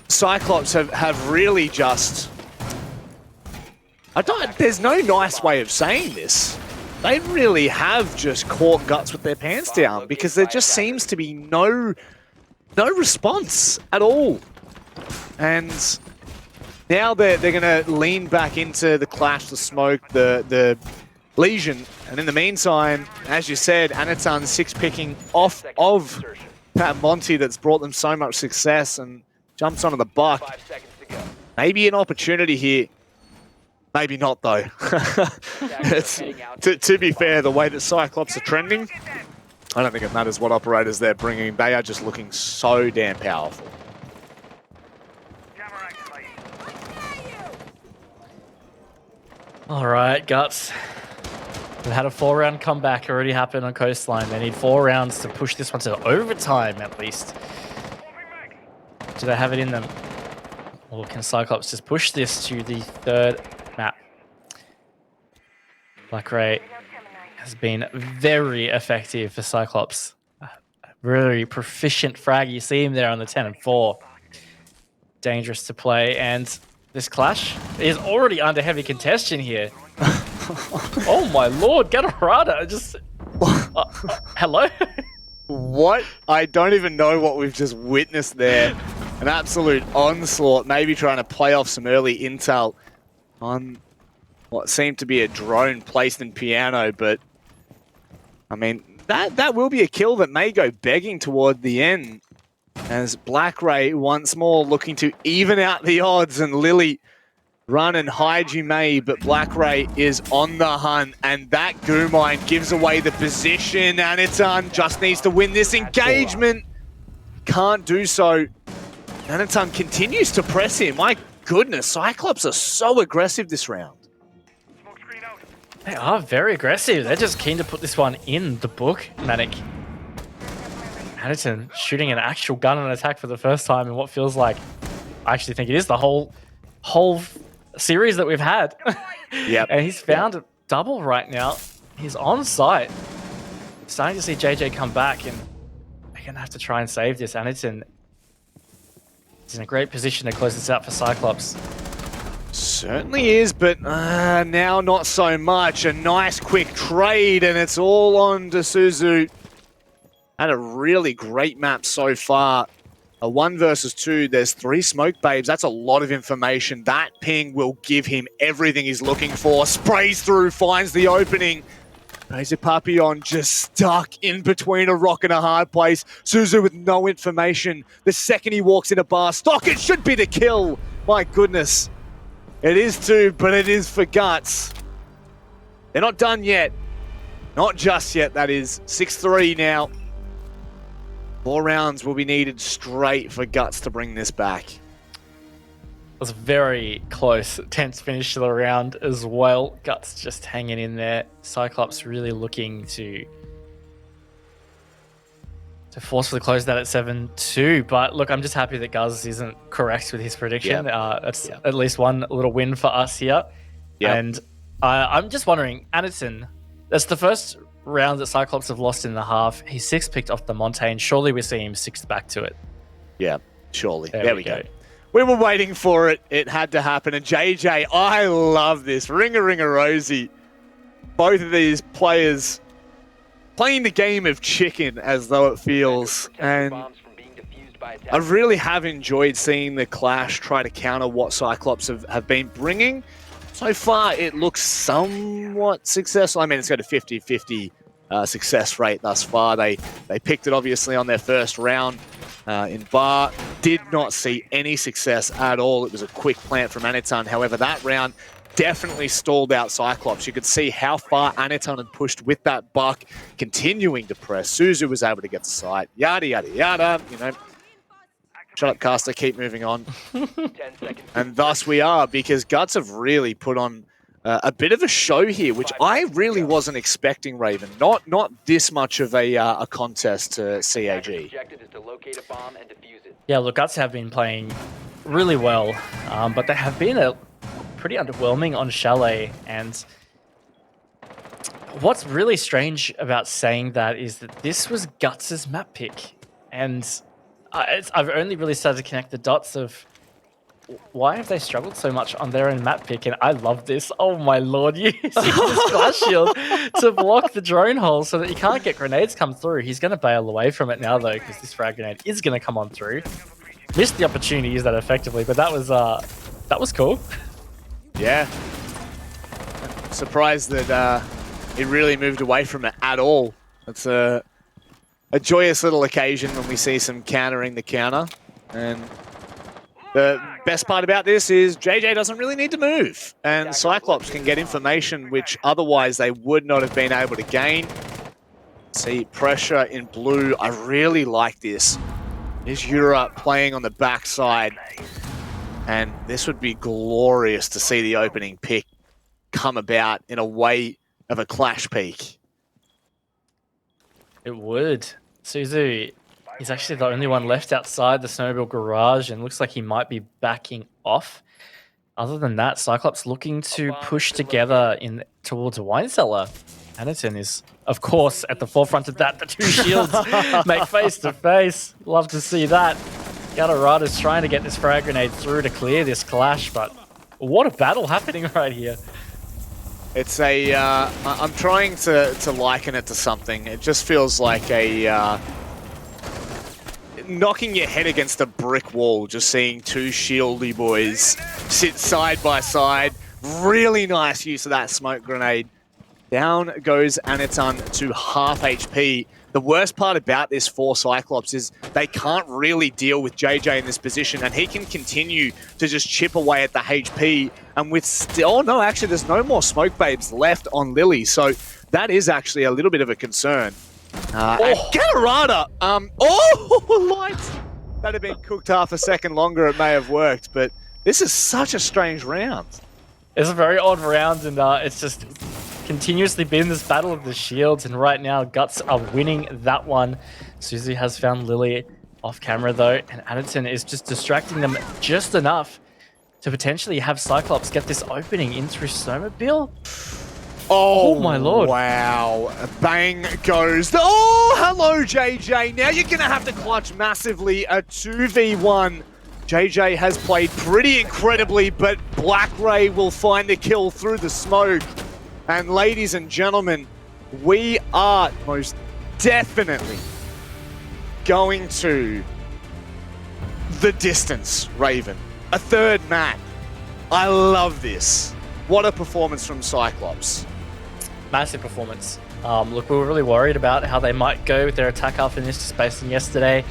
Cyclops have really just... there's no nice way of saying this. They really have just caught Guts with their pants down because there just seems to be no response at all. And now they're going to lean back into the clash, the smoke, the Legion. And in the meantime, as you said, Anaton 6-picking off of Pat Monty that's brought them so much success and jumps onto the buck. 5 seconds to go. Maybe an opportunity here. Maybe not, though. To be fair, the way that Cyclops are trending, I don't think it matters what operators they're bringing. They are just looking so damn powerful. All right, Guts. They've had a 4-round comeback already happen on Coastline. They need 4 rounds to push this one to overtime, at least. Do they have it in them? Or can Cyclops just push this to the 3rd map? Black Ray has been very effective for Cyclops. Really proficient frag. You see him there on the 10 and 4. Dangerous to play. And this clash is already under heavy contention here. Oh my lord, Gatorada just... hello? What? I don't even know what we've just witnessed there. An absolute onslaught, maybe trying to play off some early intel on what seemed to be a drone placed in piano, but I mean, that will be a kill that may go begging toward the end as Black Ray once more looking to even out the odds, and Lily, run and hide you may, but Black Ray is on the hunt, and that goo mine gives away the position. Anaton just needs to win this engagement. Can't do so. Anaton continues to press him. My goodness, Cyclops are so aggressive this round. They are very aggressive. They're just keen to put this one in the book, Manic. Anaton shooting an actual gun on attack for the first time in what feels like, I actually think it is the whole series that we've had. Yep. And he's found a double right now. He's on site. Starting to see JJ come back, and they're going to have to try and save this. Anaton is in a great position to close this out for Cyclops. Certainly is, but now not so much. A nice quick trade, and it's all on to Suzu. Had a really great map so far. A 1 versus 2, there's 3 smoke babes. That's a lot of information. That ping will give him everything he's looking for. Sprays through, finds the opening. Razor Papillon just stuck in between a rock and a hard place. Suzu with no information. The second he walks in a bar stock, it should be the kill. My goodness. It is 2, but it is for Guts. They're not done yet. Not just yet, that is. 6-3 now. 4 rounds will be needed straight for Guts to bring this back. It was a very close, tense finish to the round as well. Guts just hanging in there. Cyclops really looking to forcefully close that at 7-2. But look, I'm just happy that Guz isn't correct with his prediction. That's at least one little win for us here. And I'm just wondering, Anaton, that's the first round that Cyclops have lost in the half. He's 6-picked off the Montaigne. Surely we see him 6th back to it. Yeah, surely. There we go. We were waiting for it. It had to happen. And JJ, I love this. Ringa Rosie. Both of these players playing the game of chicken as though it feels. And I really have enjoyed seeing the clash try to counter what Cyclops have been bringing. So far, it looks somewhat successful. I mean, it's got a 50-50 success rate thus far. They picked it obviously on their first round in Bar. Did not see any success at all. It was a quick plant from Aniton. However, that round definitely stalled out Cyclops. You could see how far Aniton had pushed with that buck, continuing to press. Suzu was able to get the site. Yada, yada, yada. You know, shut up, caster. Keep moving on. 10 seconds. And thus we are, because Guts have really put on a bit of a show here, which I really wasn't expecting, Raven. Not this much of a contest to CAG. Objective is to locate a bomb and defuse it. Yeah, look, Guts have been playing really well, but they have been pretty underwhelming on Chalet. And what's really strange about saying that is that this was Guts' map pick. And I've only really started to connect the dots of why have they struggled so much on their own map pick. And I love this. Oh my lord, using this glass shield to block the drone hole so that you can't get grenades come through. He's going to bail away from it now though, because this frag grenade is going to come on through. Missed the opportunity to use that effectively, but that was cool. Yeah. Surprised that it really moved away from it at all. It's a joyous little occasion when we see some countering the counter. And the best part about this is JJ doesn't really need to move. And Cyclops can get information which otherwise they would not have been able to gain. See, pressure in blue. I really like this. Is Yura playing on the backside. And this would be glorious to see the opening pick come about in a way of a clash peak. It would. Suzu is actually the only one left outside the snowmobile garage and looks like he might be backing off. Other than that, Cyclops looking to push together towards a wine cellar. Aniton is, of course, at the forefront of that. The two shields make face to face. Love to see that. Gatorada's trying to get this frag grenade through to clear this clash, but what a battle happening right here. It's I'm trying to liken it to something. It just feels like knocking your head against a brick wall, just seeing two shieldy boys sit side by side. Really nice use of that smoke grenade. Down goes Aniton to half HP. The worst part about this for Cyclops is they can't really deal with JJ in this position, and he can continue to just chip away at the HP. And with still, no, actually, there's no more smoke babes left on Lily, so that is actually a little bit of a concern. And Gatorada, lights! That had been cooked half a second longer, it may have worked, but this is such a strange round. It's a very odd round, and it's just continuously been this battle of the shields, and right now Guts are winning that one. Suzu has found Lily off camera though, and Aniton is just distracting them just enough to potentially have Cyclops get this opening in through snowmobile. Oh my lord. Wow. Bang goes. Oh, hello, JJ. Now you're going to have to clutch massively a 2v1. JJ has played pretty incredibly, but Black Ray will find the kill through the smoke. And ladies and gentlemen, we are most definitely going to the distance, Raven. A third map. I love this. What a performance from Cyclops. Massive performance. Look, we were really worried about how they might go with their attack after Nista spacing yesterday.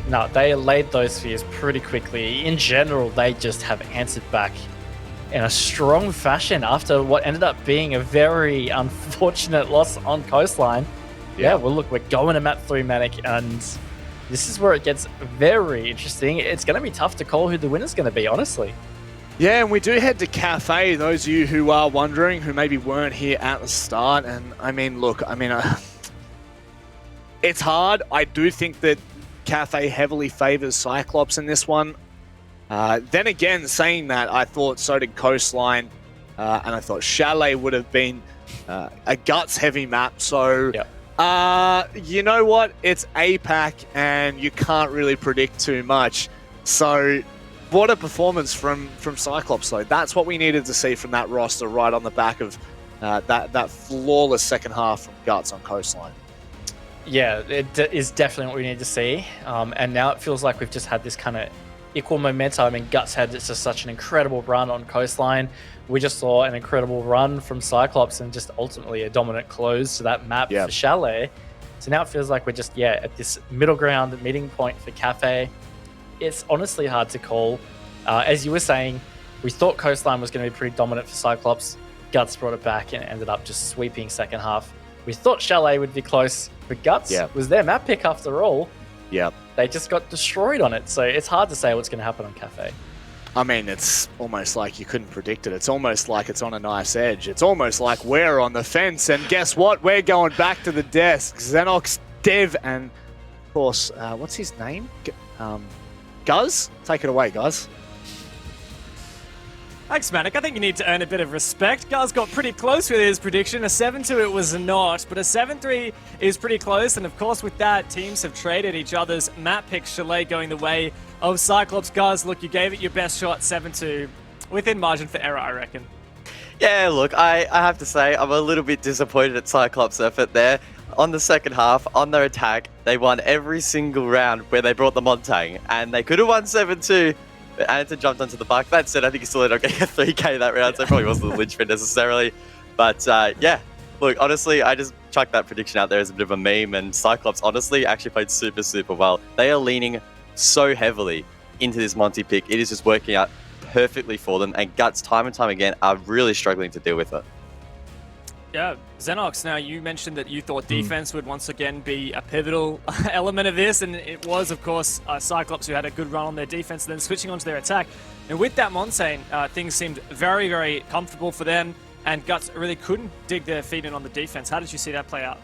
No, they laid those fears pretty quickly. In general, they just have answered back in a strong fashion after what ended up being a very unfortunate loss on Coastline. Yeah, well, look, we're going to map 3 Manic, and this is where it gets very interesting. It's going to be tough to call who the winner's going to be, honestly. Yeah, and we do head to Cafe, those of you who are wondering, who maybe weren't here at the start. And I mean, look, it's hard. I do think that Cafe heavily favors Cyclops in this one. Then again, saying that, I thought so did Coastline, and I thought Chalet would have been a guts-heavy map. So, you know what? It's APAC, and you can't really predict too much. So, what a performance from Cyclops, though. That's what we needed to see from that roster right on the back of that flawless second half from Guts on Coastline. Yeah, it is definitely what we need to see. And now it feels like we've just had this kind of equal momentum. I mean, Guts had just such an incredible run on Coastline. We just saw an incredible run from Cyclops and just ultimately a dominant close to that map for Chalet. So now it feels like we're just, at this middle ground meeting point for Cafe. It's honestly hard to call. As you were saying, we thought Coastline was going to be pretty dominant for Cyclops. Guts brought it back and ended up just sweeping second half. We thought Chalet would be close, but Guts was their map pick after all. Yep. They just got destroyed on it, so it's hard to say what's going to happen on Cafe. I mean, it's almost like you couldn't predict it. It's almost like it's on a nice edge. It's almost like we're on the fence, and guess what? We're going back to the desk. Xenox, Dev, and of course, what's his name? Guz? Take it away, Guz. Thanks, Manic. I think you need to earn a bit of respect. Guz got pretty close with his prediction. A 7-2 it was not, but a 7-3 is pretty close. And of course, with that, teams have traded each other's map picks. Chalet going the way of Cyclops. Guz, look, you gave it your best shot, 7-2. Within margin for error, I reckon. Yeah, look, I have to say, I'm a little bit disappointed at Cyclops' effort there. On the second half, on their attack, they won every single round where they brought the Montang, and they could have won 7-2. But Anderton jumped onto the buck. That said, I think he still ended up getting a 3k that round, so it probably wasn't the linchpin necessarily. But look, honestly, I just chucked that prediction out there as a bit of a meme, and Cyclops honestly actually played super, super well. They are leaning so heavily into this Monty pick. It is just working out perfectly for them, and Guts, time and time again, are really struggling to deal with it. Yeah, Xenox, now you mentioned that you thought defense would once again be a pivotal element of this, and it was, of course, Cyclops who had a good run on their defense, and then switching onto their attack. And with that Montaigne, things seemed very, very comfortable for them, and Guts really couldn't dig their feet in on the defense. How did you see that play out?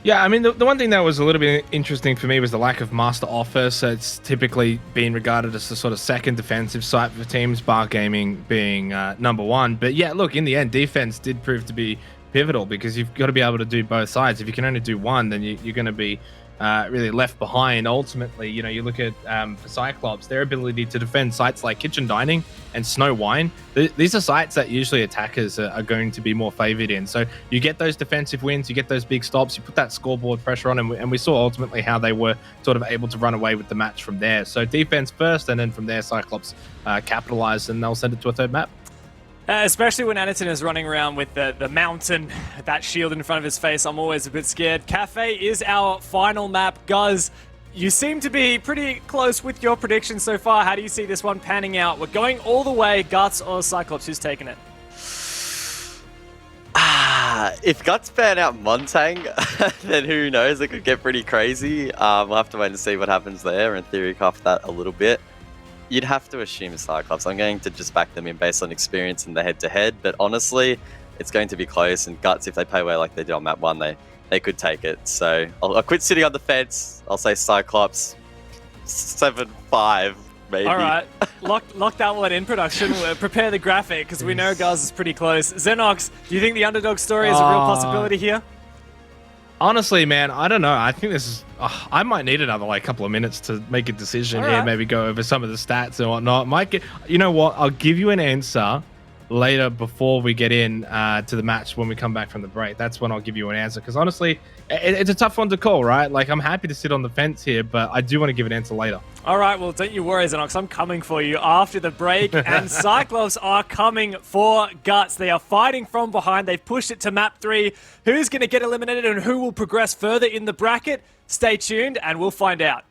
Yeah, I mean, the one thing that was a little bit interesting for me was the lack of Master Office. It's typically been regarded as the sort of second defensive site for teams, Bar Gaming being number one. But yeah, look, in the end, defense did prove to be pivotal because you've got to be able to do both sides. If you can only do one, then you're going to be really left behind. Ultimately, you know, you look at Cyclops, their ability to defend sites like Kitchen Dining and Snow Wine. These are sites that usually attackers are going to be more favored in. So you get those defensive wins, you get those big stops, you put that scoreboard pressure on, and we saw ultimately how they were sort of able to run away with the match from there. So defense first, and then from there, Cyclops capitalized, and they'll send it to a third map. Especially when Anderton is running around with the mountain, that shield in front of his face, I'm always a bit scared. Cafe is our final map. Guz, you seem to be pretty close with your predictions so far. How do you see this one panning out? We're going all the way. Guts or Cyclops, who's taking it? If Guts pan out Montang, then who knows? It could get pretty crazy. We'll have to wait and see what happens there and theory craft that a little bit. You'd have to assume Cyclops. I'm going to just back them in based on experience in the head-to-head, but honestly, it's going to be close, and Guts, if they play well like they did on map 1, they could take it. So I'll quit sitting on the fence. I'll say Cyclops 7-5, maybe. All right, lock that one in production. Prepare the graphic, because we know Guz is pretty close. Xenox, do you think the underdog story is a real possibility here? Honestly, man, I don't know. I think this is... I might need another couple of minutes to make a decision here. Maybe go over some of the stats and whatnot. Might get... You know what? I'll give you an answer later before we get in to the match when we come back from the break. That's when I'll give you an answer. Because honestly, it's a tough one to call, right? Like, I'm happy to sit on the fence here, but I do want to give an answer later. All right, well, don't you worry, Xenox. I'm coming for you after the break. And Cyclops are coming for Guts. They are fighting from behind. They've pushed it to map 3. Who's going to get eliminated and who will progress further in the bracket? Stay tuned and we'll find out.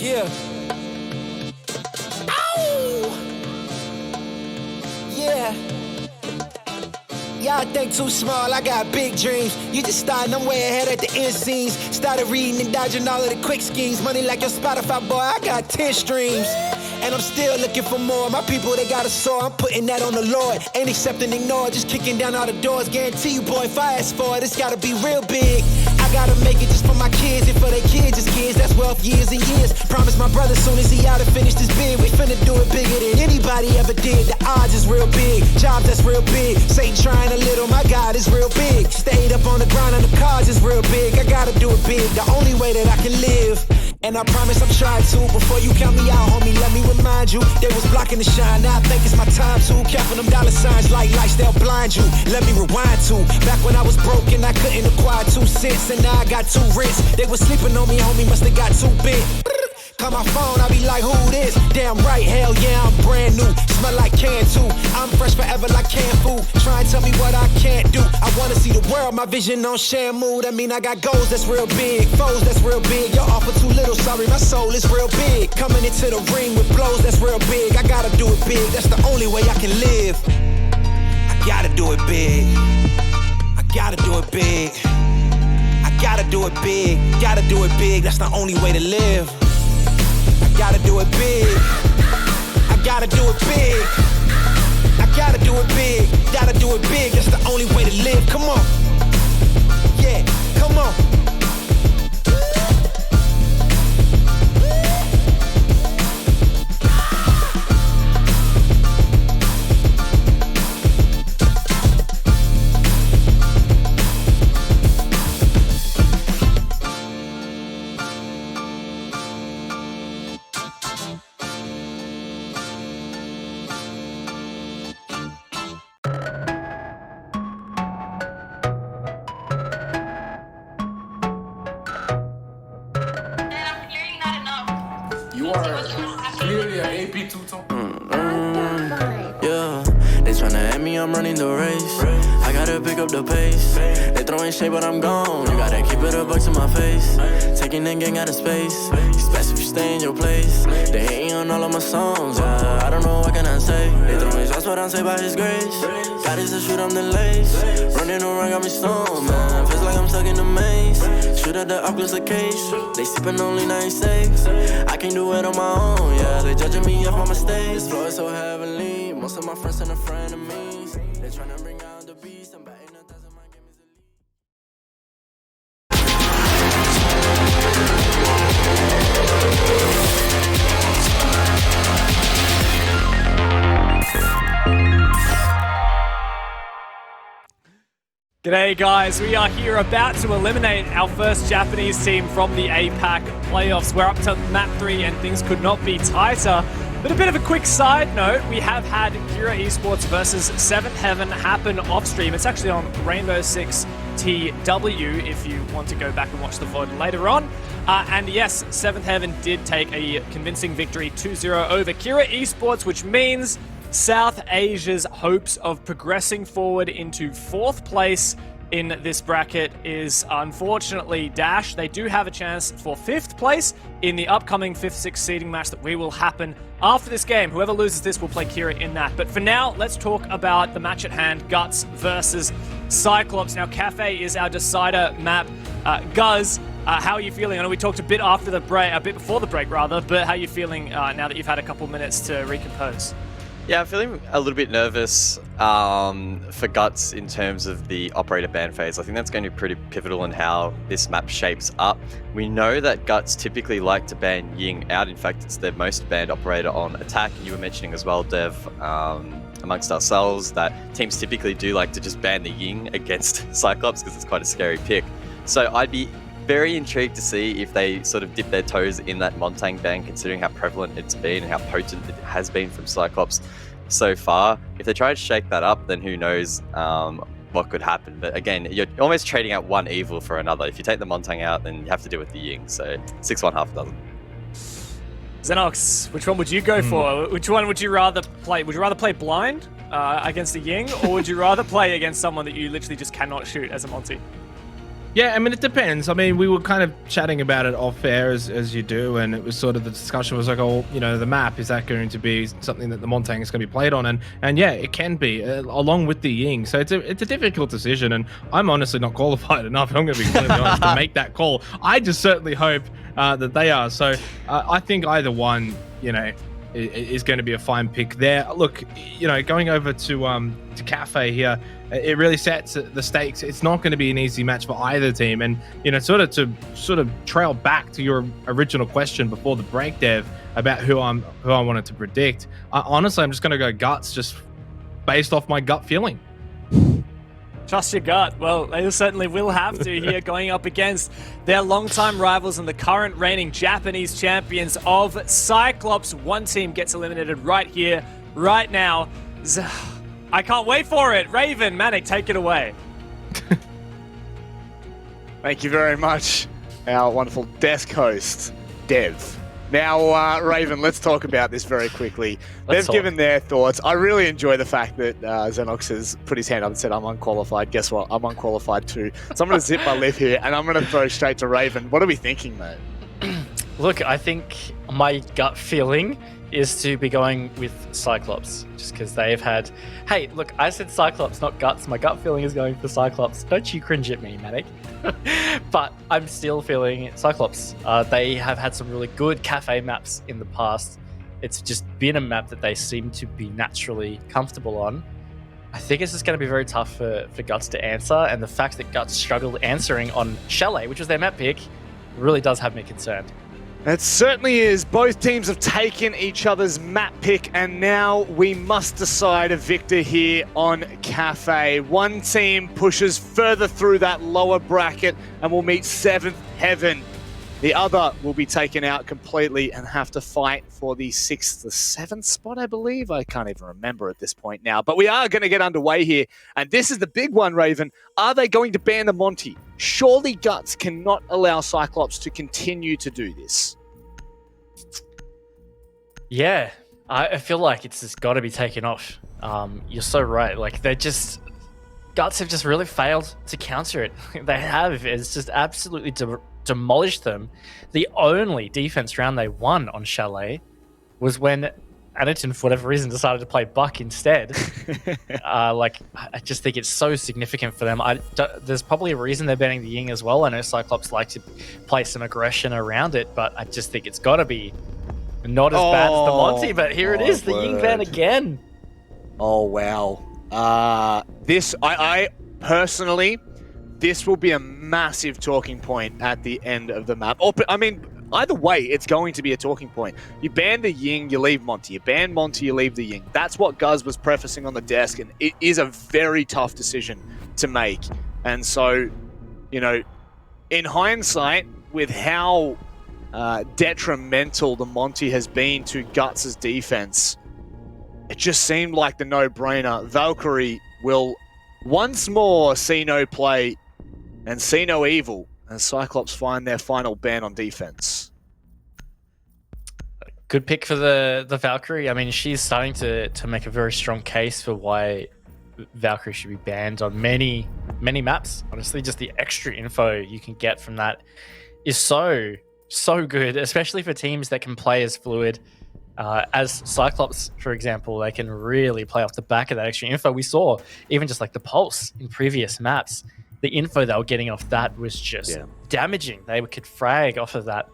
Yeah. Ow! Yeah. Y'all think too small, I got big dreams. You just starting, I'm way ahead at the end scenes. Started reading and dodging all of the quick schemes. Money like your Spotify, boy, I got 10 streams. And I'm still looking for more. My people, they got a soar. I'm putting that on the Lord. Ain't accepting, ignore, just kicking down all the doors. Guarantee you, boy, if I ask for it, it's gotta be real big. I gotta make it just for my kids and for their kids' kids. That's wealth years and years. Promise my brother soon as he out and finish this bid, we finna do it bigger than anybody ever did. The odds is real big. Jobs that's real big. Satan trying a little, my God is real big. Stayed up on the grind on the cars is real big. I gotta do it big. The only way that I can live. And I promise I'm trying to. Before you count me out, homie, let me remind you. They was blocking the shine, now I think it's my time to. Counting them dollar signs like lights, they'll blind you. Let me rewind to. Back when I was broken, I couldn't acquire 2 cents. And now I got 2 rents. They was sleeping on me, homie, must've got too big. Call my phone, I be like, who this? Damn right, hell yeah, I'm brand new. Smell like can too. I'm fresh forever like canned food. Try and tell me what I can't do. I wanna see the world, my vision on Shamu. That mean I got goals that's real big, foes that's real big. Your offer too little, sorry, my soul is real big. Coming into the ring with blows that's real big. I gotta do it big, that's the only way I can live. I gotta do it big. I gotta do it big. I gotta do it big. Gotta do it big, that's the only way to live. I gotta do it big. I gotta do it big. I gotta do it big. Gotta do it big. That's the only way to live. Come on. Yeah, come on. You are clearly an AP two-tone. Yeah, they tryna at me, I'm running the race. I gotta pick up the pace. They throwing shade, but I'm gone. You gotta keep it a buck to my face. Taking that gang out of space. It's best if you stay in your place. They hating on all of my songs. I don't know what can I say. They throwing shots, but I'm saved by His grace. God is to shoot, I'm the lace. Running around, got me stoned, man. Feels like I'm stuck in the maze. Shoot at the Oculus cage. They sipping only 96. I can't do it on my own, yeah. They judging me off my mistakes. This flow is so heavenly. Most of my friends and frenemies. They tryna bring out the beast. I'm batting 1,000, my game is elite. G'day guys, we are here about to eliminate our first Japanese team from the APAC playoffs. We're up to map 3 and things could not be tighter. But a bit of a quick side note, we have had Kira Esports versus 7th Heaven happen off stream. It's actually on Rainbow Six TW if you want to go back and watch the VOD later on. And yes, 7th Heaven did take a convincing victory 2-0 over Kira Esports, which means South Asia's hopes of progressing forward into 4th place in this bracket is unfortunately dashed. They do have a chance for 5th place in the upcoming 5th-6th seeding match that will happen after this game. Whoever loses this will play Kira in that. But for now, let's talk about the match at hand, Guts versus Cyclops. Now, Cafe is our decider map. Guz, how are you feeling? I know we talked a bit after the break, a bit before the break rather, but how are you feeling now that you've had a couple minutes to recompose? Yeah, I'm feeling a little bit nervous for Guts in terms of the operator ban phase. I think that's going to be pretty pivotal in how this map shapes up. We know that Guts typically like to ban Ying out. In fact, it's their most banned operator on attack. You were mentioning as well, Dev, amongst ourselves, that teams typically do like to just ban the Ying against Cyclops because it's quite a scary pick. So I'd be very intrigued to see if they sort of dip their toes in that Montang ban, considering how prevalent it's been and how potent it has been from Cyclops so far. If they try to shake that up, then who knows what could happen. But again, you're almost trading out one evil for another. If you take the Montang out, then you have to deal with the Ying. So 6-1, half a dozen. Xenox, which one would you go for? Which one would you rather play? Would you rather play blind against the Ying, or would you rather play against someone that you literally just cannot shoot as a Monty? Yeah, I mean, it depends. I mean, we were kind of chatting about it off air as you do, and it was sort of the discussion was like, oh, you know, the map, is that going to be something that the Montang is going to be played on? And yeah, it can be, along with the Ying. So it's a difficult decision, and I'm honestly not qualified enough, I'm going to be completely honest, to make that call. I just certainly hope that they are. So I think either one, you know, is going to be a fine pick there. Look, you know, going over to Cafe here, it really sets the stakes. It's not going to be an easy match for either team. And, you know, sort of trail back to your original question before the break, Dev, about who I wanted to predict. Honestly, I'm just going to go Guts, just based off my gut feeling. Trust your gut. Well, they certainly will have to here, going up against their longtime rivals and the current reigning Japanese champions of CYCLOPS. One team gets eliminated right here, right now. I can't wait for it. Raven, Manic, take it away. Thank you very much, our wonderful desk host, Dev. Now, Raven, let's talk about this very quickly. They've given their thoughts. I really enjoy the fact that Xenox has put his hand up and said, I'm unqualified. Guess what? I'm unqualified too. So I'm going to zip my lip here, and I'm going to throw straight to Raven. What are we thinking, mate? Look, I think my gut feeling is to be going with CYCLOPS, just because they've had... Hey, look, I said CYCLOPS, not Guts. My gut feeling is going for CYCLOPS. Don't you cringe at me, Manic. But I'm still feeling CYCLOPS. They have had some really good cafe maps in the past. It's just been a map that they seem to be naturally comfortable on. I think it's just going to be very tough for Guts to answer, and the fact that Guts struggled answering on Chalet, which was their map pick, really does have me concerned. It certainly is. Both teams have taken each other's map pick, and now we must decide a victor here on Cafe. One team pushes further through that lower bracket and will meet 7th heaven. The other will be taken out completely and have to fight for the 6th or 7th spot, I believe. I can't even remember at this point now. But we are going to get underway here. And this is the big one, Raven. Are they going to ban the Monty? Surely Guts cannot allow CYCLOPS to continue to do this. Yeah, I feel like it's just got to be taken off. You're so right. Like, Guts have just really failed to counter it. They have. It's just absolutely demolished them. The only defense round they won on Chalet was when Aniton, for whatever reason, decided to play Buck instead. I just think it's so significant for them. There's probably a reason they're banning the Ying as well. I know CYCLOPS like to play some aggression around it, but I just think it's got to be not as bad as the Monty. But here it is, the Ying ban again. Oh, wow. I personally, this will be a massive talking point at the end of the map. I mean, either way, it's going to be a talking point. You ban the Ying, you leave Monty. You ban Monty, you leave the Ying. That's what Guz was prefacing on the desk, and it is a very tough decision to make. And so, you know, in hindsight, with how detrimental the Monty has been to Guts' defense, it just seemed like the no-brainer. Valkyrie will once more see no play and see no evil as CYCLOPS find their final ban on defense. Good pick for the Valkyrie. I mean, she's starting to make a very strong case for why Valkyrie should be banned on many maps. Honestly, just the extra info you can get from that is so good, especially for teams that can play as fluid as CYCLOPS, for example. They can really play off the back of that extra info. We saw even just like the Pulse in previous maps. The info they were getting off that was just damaging. They could frag off of that.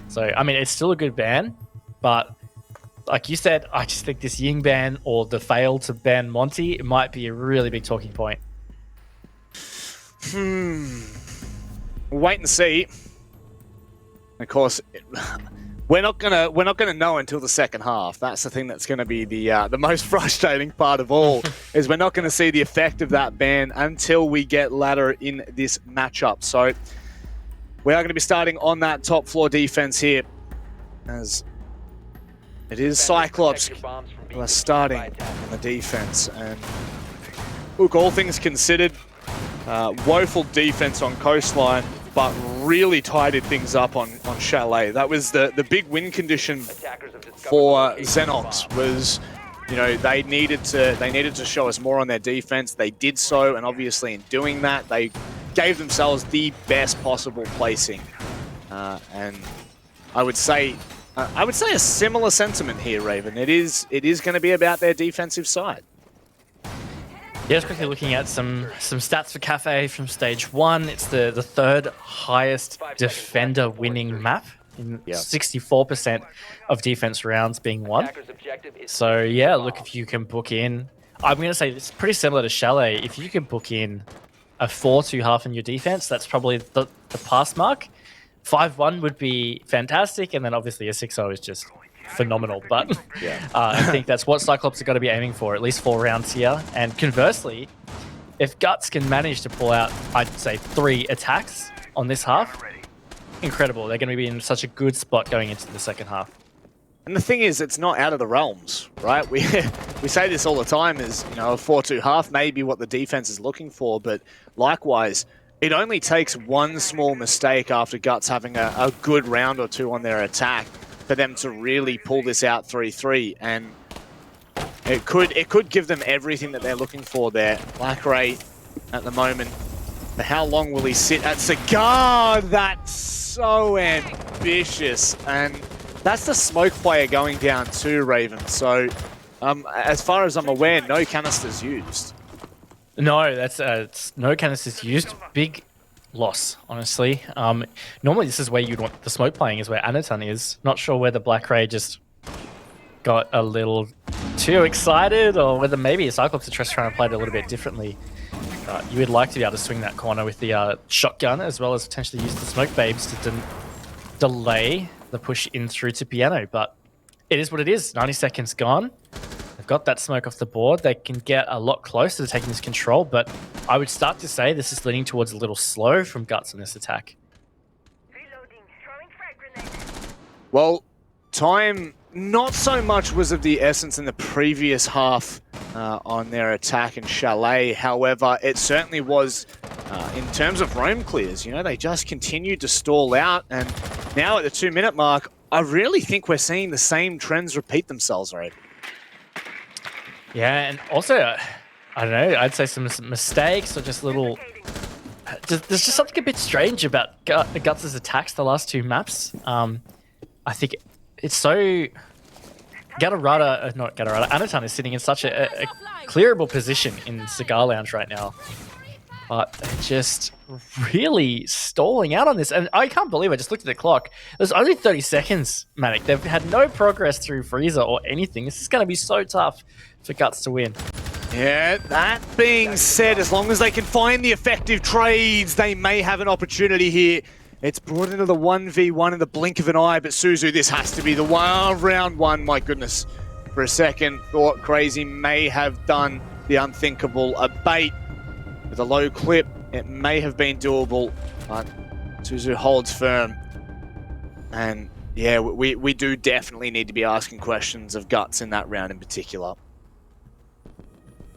So, I mean, it's still a good ban, but like you said, I just think this Ying ban or the fail to ban Monty, it might be a really big talking point. Wait and see. Of course, we're not gonna know until the second half. That's the thing that's gonna be the most frustrating part of all, is we're not gonna see the effect of that ban until we get ladder in this matchup. So we are gonna be starting on that top floor defense here, as it is CYCLOPS who are starting on the defense. And look, all things considered, woeful defense on Coastline, but really tidied things up on Chalet. That was the big win condition for Xenox, was, you know, they needed to show us more on their defense. They did so, and obviously in doing that, they gave themselves the best possible placing. And I would say a similar sentiment here, Raven. It is going to be about their defensive side. Yeah, just quickly looking at some stats for Cafe from stage 1. It's the third highest defender winning map. 64% of defense rounds being won. So yeah, look, if you can book in, I'm going to say it's pretty similar to Chalet. If you can book in a 4-2 half in your defense, that's probably the pass mark. 5-1 would be fantastic, and then obviously a 6-0 is just phenomenal. But I think that's what Cyclops are going to be aiming for, at least 4 rounds here. And conversely, if Guts can manage to pull out, I'd say 3 attacks on this half, incredible. They're going to be in such a good spot going into the second half. And the thing is, it's not out of the realms, right? We say this all the time, is, you know, a 4-2 half may be what the defense is looking for, but likewise, it only takes one small mistake after Guts having a good round or 2 on their attack for them to really pull this out 3-3, and it could give them everything that they're looking for there. Black Ray at the moment, but how long will he sit at Cigar? That's so ambitious, and that's the smoke player going down too, Raven. So as far as I'm aware, no canisters used. No, that's no canisters used. Big loss, honestly. Normally this is where you'd want the smoke playing, is where Anatan is. Not sure whether Black Ray just got a little too excited, or whether maybe Cyclops are just trying to play it a little bit differently. You would like to be able to swing that corner with the shotgun, as well as potentially use the smoke babes to delay the push in through to Piano, but it is what it is. 90 seconds gone. They've got that smoke off the board. They can get a lot closer to taking this control, but I would start to say this is leaning towards a little slow from Guts in this attack. Well, time not so much was of the essence in the previous half on their attack in Chalet. However, it certainly was in terms of roam clears. You know, they just continued to stall out, and now at the 2-minute mark, I really think we're seeing the same trends repeat themselves, right? Yeah, and also, I don't know, I'd say some mistakes or just little... There's just something a bit strange about Guts' attacks the last 2 maps. I think it's so... Anatan is sitting in such a clearable position in Cigar Lounge right now. But just really stalling out on this. And I can't believe I just looked at the clock. There's only 30 seconds, Manic. They've had no progress through Freezer or anything. This is going to be so tough for Guts to win. Yeah, that being said, as long as they can find the effective trades, they may have an opportunity here. It's brought into the 1v1 in the blink of an eye, but Suzu, this has to be the round 1. My goodness. For a second, thought Crazy may have done the unthinkable. A bait with a low clip, it may have been doable, but Suzu holds firm. And yeah, we do definitely need to be asking questions of Guts in that round in particular.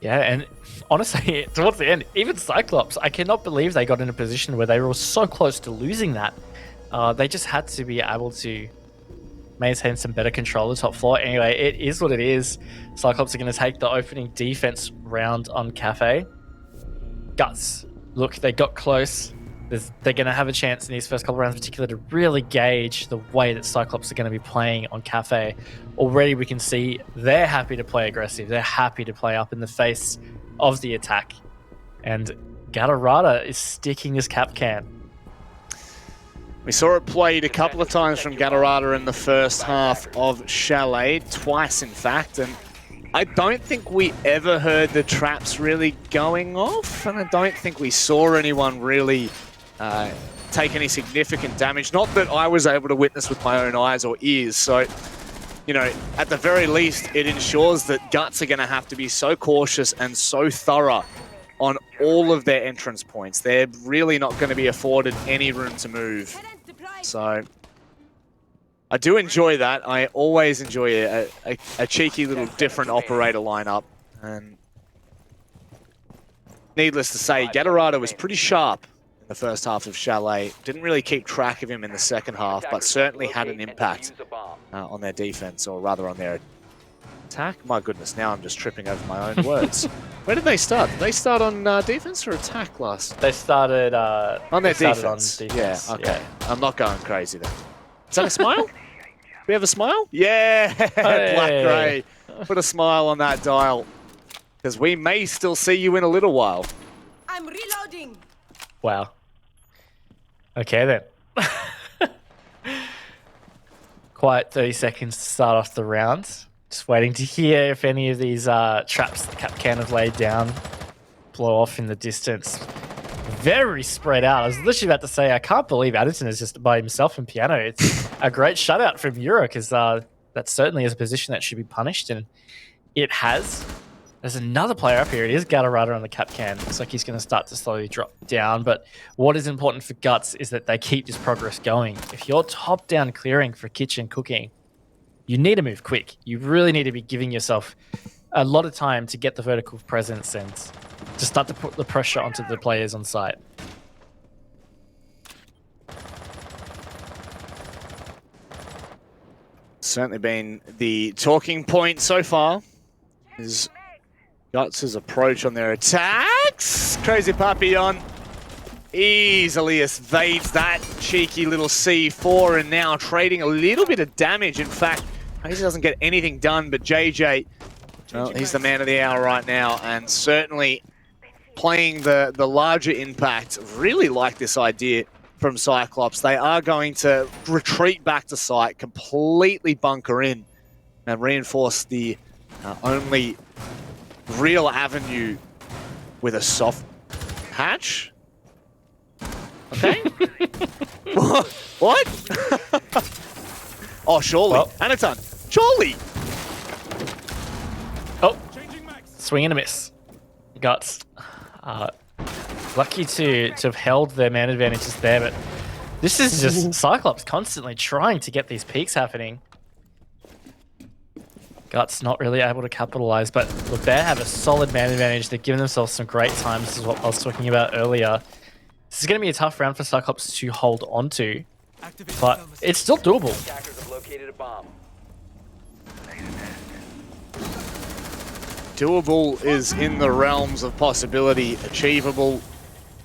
Yeah, and honestly, towards the end, even Cyclops, I cannot believe they got in a position where they were so close to losing that. They just had to be able to maintain some better control of the top floor. Anyway, it is what it is. Cyclops are going to take the opening defense round on Cafe. Guts, look, they got close. They're going to have a chance in these first couple of rounds in particular to really gauge the way that Cyclops are going to be playing on Cafe. Already we can see they're happy to play aggressive. They're happy to play up in the face of the attack. And Gatorada is sticking his cap can. We saw it played a couple of times from Gatorada in the first half of Chalet, twice in fact, and I don't think we ever heard the traps really going off, and I don't think we saw anyone really take any significant damage. Not that I was able to witness with my own eyes or ears, so, you know, at the very least, it ensures that Guts are going to have to be so cautious and so thorough on all of their entrance points. They're really not going to be afforded any room to move. So I do enjoy that. I always enjoy a cheeky little different operator lineup. And needless to say, Gatorada was pretty sharp in the first half of Chalet. Didn't really keep track of him in the second half, but certainly had an impact on their defense, or rather on their attack. My goodness, now I'm just tripping over my own words. Where did they start? Did they start on defense or attack last? They started On their they started defense. on defense. Yeah, okay. I'm not going crazy then. Is that a smile? We have a smile? Yeah, Black Grey. Put a smile on that dial. Because we may still see you in a little while. I'm reloading. Wow. Okay then. Quiet 30 seconds to start off the round. Just waiting to hear if any of these traps the Capcan have laid down blow off in the distance. Very spread out. I was literally about to say, I can't believe Addington is just by himself in piano. It's a great shutout from Euro because that certainly is a position that should be punished, and it has. There's another player up here. It is Gatorada on the Capcan. Looks like he's going to start to slowly drop down, but what is important for Guts is that they keep this progress going. If you're top-down clearing for kitchen cooking, you need to move quick. You really need to be giving yourself a lot of time to get the vertical presence and to start to put the pressure onto the players on site. Certainly been the talking point so far. Is Guts' approach on their attacks. Crazy Papillon easily evades that cheeky little C4 and now trading a little bit of damage. In fact, Crazy doesn't get anything done, but JJ, well, he's the man of the hour right now and certainly playing the larger impact. Really like this idea from Cyclops. They are going to retreat back to site, completely bunker in and reinforce the only real avenue with a soft hatch. Okay. What? Oh, surely. Well. Anaton, surely. Oh, swing and a miss. Guts. Lucky to have held their man advantages there, but this is just Cyclops constantly trying to get these peaks happening. Guts not really able to capitalize, but look, they have a solid man advantage. They're giving themselves some great time. This is what I was talking about earlier. This is going to be a tough round for Cyclops to hold on to, but it's still doable. Attackers have located a bomb. Doable is in the realms of possibility, achievable,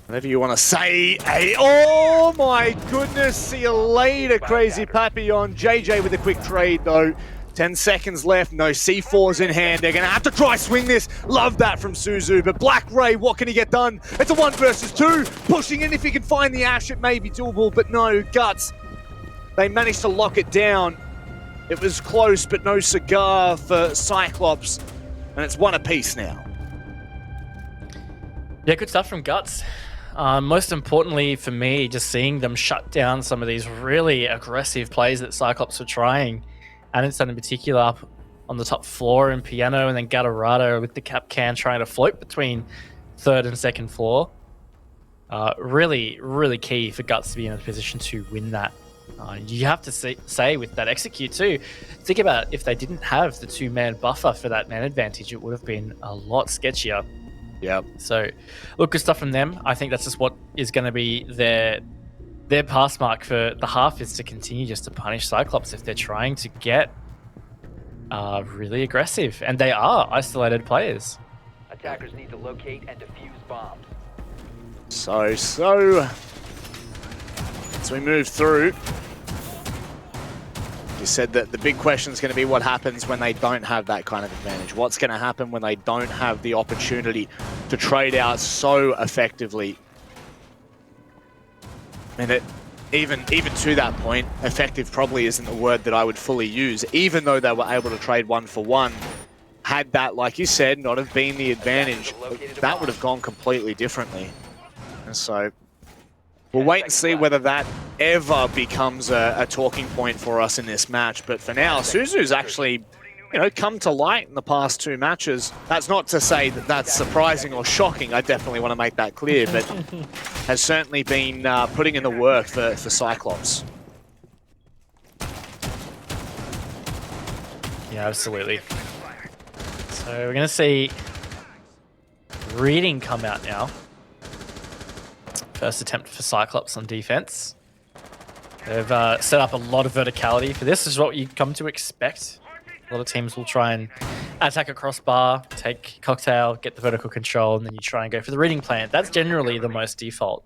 whatever you want to say. Oh my goodness, see you later, Crazy Papillon. JJ with a quick trade though. 10 seconds left, no C4s in hand. They're gonna have to try swing this. Love that from Suzu, but Black Ray, what can he get done? It's a 1 versus 2. Pushing in, if he can find the ash, it may be doable, but no, Guts. They managed to lock it down. It was close, but no cigar for Cyclops. And it's 1 apiece now. Yeah, good stuff from Guts. Most importantly for me, just seeing them shut down some of these really aggressive plays that Cyclops were trying. Addington in particular up on the top floor in piano, and then Gatorado with the Capcan trying to float between 3rd and 2nd floor. Really, really key for Guts to be in a position to win that. You have to say with that execute too, think about if they didn't have the 2-man buffer for that man advantage, it would have been a lot sketchier. Yeah. So, look, good stuff from them. I think that's just what is going to be their pass mark for the half, is to continue just to punish Cyclops if they're trying to get really aggressive. And they are isolated players. Attackers need to locate and defuse bombs. So, as we move through, you said that the big question is going to be what happens when they don't have that kind of advantage. What's going to happen when they don't have the opportunity to trade out so effectively? And even to that point, effective probably isn't the word that I would fully use, even though they were able to trade 1 for 1. Had that, like you said, not have been the advantage, that would have gone completely differently. And so we'll wait and see whether that ever becomes a talking point for us in this match. But for now, Suzu's actually, come to light in the past 2 matches. That's not to say that that's surprising or shocking. I definitely want to make that clear, but has certainly been putting in the work for Cyclops. Yeah, absolutely. So we're going to see Reading come out now. First attempt for Cyclops on defense. They've set up a lot of verticality for this. This is what you come to expect. A lot of teams will try and attack a crossbar, take cocktail, get the vertical control, and then you try and go for the reading plant. That's generally the most default.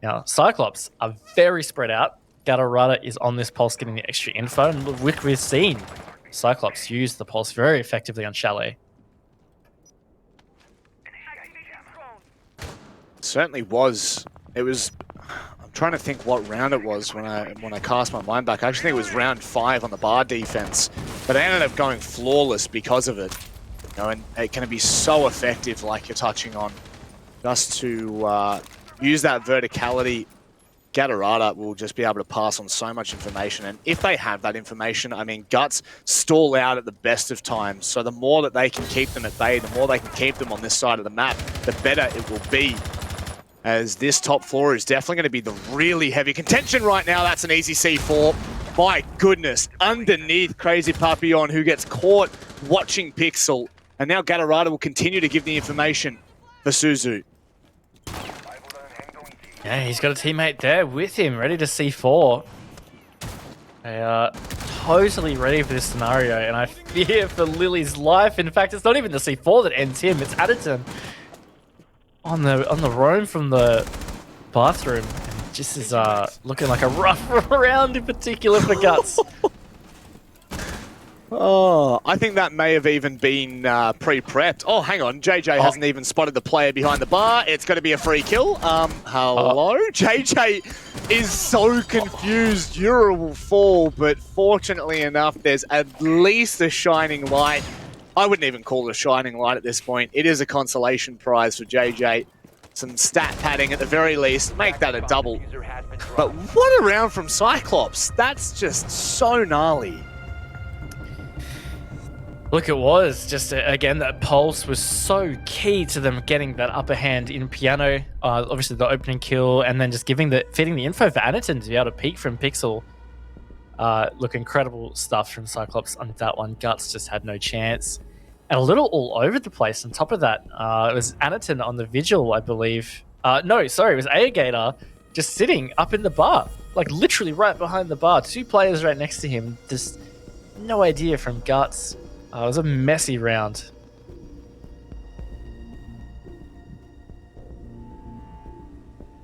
Now, Cyclops are very spread out. Gatorada is on this pulse getting the extra info, and we've seen Cyclops use the pulse very effectively on Chalet. Certainly was. It was. I'm trying to think what round it was when I cast my mind back. I actually think it was round 5 on the bar defense, but they ended up going flawless because of it. You know, and it can be so effective, like you're touching on, just to use that verticality. Gatorada will just be able to pass on so much information, and if they have that information, I mean, Guts stall out at the best of times, so the more that they can keep them at bay, the more they can keep them on this side of the map, the better it will be. As this top floor is definitely going to be the really heavy contention right now. That's an easy C4. My goodness, underneath Crazy Papillon, who gets caught watching Pixel, and now Gatorada will continue to give the information for Suzu. Yeah, he's got a teammate there with him, ready to C4. They are totally ready for this scenario, and I fear for Lily's life. In fact, it's not even the C4 that ends him, it's Additon on the roam from the bathroom. And just is looking like a rough round in particular for Guts. Oh, I think that may have even been pre-prepped. Oh, hang on. JJ hasn't even spotted the player behind the bar. It's going to be a free kill. Hello? JJ is so confused. Euro will fall, but fortunately enough, there's at least a shining light. I wouldn't even call it a shining light at this point. It is a consolation prize for JJ. Some stat padding at the very least. Make that a double. But what a round from Cyclops. That's just so gnarly. Look, it was just, again, that pulse was so key to them getting that upper hand in piano. Obviously, the opening kill, and then just feeding the info for Anaton to be able to peek from Pixel. Look, incredible stuff from Cyclops on that one. Guts just had no chance. And a little all over the place on top of that. It was Anaton on the Vigil, I believe. No, sorry, it was Aegator just sitting up in the bar. Like, literally right behind the bar. 2 players right next to him. Just no idea from Guts. It was a messy round.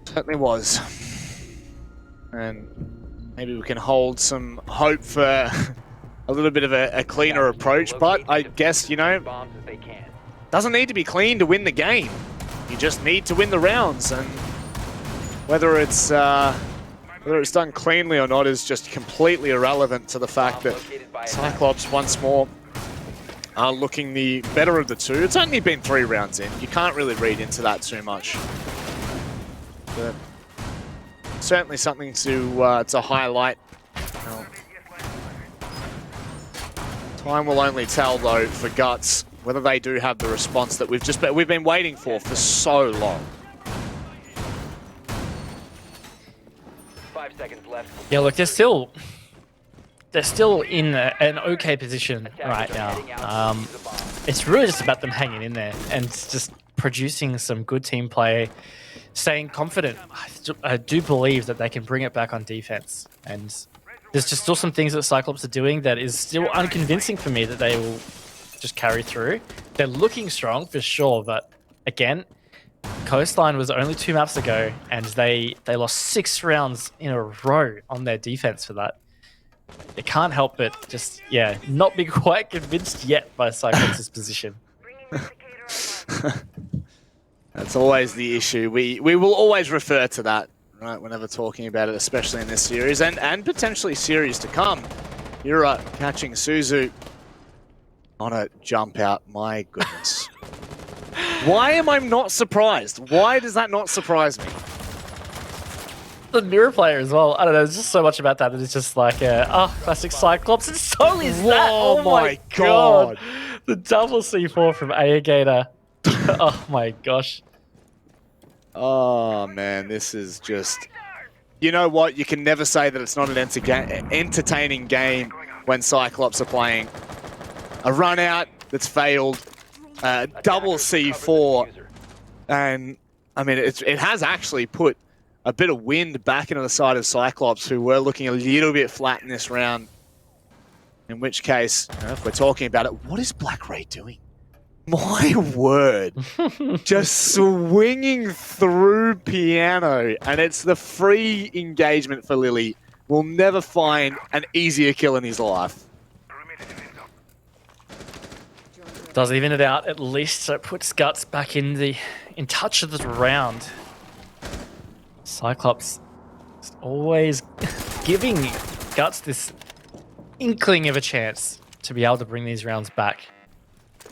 Certainly was. And maybe we can hold some hope for a little bit of a cleaner approach, but I guess, you know, doesn't need to be clean to win the game. You just need to win the rounds, and whether it's done cleanly or not is just completely irrelevant to the fact that Cyclops once more are looking the better of the two. It's only been 3 rounds in. You can't really read into that too much. But certainly something to highlight. Time will only tell, though, for Guts, whether they do have the response that we've been waiting for so long. 5 seconds left. Yeah, look, they're still in an okay position right now. It's really just about them hanging in there and just producing some good team play, staying confident. I do believe that they can bring it back on defense, and there's just still some things that Cyclops are doing that is still unconvincing for me that they will just carry through. They're looking strong for sure, but again, Coastline was only 2 maps ago, and they lost 6 rounds in a row on their defense for that. It can't help but just, yeah, not be quite convinced yet by Cyclops' position. That's always the issue. We will always refer to that, right, whenever talking about it, especially in this series and potentially series to come. Yura catching Suzu on a jump out. My goodness. Why am I not surprised? Why does that not surprise me? The mirror player as well. I don't know. There's just so much about that it's just like, classic Cyclops. And so is that. Oh my god. The double C4 from Aegator. Oh my gosh. Oh man, this is just... You know what? You can never say that it's not an entertaining game when Cyclops are playing. A run out that's failed. Double C4. And, I mean, it has actually put a bit of wind back into the side of Cyclops, who were looking a little bit flat in this round. In which case, if we're talking about it, what is Black Ray doing? My word. Just swinging through piano, and it's the free engagement for Lily. Will never find an easier kill in his life. Does even it out at least, so it puts Guts back in touch of the round. CYCLOPS is always giving Guts this inkling of a chance to be able to bring these rounds back.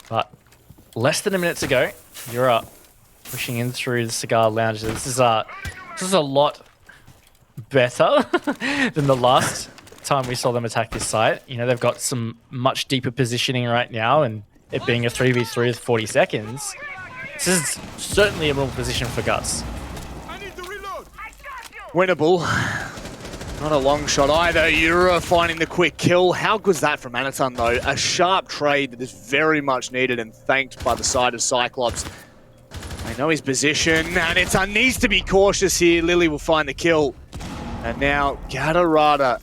But less than a minute to go, you're up, pushing in through the cigar lounge. This is a lot better than the last time we saw them attack this site. You know, they've got some much deeper positioning right now, and it being a 3v3 with 40 seconds, this is certainly a winnable position for Guts. Winnable. Not a long shot either. Yura finding the quick kill. How good's that from Anaton, though? A sharp trade that is very much needed and thanked by the side of CYCLOPS. They know his position. Anaton needs to be cautious here. Lily will find the kill. And now Gatorada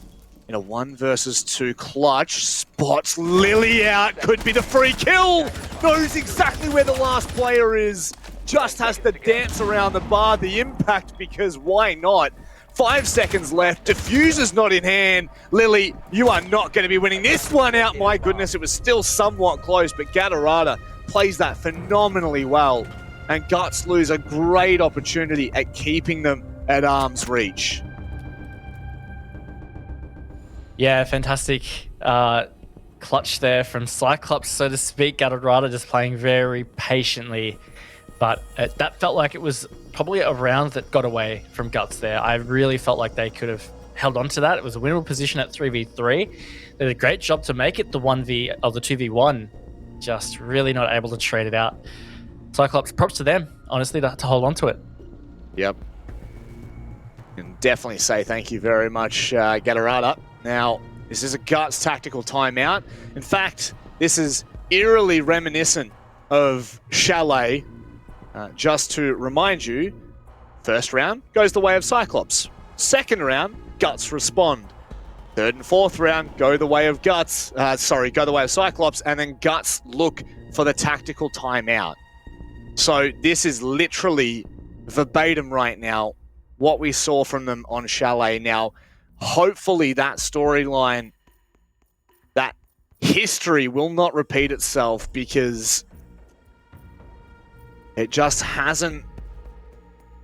in a 1 versus 2 clutch. Spots Lily out. Could be the free kill. Knows exactly where the last player is. Just has to dance around the bar. The impact, because why not? 5 seconds left. Diffuser's not in hand. Lily, you are not going to be winning this one out. My goodness, it was still somewhat close, but Gatorada plays that phenomenally well. And Guts lose a great opportunity at keeping them at arm's reach. Yeah, fantastic clutch there from CYCLOPS, so to speak. Gatorada just playing very patiently. But that felt like it was probably a round that got away from Guts there. I really felt like they could have held on to that. It was a winnable position at 3v3. They did a great job to make it the 2v1. Just really not able to trade it out. CYCLOPS, props to them, honestly, to hold on to it. Yep. And definitely say thank you very much, Gatorada. Now, this is a Guts tactical timeout. In fact, this is eerily reminiscent of Chalet. Just to remind you, first round goes the way of CYCLOPS. Second round, Guts respond. Third and fourth round go the way of Guts. Go the way of CYCLOPS, and then Guts look for the tactical timeout. So this is literally verbatim right now what we saw from them on Chalet. Now, hopefully that storyline, that history will not repeat itself, because it just hasn't.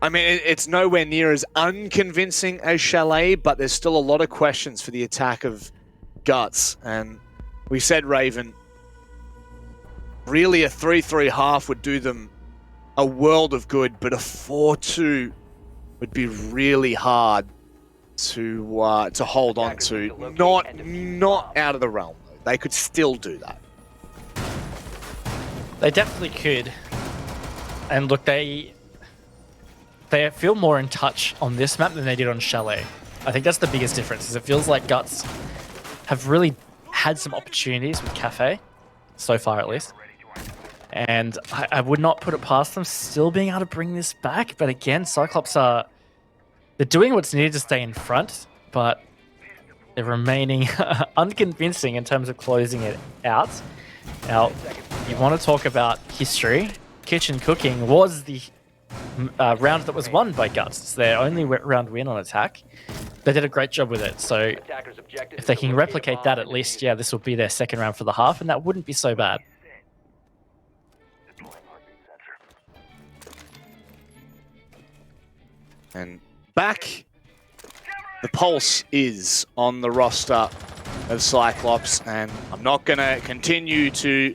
I mean, it's nowhere near as unconvincing as Chalet, but there's still a lot of questions for the attack of Guts. And we said, Raven, really a 3-3 half would do them a world of good, but a 4-2 would be really hard to hold on to. Not out of the realm. They could still do that. They definitely could. And look, they feel more in touch on this map than they did on Chalet. I think that's the biggest difference, is it feels like Guts have really had some opportunities with Cafe, so far at least. And I would not put it past them still being able to bring this back. But again, CYCLOPS they're doing what's needed to stay in front, but they're remaining unconvincing in terms of closing it out. Now, you want to talk about history. Kitchen Cooking was the round that was won by Guts. It's their only round win on attack. They did a great job with it. So if they can replicate that, at least, yeah, this will be their second round for the half, and that wouldn't be so bad. And back, the pulse is on the roster of CYCLOPS, and I'm not going to continue to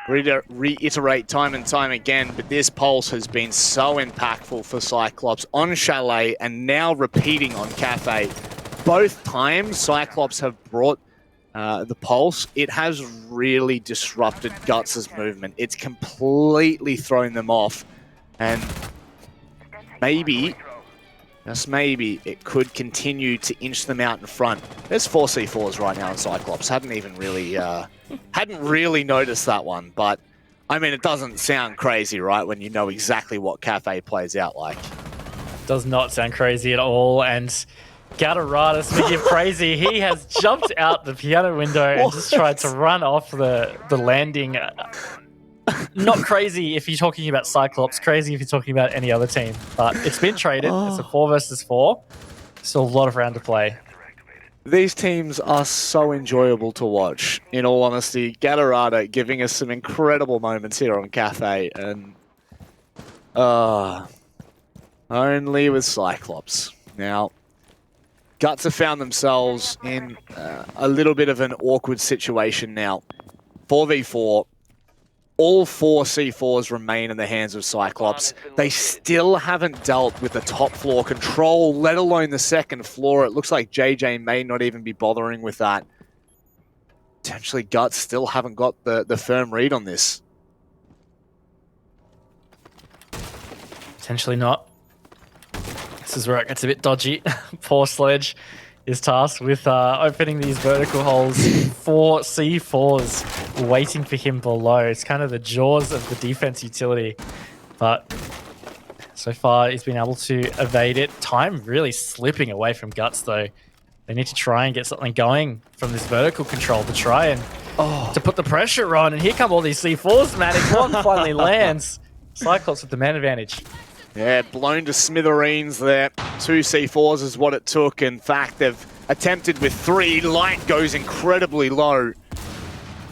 reiterate time and time again, but this pulse has been so impactful for CYCLOPS on Chalet and now repeating on Cafe. Both times CYCLOPS have brought the pulse, it has really disrupted Guts' movement. It's completely thrown them off, and maybe, just maybe, it could continue to inch them out in front. There's 4 C4s right now in CYCLOPS. Hadn't really noticed that one, but I mean, it doesn't sound crazy, right, when you know exactly what Cafe plays out like. Does not sound crazy at all, and Gatorada, speaking of crazy, he has jumped out the piano window and just tried to run off the landing. Not crazy if you're talking about Cyclops, crazy if you're talking about any other team. But it's been traded. It's a 4 versus 4. Still a lot of round to play. These teams are so enjoyable to watch, in all honesty. Gatorada giving us some incredible moments here on Cafe, and only with Cyclops. Now, Guts have found themselves in a little bit of an awkward situation now. 4v4. All 4 C4s remain in the hands of Cyclops. They still haven't dealt with the top floor control, let alone the second floor. It looks like JJ may not even be bothering with that. Potentially Guts still haven't got the firm read on this. Potentially not. This is where it gets a bit dodgy. Poor Sledge is tasked with opening these vertical holes. 4 C4s waiting for him below. It's kind of the jaws of the defense utility. But so far, he's been able to evade it. Time really slipping away from Guts, though. They need to try and get something going from this vertical control to try and to put the pressure on. And here come all these C4s, man. If one finally lands, Cyclops with the man advantage. Yeah, blown to smithereens there. 2 C4s is what it took. In fact, they've attempted with 3. Light goes incredibly low.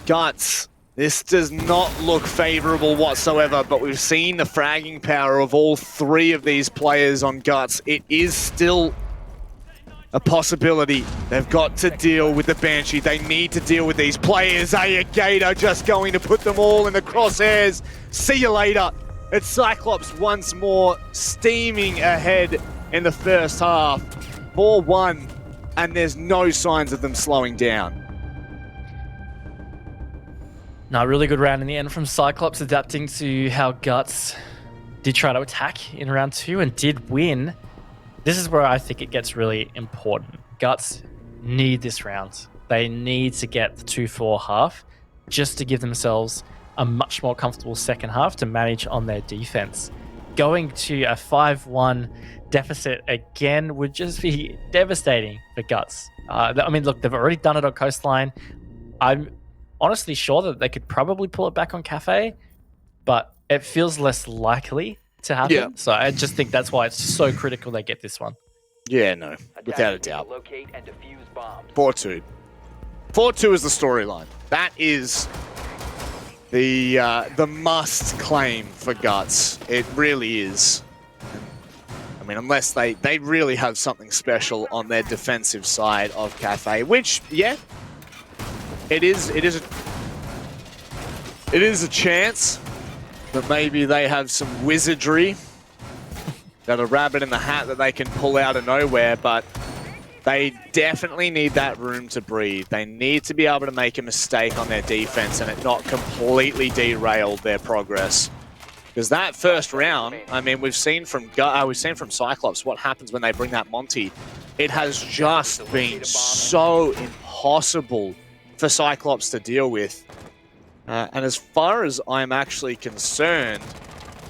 Guts, this does not look favorable whatsoever, but we've seen the fragging power of all 3 of these players on Guts. It is still a possibility. They've got to deal with the Banshee. They need to deal with these players. Gator just going to put them all in the crosshairs. See you later. It's Cyclops once more, steaming ahead in the first half. 4-1, and there's no signs of them slowing down. No, really good round in the end from Cyclops, adapting to how Guts did try to attack in round 2 and did win. This is where I think it gets really important. Guts need this round. They need to get the 2-4 half just to give themselves a much more comfortable second half to manage on their defense. Going to a 5-1 deficit again would just be devastating for Guts. I mean, look, they've already done it on Coastline. I'm honestly sure that they could probably pull it back on Cafe, but it feels less likely to happen. Yeah. So I just think that's why it's so critical they get this one. Yeah, no, without a doubt. 4-2. 4-2 is the storyline. That is the must claim for Guts. It really is. I mean, unless they really have something special on their defensive side of Cafe, which, yeah, it is a chance that maybe they have some wizardry, that a rabbit in the hat that they can pull out of nowhere, but they definitely need that room to breathe. They need to be able to make a mistake on their defense and it not completely derail their progress. Because that first round, I mean, we've seen from Cyclops what happens when they bring that Monty. It has just been so impossible for Cyclops to deal with. And as far as I'm actually concerned,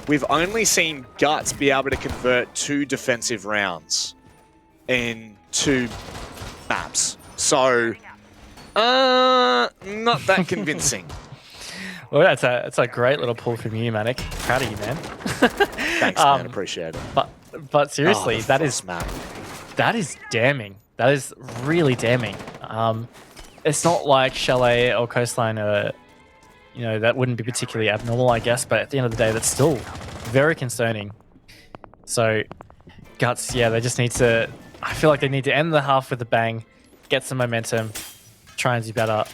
we've only seen Guts be able to convert 2 defensive rounds in 2 maps. So, not that convincing. Well, that's a great little pull from you, Manic. Proud of you, man. Thanks, man. Appreciate it. But seriously, that is damning. That is really damning. It's not like Chalet or Coastline are, that wouldn't be particularly abnormal, I guess. But at the end of the day, that's still very concerning. So, Guts, yeah, they just need to. I feel like they need to end the half with a bang, get some momentum, try and do better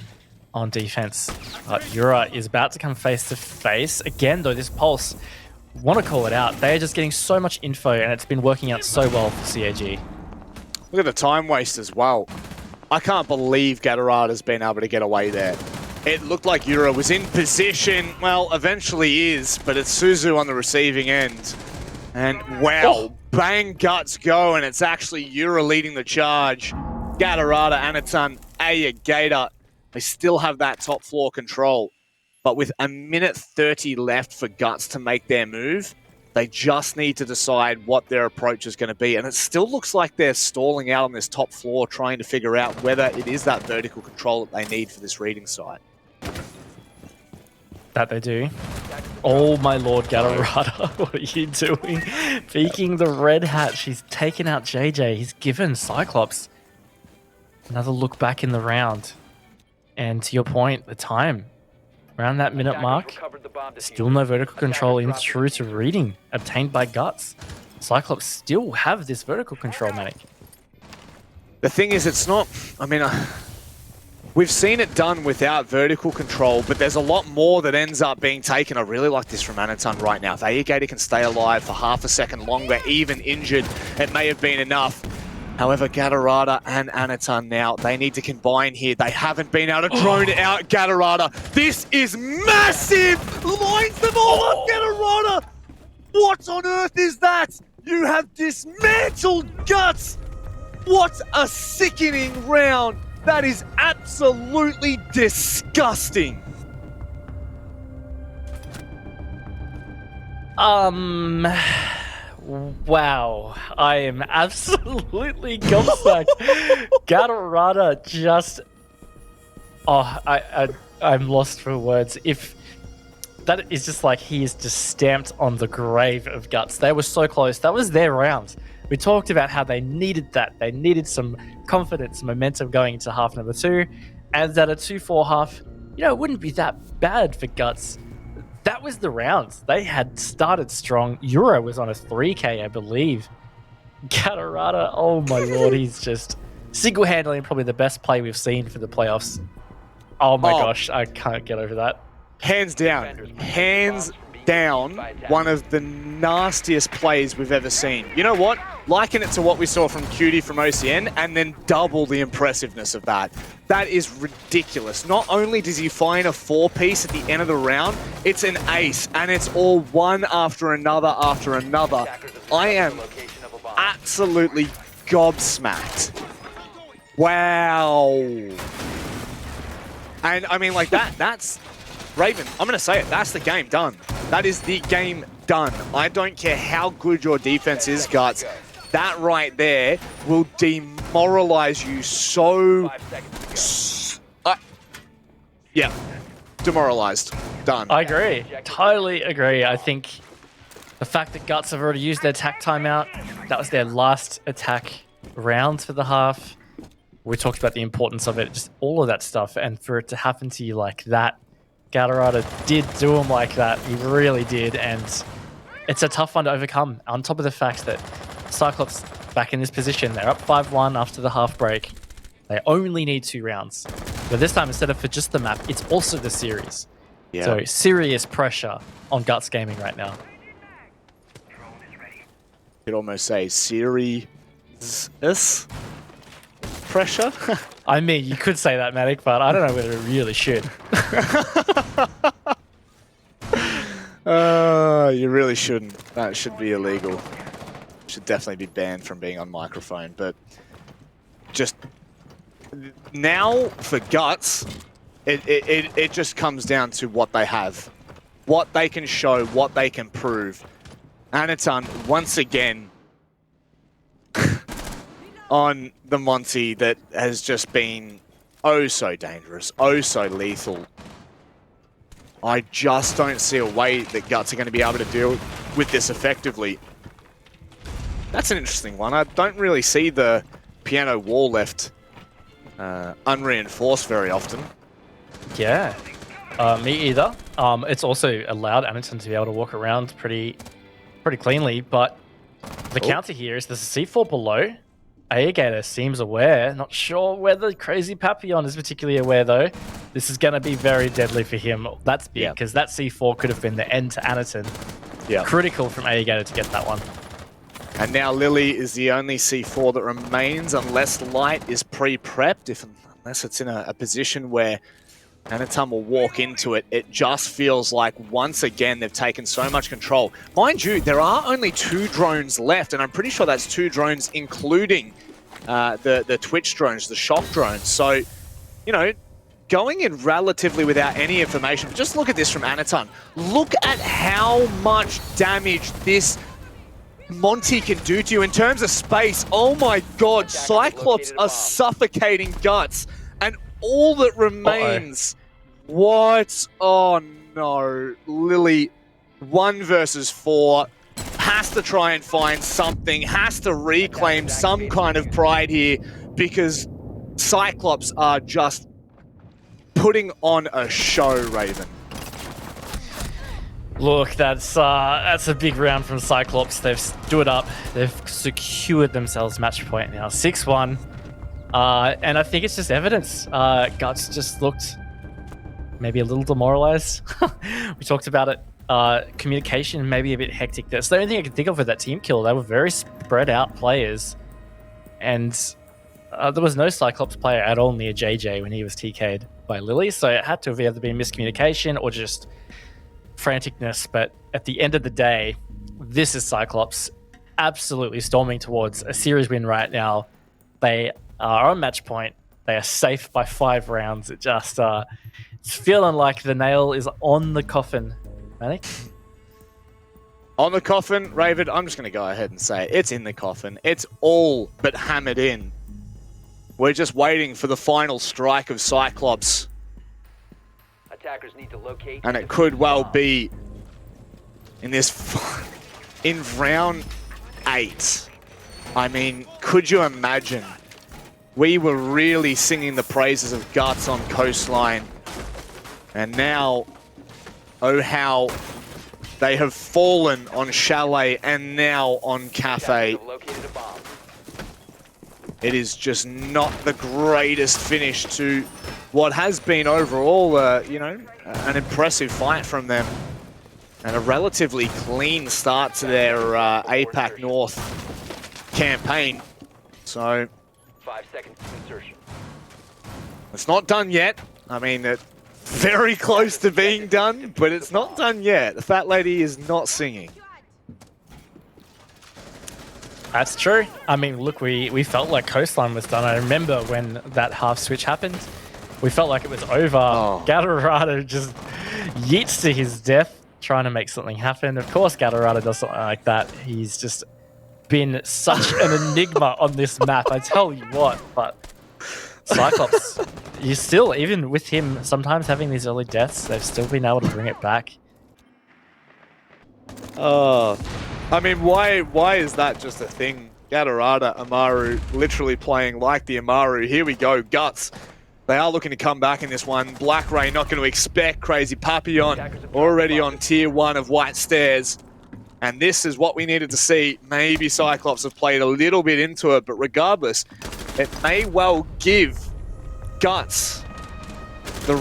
on defense. But Yura is about to come face to face. Again, though, this Pulse, want to call it out. They are just getting so much info, and it's been working out so well for CAG. Look at the time waste as well. I can't believe Gatorada's been able to get away there. It looked like Yura was in position. Well, eventually is, but it's Suzu on the receiving end. And wow, bang, Guts go, and it's actually Yura leading the charge. Gatorada, Anatan, Gator. They still have that top floor control. But with a minute 30 left for Guts to make their move, They just need to decide what their approach is going to be. And it still looks like they're stalling out on this top floor, trying to figure out whether it is that vertical control that they need for this reading site. That they do. Oh my lord, Gatorada, what are you doing? Peeking the red hat. She's taken out JJ. He's given Cyclops another look back in the round. And to your point, the time. Around that minute mark, still no vertical control in through to reading obtained by Guts. Cyclops still have this vertical control, Manic. The thing is, it's not... I mean, we've seen it done without vertical control, but there's a lot more that ends up being taken. I really like this from Anaton right now. If Aegator can stay alive for half a second longer, even injured, it may have been enough. However, Gatorada and Anaton now, they need to combine here. They haven't been able to drone out Gatorada. This is massive! Lines them all up, Gatorada! What on earth is that? You have dismantled Guts! What a sickening round! That is absolutely disgusting! Wow, I am absolutely gobsmacked. Gatorada just... Oh, I'm lost for words. If that is just like he is just stamped on the grave of Guts. They were so close. That was their round. We talked about how they needed that. They needed some confidence, momentum going into half number 2. And that a 2-4 half, it wouldn't be that bad for Guts. That was the round. They had started strong. Euro was on a 3K, I believe. Gatorada, oh my lord, he's just single-handedly probably the best play we've seen for the playoffs. Oh my gosh, I can't get over that. Hands down, one of the nastiest plays we've ever seen. You know what? Liken it to what we saw from Cutie from OCN and then double the impressiveness of that. That is ridiculous. Not only does he find a 4-piece at the end of the round, it's an ace, and it's all one after another after another. I am absolutely gobsmacked. Wow. And I mean, like that's... Raven, I'm going to say it, that's the game done. That is the game done. I don't care how good your defense is, Guts. That right there will demoralize you so... yeah, demoralized. Done. I agree. Totally agree. I think the fact that Guts have already used their attack timeout, that was their last attack round for the half. We talked about the importance of it, just all of that stuff, and for it to happen to you like that, Gatorada did do him like that. He really did, and it's a tough one to overcome. On top of the fact that Cyclops back in this position, they're up 5-1 after the half break. They only need 2 rounds. But this time, instead of for just the map, it's also the series. Yeah. So serious pressure on Guts Gaming right now. You'd almost say serious pressure. I mean, you could say that, Matic, but I don't know whether it really should. You really shouldn't. That should be illegal. Should definitely be banned from being on microphone. But just now for Guts, it just comes down to what they have, what they can show, what they can prove. Anaton once again on the Monty that has just been oh so dangerous, oh so lethal. I just don't see a way that Guts are going to be able to deal with this effectively. That's an interesting one. I don't really see the piano wall left unreinforced very often. Yeah, me either. It's also allowed Anaton to be able to walk around pretty cleanly, but the counter here is there's a C4 below. Aegator seems aware. Not sure whether Crazy Papillon is particularly aware, though. This is going to be very deadly for him. That's big, because that C4 could have been the end to Anaton. Yeah. Critical from Aegator to get that one. And now Lily is the only C4 that remains, unless Light is pre-prepped, unless it's in a position where Anaton will walk into it. It just feels like, once again, they've taken so much control. Mind you, there are only 2 drones left, and I'm pretty sure that's 2 drones including the Twitch drones, the shock drones. So, you know, going in relatively without any information. But just look at this from Anaton. Look at how much damage this Monty can do to you in terms of space. Oh my god, Cyclops are suffocating Guts. And all that remains... What? Oh no. Lily, 1 versus 4. Has to try and find something. Has to reclaim some kind of pride here. Because Cyclops are just putting on a show, Raven. Look, that's a big round from Cyclops. They've stood up. They've secured themselves match point now, 6-1. And I think it's just evidence. Guts just looked maybe a little demoralized. We talked about it. Communication maybe a bit hectic. That's the only thing I can think of with that team kill. They were very spread out players. And there was no Cyclops player at all near JJ when he was TK'd by Lily. So it had to have either been miscommunication or just franticness. But at the end of the day, this is Cyclops absolutely storming towards a series win right now. They are on match point. They are safe by 5 rounds. It just it's feeling like the nail is on the coffin. Manic? On the coffin, Raven, I'm just going to go ahead and say it's in the coffin. It's all but hammered in. We're just waiting for the final strike of Cyclops. Attackers need to locate. And it could well be in this... in round 8. I mean, could you imagine? We were really singing the praises of Guts on Coastline. And now, oh how they have fallen on Chalet and now on Cafe. It is just not the greatest finish to what has been overall, you know, an impressive fight from them. And a relatively clean start to their APAC North campaign. So, 5 seconds to insertion. It's not done yet. I mean, it's very close to being done, but it's not done yet. The fat lady is not singing. That's true. I mean, look, we felt like Coastline was done. I remember when that half switch happened. We felt like it was over. Oh. Gatorado just yeets to his death, trying to make something happen. Of course, Gatorado does something like that. He's just been such an enigma on this map, I tell you what. But Cyclops, you still, even with him sometimes having these early deaths, they've still been able to bring it back. I mean, why is that just a thing? Gatorada, Amaru, literally playing like the Amaru. Here we go, Guts. They are looking to come back in this one. Black Ray not going to expect Crazy Papillon already on tier 1 of White Stairs. And this is what we needed to see. Maybe Cyclops have played a little bit into it, but regardless, it may well give Guts the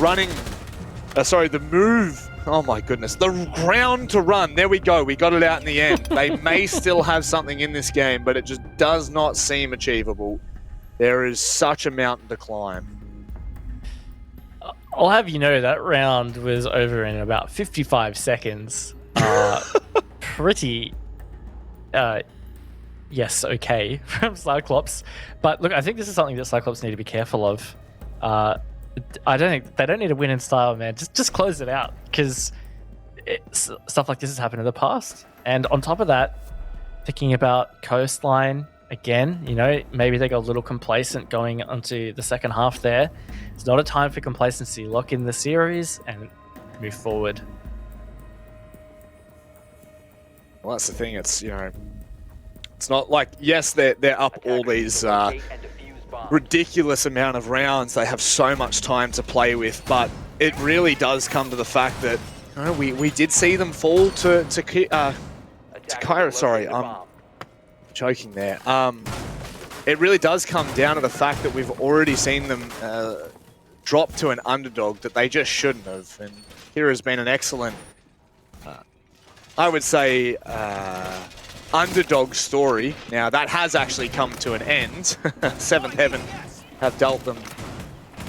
move. Oh my goodness, the ground to run. There we go, we got it out in the end. They may still have something in this game, but it just does not seem achievable. There is such a mountain to climb. I'll have you know that round was over in about 55 seconds. Pretty, yes, okay from Cyclops. But look, I think this is something that Cyclops need to be careful of. I don't think they don't need to win in style, man. Just close it out, because stuff like this has happened in the past. And on top of that, thinking about Coastline again, you know, maybe they got a little complacent going onto the second half there. It's not a time for complacency. Lock in the series and move forward. Well, that's the thing. It's, you know, it's not like, yes, they're up all these ridiculous amount of rounds. They have so much time to play with, but it really does come to the fact that, you know, we did see them fall to Kyra. Sorry, I'm choking there. It really does come down to the fact that we've already seen them drop to an underdog that they just shouldn't have. And here has been an excellent, I would say, underdog story. Now, that has actually come to an end. Seventh Heaven have dealt them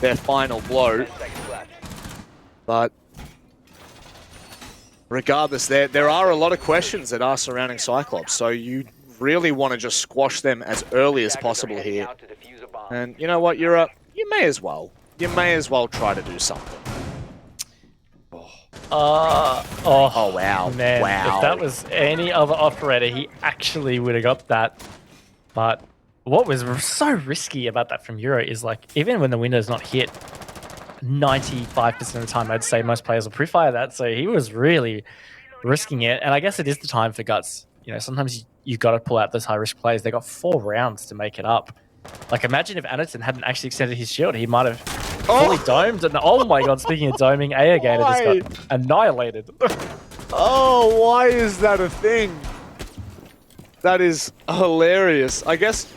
their final blow. But regardless, there are a lot of questions that are surrounding Cyclops, so you really want to just squash them as early as possible here. And you know what, Europe? You may as well. you may as well try to do something. Oh wow. Man, Wow. if that was any other operator, he actually would have got that. But what was so risky about that from Euro is like, even when the window's not hit, 95% of the time, I'd say most players will pre-fire that. So he was really risking it. And I guess it is the time for Guts. You know, sometimes you got to pull out those high-risk plays. They got 4 rounds to make it up. Like, imagine if Anderton hadn't actually extended his shield. He might have fully domed. And oh my god, speaking of doming, Gator just got annihilated. Oh, why is that a thing? That is hilarious. I guess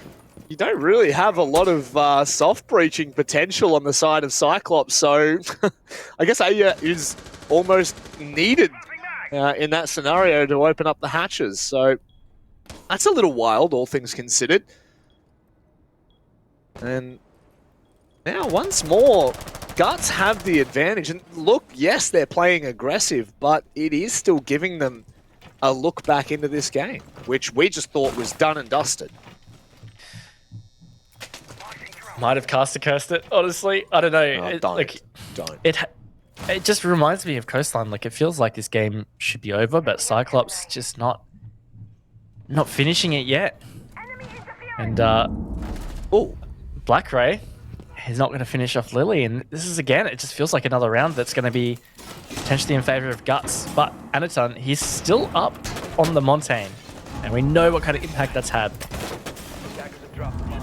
you don't really have a lot of soft-breaching potential on the side of Cyclops, so I guess Aya is almost needed in that scenario to open up the hatches. So that's a little wild, all things considered. And now, once more, Guts have the advantage. And look, yes, they're playing aggressive, but it is still giving them a look back into this game, which we just thought was done and dusted. Might have caster cursed it, honestly. I don't know. Don't. It just reminds me of Coastline. Like, it feels like this game should be over, but Cyclops just not finishing it yet. And Black Ray is not going to finish off Lily, and this is, again, it just feels like another round that's going to be potentially in favor of Guts. But Anaton, he's still up on the Montaigne, and we know what kind of impact that's had.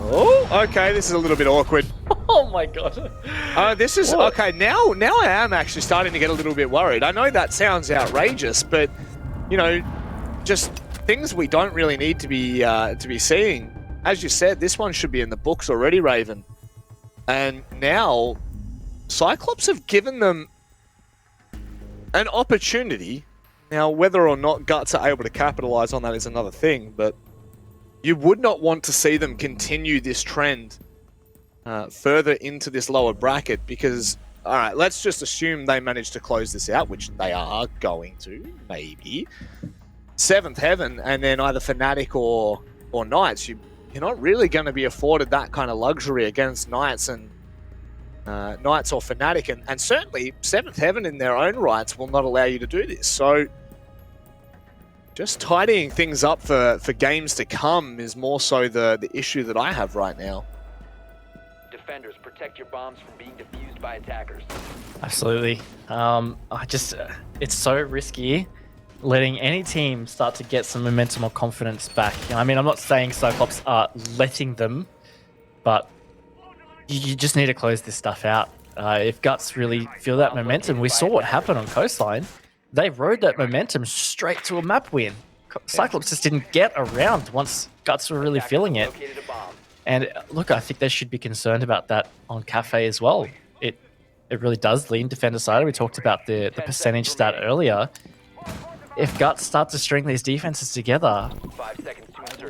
Oh, okay, this is a little bit awkward. Oh my god. This is, okay, now I am actually starting to get a little bit worried. I know that sounds outrageous, but, you know, just things we don't really need to be seeing. As you said, this one should be in the books already, Raven. And now, Cyclops have given them an opportunity. Now, whether or not Guts are able to capitalize on that is another thing, but you would not want to see them continue this trend further into this lower bracket because, all right, let's just assume they manage to close this out, which they are going to, maybe. 7th Heaven, and then either Fnatic or Knights, you're not really going to be afforded that kind of luxury against Knights and Knights or Fnatic, and certainly 7th Heaven in their own rights will not allow you to do this. So just tidying things up for games to come is more so the issue that I have right now. Defenders, protect your bombs from being defused by attackers. Absolutely. It's so risky letting any team start to get some momentum or confidence back. I mean, I'm not saying Cyclops are letting them, but you just need to close this stuff out. If Guts really feel that momentum, we saw what happened on Coastline. They rode that momentum straight to a map win. Cyclops just didn't get around once Guts were really feeling it. And look, I think they should be concerned about that on Cafe as well. It really does lean defender side. We talked about the percentage stat earlier. If Guts start to string these defenses together,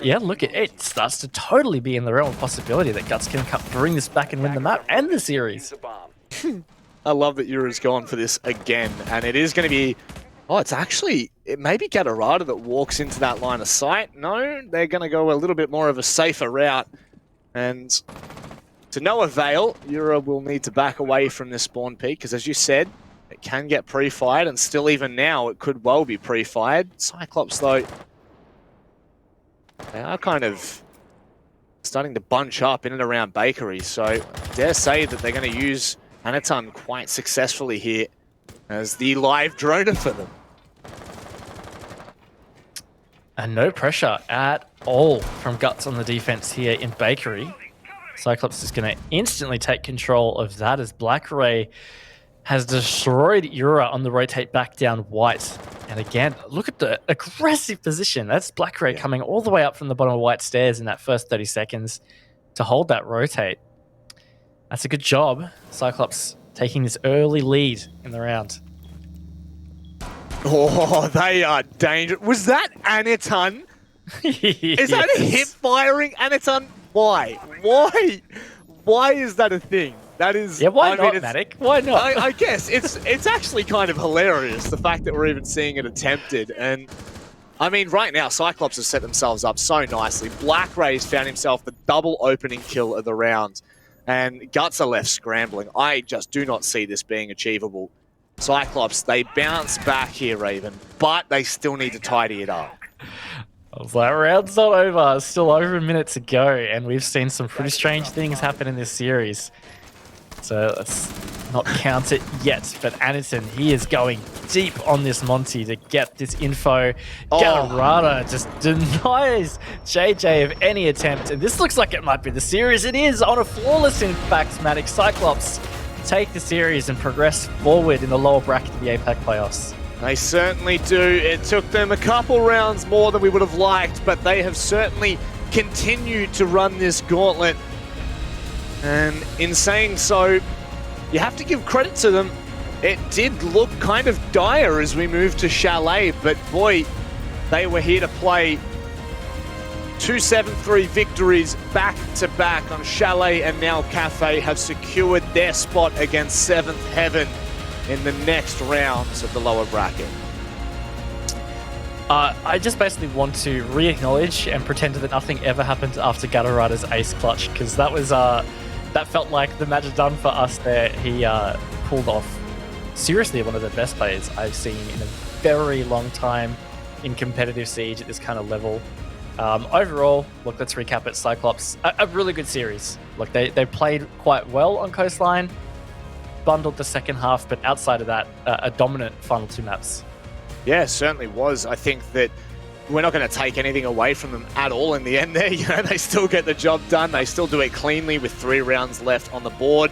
yeah, look, it starts to totally be in the realm of possibility that Guts can bring this back and win the map and the series. I love that Yura's gone for this again, and it is going to be... Oh, it may be Gatorada that walks into that line of sight. No, they're going to go a little bit more of a safer route, and to no avail, Yura will need to back away from this spawn peak, because as you said, it can get pre-fired, and still even now, it could well be pre-fired. Cyclops, though, they are kind of starting to bunch up in and around Bakery, so I dare say that they're going to use Anaton quite successfully here as the live droner for them. And no pressure at all from Guts on the defense here in Bakery. Cyclops is going to instantly take control of that as Black Ray has destroyed Yura on the rotate back down White. And again, look at the aggressive position. That's Black Ray coming all the way up from the bottom of White stairs in that first 30 seconds to hold that rotate. That's a good job. Cyclops taking this early lead in the round. Oh, they are dangerous. Was that Anaton? Is that a hip firing Anaton? Why? Why is that a thing? That is... Yeah, why not, Matic? Why not? I guess it's actually kind of hilarious, the fact that we're even seeing it attempted. And, I mean, right now, Cyclops has set themselves up so nicely. Black Ray's found himself the double opening kill of the round. and Guts are left scrambling. I just do not see this being achievable. Cyclops, they bounce back here, Raven, but they still need to tidy it up. I was like, round's not over. It's still over a minute to go, and we've seen some pretty strange things happen in this series. So let's not count it yet. But Anderson, he is going deep on this Monty to get this info. Galarada just denies JJ of any attempt. And this looks like it might be the series. It is on a flawless, in fact, Matic. Cyclops take the series and progress forward in the lower bracket of the APAC playoffs. They certainly do. It took them a couple rounds more than we would have liked, but they have certainly continued to run this gauntlet. And in saying so, you have to give credit to them. It did look kind of dire as we moved to Chalet, but boy, they were here to play. 2-7-3 victories back-to-back on Chalet, and now Cafe have secured their spot against 7th Heaven in the next rounds of the lower bracket. I just basically want to re-acknowledge and pretend that nothing ever happened after Galarada's ace clutch, because that was that felt like the match done for us there. He pulled off seriously one of the best plays I've seen in a very long time in competitive Siege at this kind of level. Overall, look, let's recap it. Cyclops, a really good series. Look, they played quite well on Coastline, bundled the second half, but outside of that, a dominant final 2 maps. Yeah, it certainly was. I think that we're not going to take anything away from them at all in the end there. You know, they still get the job done. They still do it cleanly with 3 rounds left on the board.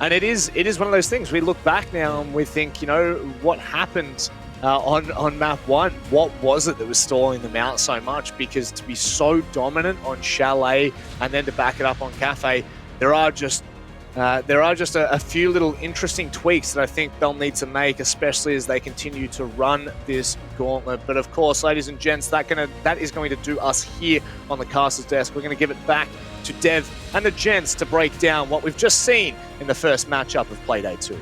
And it is one of those things. We look back now and we think, you know, what happened on map 1? What was it that was stalling them out so much? Because to be so dominant on Chalet and then to back it up on Cafe, there are just a few little interesting tweaks that I think they'll need to make, especially as they continue to run this gauntlet. But of course, ladies and gents, that is going to do us here on the Caster's Desk. We're going to give it back to Dev and the gents to break down what we've just seen in the first matchup of Playday 2.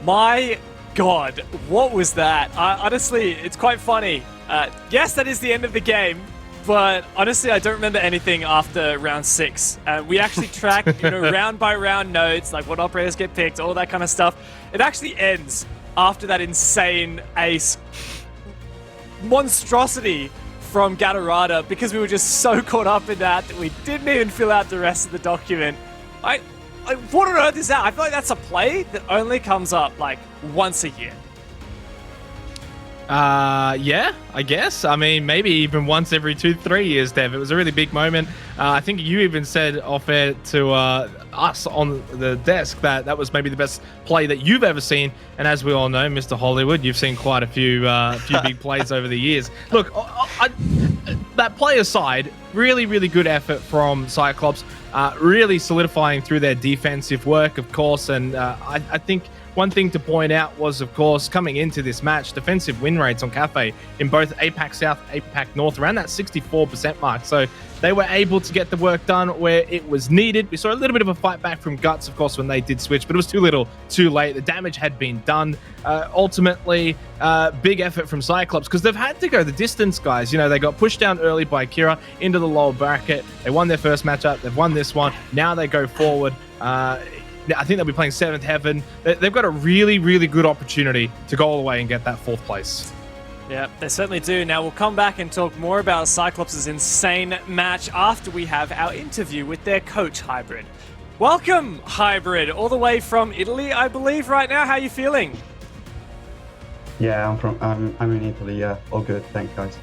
My God, what was that? Honestly, it's quite funny. Yes, that is the end of the game. But honestly, I don't remember anything after round 6. We actually track, round by round notes, like what operators get picked, all that kind of stuff. It actually ends after that insane ace monstrosity from Galarada, because we were just so caught up in that we didn't even fill out the rest of the document. What on earth is that? I feel like that's a play that only comes up like once a year. Yeah, I guess. I mean, maybe even once every 2-3 years, Dev. It was a really big moment. I think you even said off air to us on the desk that was maybe the best play that you've ever seen. And as we all know, Mr. Hollywood, you've seen quite a few big plays over the years. Look, that play aside, really, really good effort from Cyclops, really solidifying through their defensive work, of course. And I think one thing to point out was, of course, coming into this match, defensive win rates on Cafe in both APAC South, APAC North, around that 64% mark. So they were able to get the work done where it was needed. We saw a little bit of a fight back from Guts, of course, when they did switch, but it was too little, too late. The damage had been done. Ultimately, big effort from Cyclops, because they've had to go the distance, guys. You know, they got pushed down early by Kira into the lower bracket. They won their first matchup. They've won this one. Now they go forward. I think they'll be playing 7th Heaven. They've got a really, really good opportunity to go all the way and get that 4th place. Yeah, they certainly do. Now, we'll come back and talk more about Cyclops' insane match after we have our interview with their coach, Hybrid. Welcome, Hybrid, all the way from Italy, I believe, right now. How are you feeling? Yeah, I'm in Italy, yeah. All good, thanks, guys.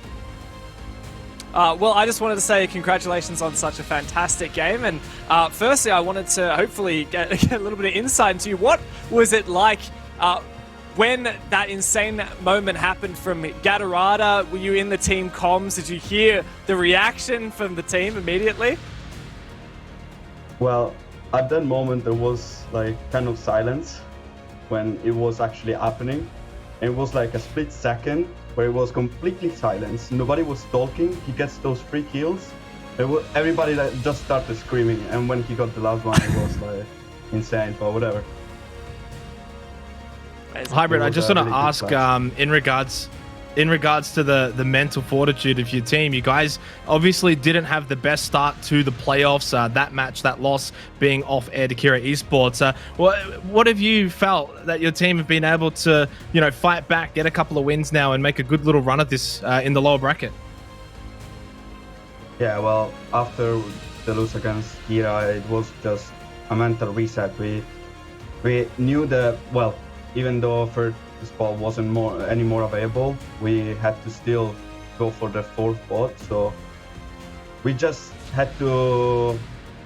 Well, I just wanted to say congratulations on such a fantastic game. And firstly, I wanted to hopefully get a little bit of insight into you. What was it like when that insane moment happened from Galarada? Were you in the team comms? Did you hear the reaction from the team immediately? Well, at that moment, there was like kind of silence when it was actually happening. And it was like a split second where it was completely silence. Nobody was talking. He gets those 3 kills. Everybody just started screaming. And when he got the last one, it was like insane, but whatever. Hybrid, I just want to ask, in regards in regards to the mental fortitude of your team. You guys obviously didn't have the best start to the playoffs. That match, that loss being off air to Kira Esports. What have you felt that your team have been able to, fight back, get a couple of wins now, and make a good little run of this in the lower bracket? Yeah, well, after the lose against Kira, it was just a mental reset. We knew that, well, even though first spot wasn't any more available, we had to still go for the fourth spot. So we just had to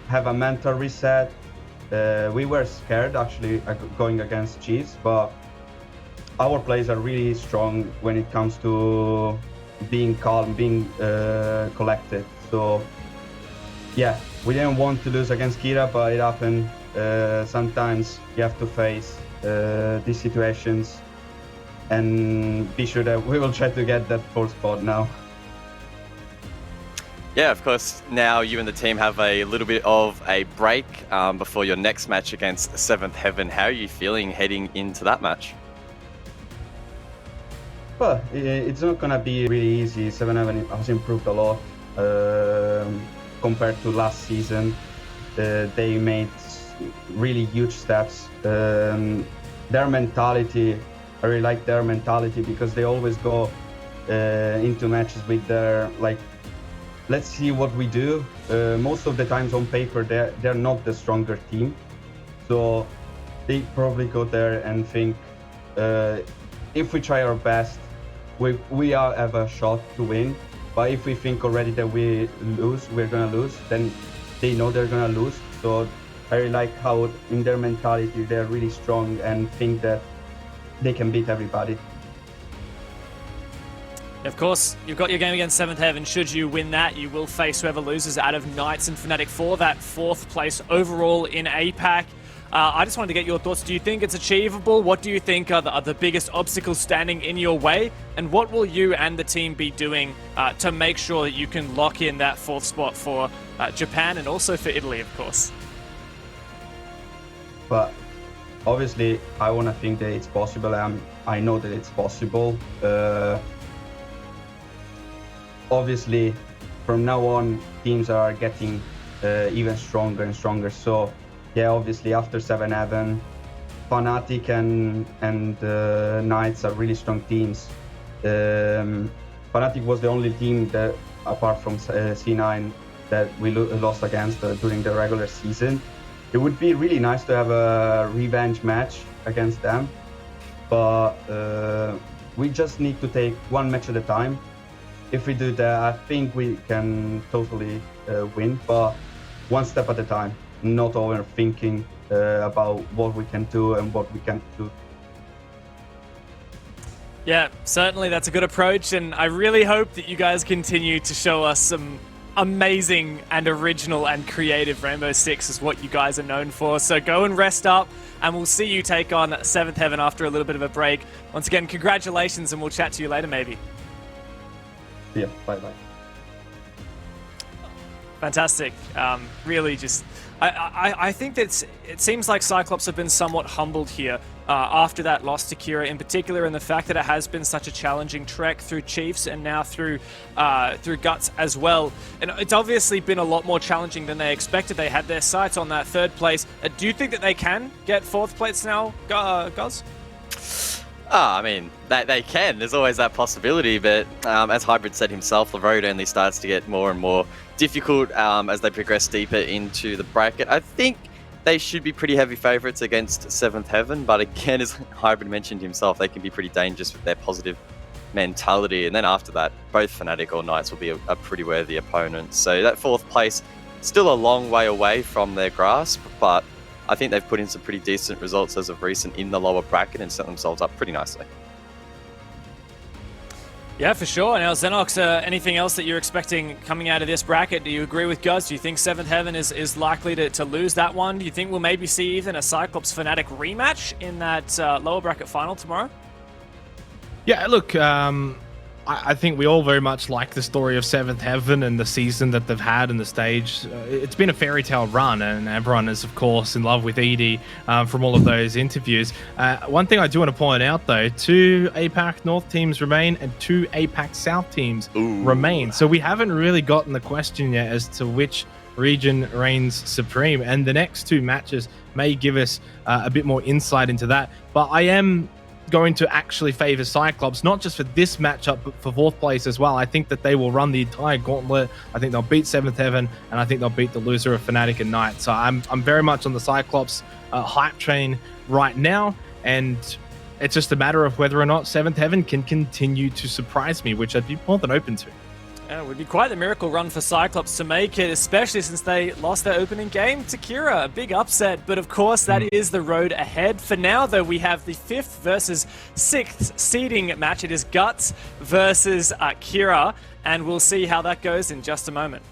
have a mental reset. We were scared actually going against Chiefs, but our players are really strong when it comes to being calm, being collected. So yeah, we didn't want to lose against Kira, but it happened. Sometimes you have to face these situations and be sure that we will try to get that fourth spot now. Yeah, of course, now you and the team have a little bit of a break before your next match against Seventh Heaven. How are you feeling heading into that match? Well, it's not going to be really easy. 7-Heaven has improved a lot compared to last season. They made really huge steps. Their mentality, I really like their mentality because they always go into matches with their, like, let's see what we do. Most of the times on paper, they're not the stronger team. So they probably go there and think, if we try our best, we have a shot to win. But if we think already that we're gonna lose, then they know they're gonna lose. So I really like how in their mentality, they're really strong and think that they can beat everybody. Of course, you've got your game against Seventh Heaven. Should you win that, you will face whoever loses out of Knights and Fnatic for that fourth place overall in APAC. I just wanted to get your thoughts. Do you think it's achievable? What do you think are the biggest obstacles standing in your way? And what will you and the team be doing to make sure that you can lock in that fourth spot for Japan and also for Italy, of course? But obviously, I want to think that it's possible. I know that it's possible. Obviously, from now on, teams are getting even stronger and stronger. So, yeah, obviously, after 7-Heaven, Fnatic and Knights are really strong teams. Fnatic was the only team that, apart from C9, that we lost against during the regular season. It would be really nice to have a revenge match against them, but we just need to take one match at a time. If we do that, I think we can totally win, but one step at a time, not overthinking about what we can do and what we can't do. Yeah, certainly that's a good approach, and I really hope that you guys continue to show us some amazing and original and creative Rainbow Six is what you guys are known for. So go and rest up, and we'll see you take on Seventh Heaven after a little bit of a break. Once again, congratulations, and we'll chat to you later maybe. Yeah, bye-bye. Fantastic. Really just... I think that it seems like CYCLOPS have been somewhat humbled here after that loss to Kira in particular, and the fact that it has been such a challenging trek through Chiefs and now through Guts as well. And it's obviously been a lot more challenging than they expected. They had their sights on that third place. Do you think that they can get fourth place now, Guz? I mean, they can. There's always that possibility, but as Hybrid said himself, the road only starts to get more and more difficult as they progress deeper into the bracket. I think they should be pretty heavy favourites against Seventh Heaven, but again, as Hybrid mentioned himself, they can be pretty dangerous with their positive mentality. And then after that, both Fnatic or Knights will be a pretty worthy opponent. So that fourth place, still a long way away from their grasp, but I think they've put in some pretty decent results as of recent in the lower bracket and set themselves up pretty nicely. Yeah, for sure. Now, Xenox, anything else that you're expecting coming out of this bracket? Do you agree with Guz? Do you think Seventh Heaven is likely to lose that one? Do you think we'll maybe see even a CYCLOPS Fnatic rematch in that lower bracket final tomorrow? Yeah, look, I think we all very much like the story of Seventh Heaven and the season that they've had and the stage. It's been a fairy tale run, and everyone is, of course, in love with Edie from all of those interviews. One thing I do want to point out, though, 2 APAC North teams remain and 2 APAC South teams remain. So we haven't really gotten the question yet as to which region reigns supreme, and the next 2 matches may give us a bit more insight into that. But I am going to actually favor CYCLOPS, not just for this matchup, but for 4th place as well. I think that they will run the entire gauntlet. I think they'll beat 7th Heaven, and I think they'll beat the loser of Fnatic and Knight. So I'm very much on the CYCLOPS hype train right now, and it's just a matter of whether or not 7th Heaven can continue to surprise me, which I'd be more than open to. It would be quite the miracle run for CYCLOPS to make it, especially since they lost their opening game to Kira. A big upset, but of course that is the road ahead. For now, though, we have the 5th versus 6th seeding match. It is Guts versus Kira, and we'll see how that goes in just a moment.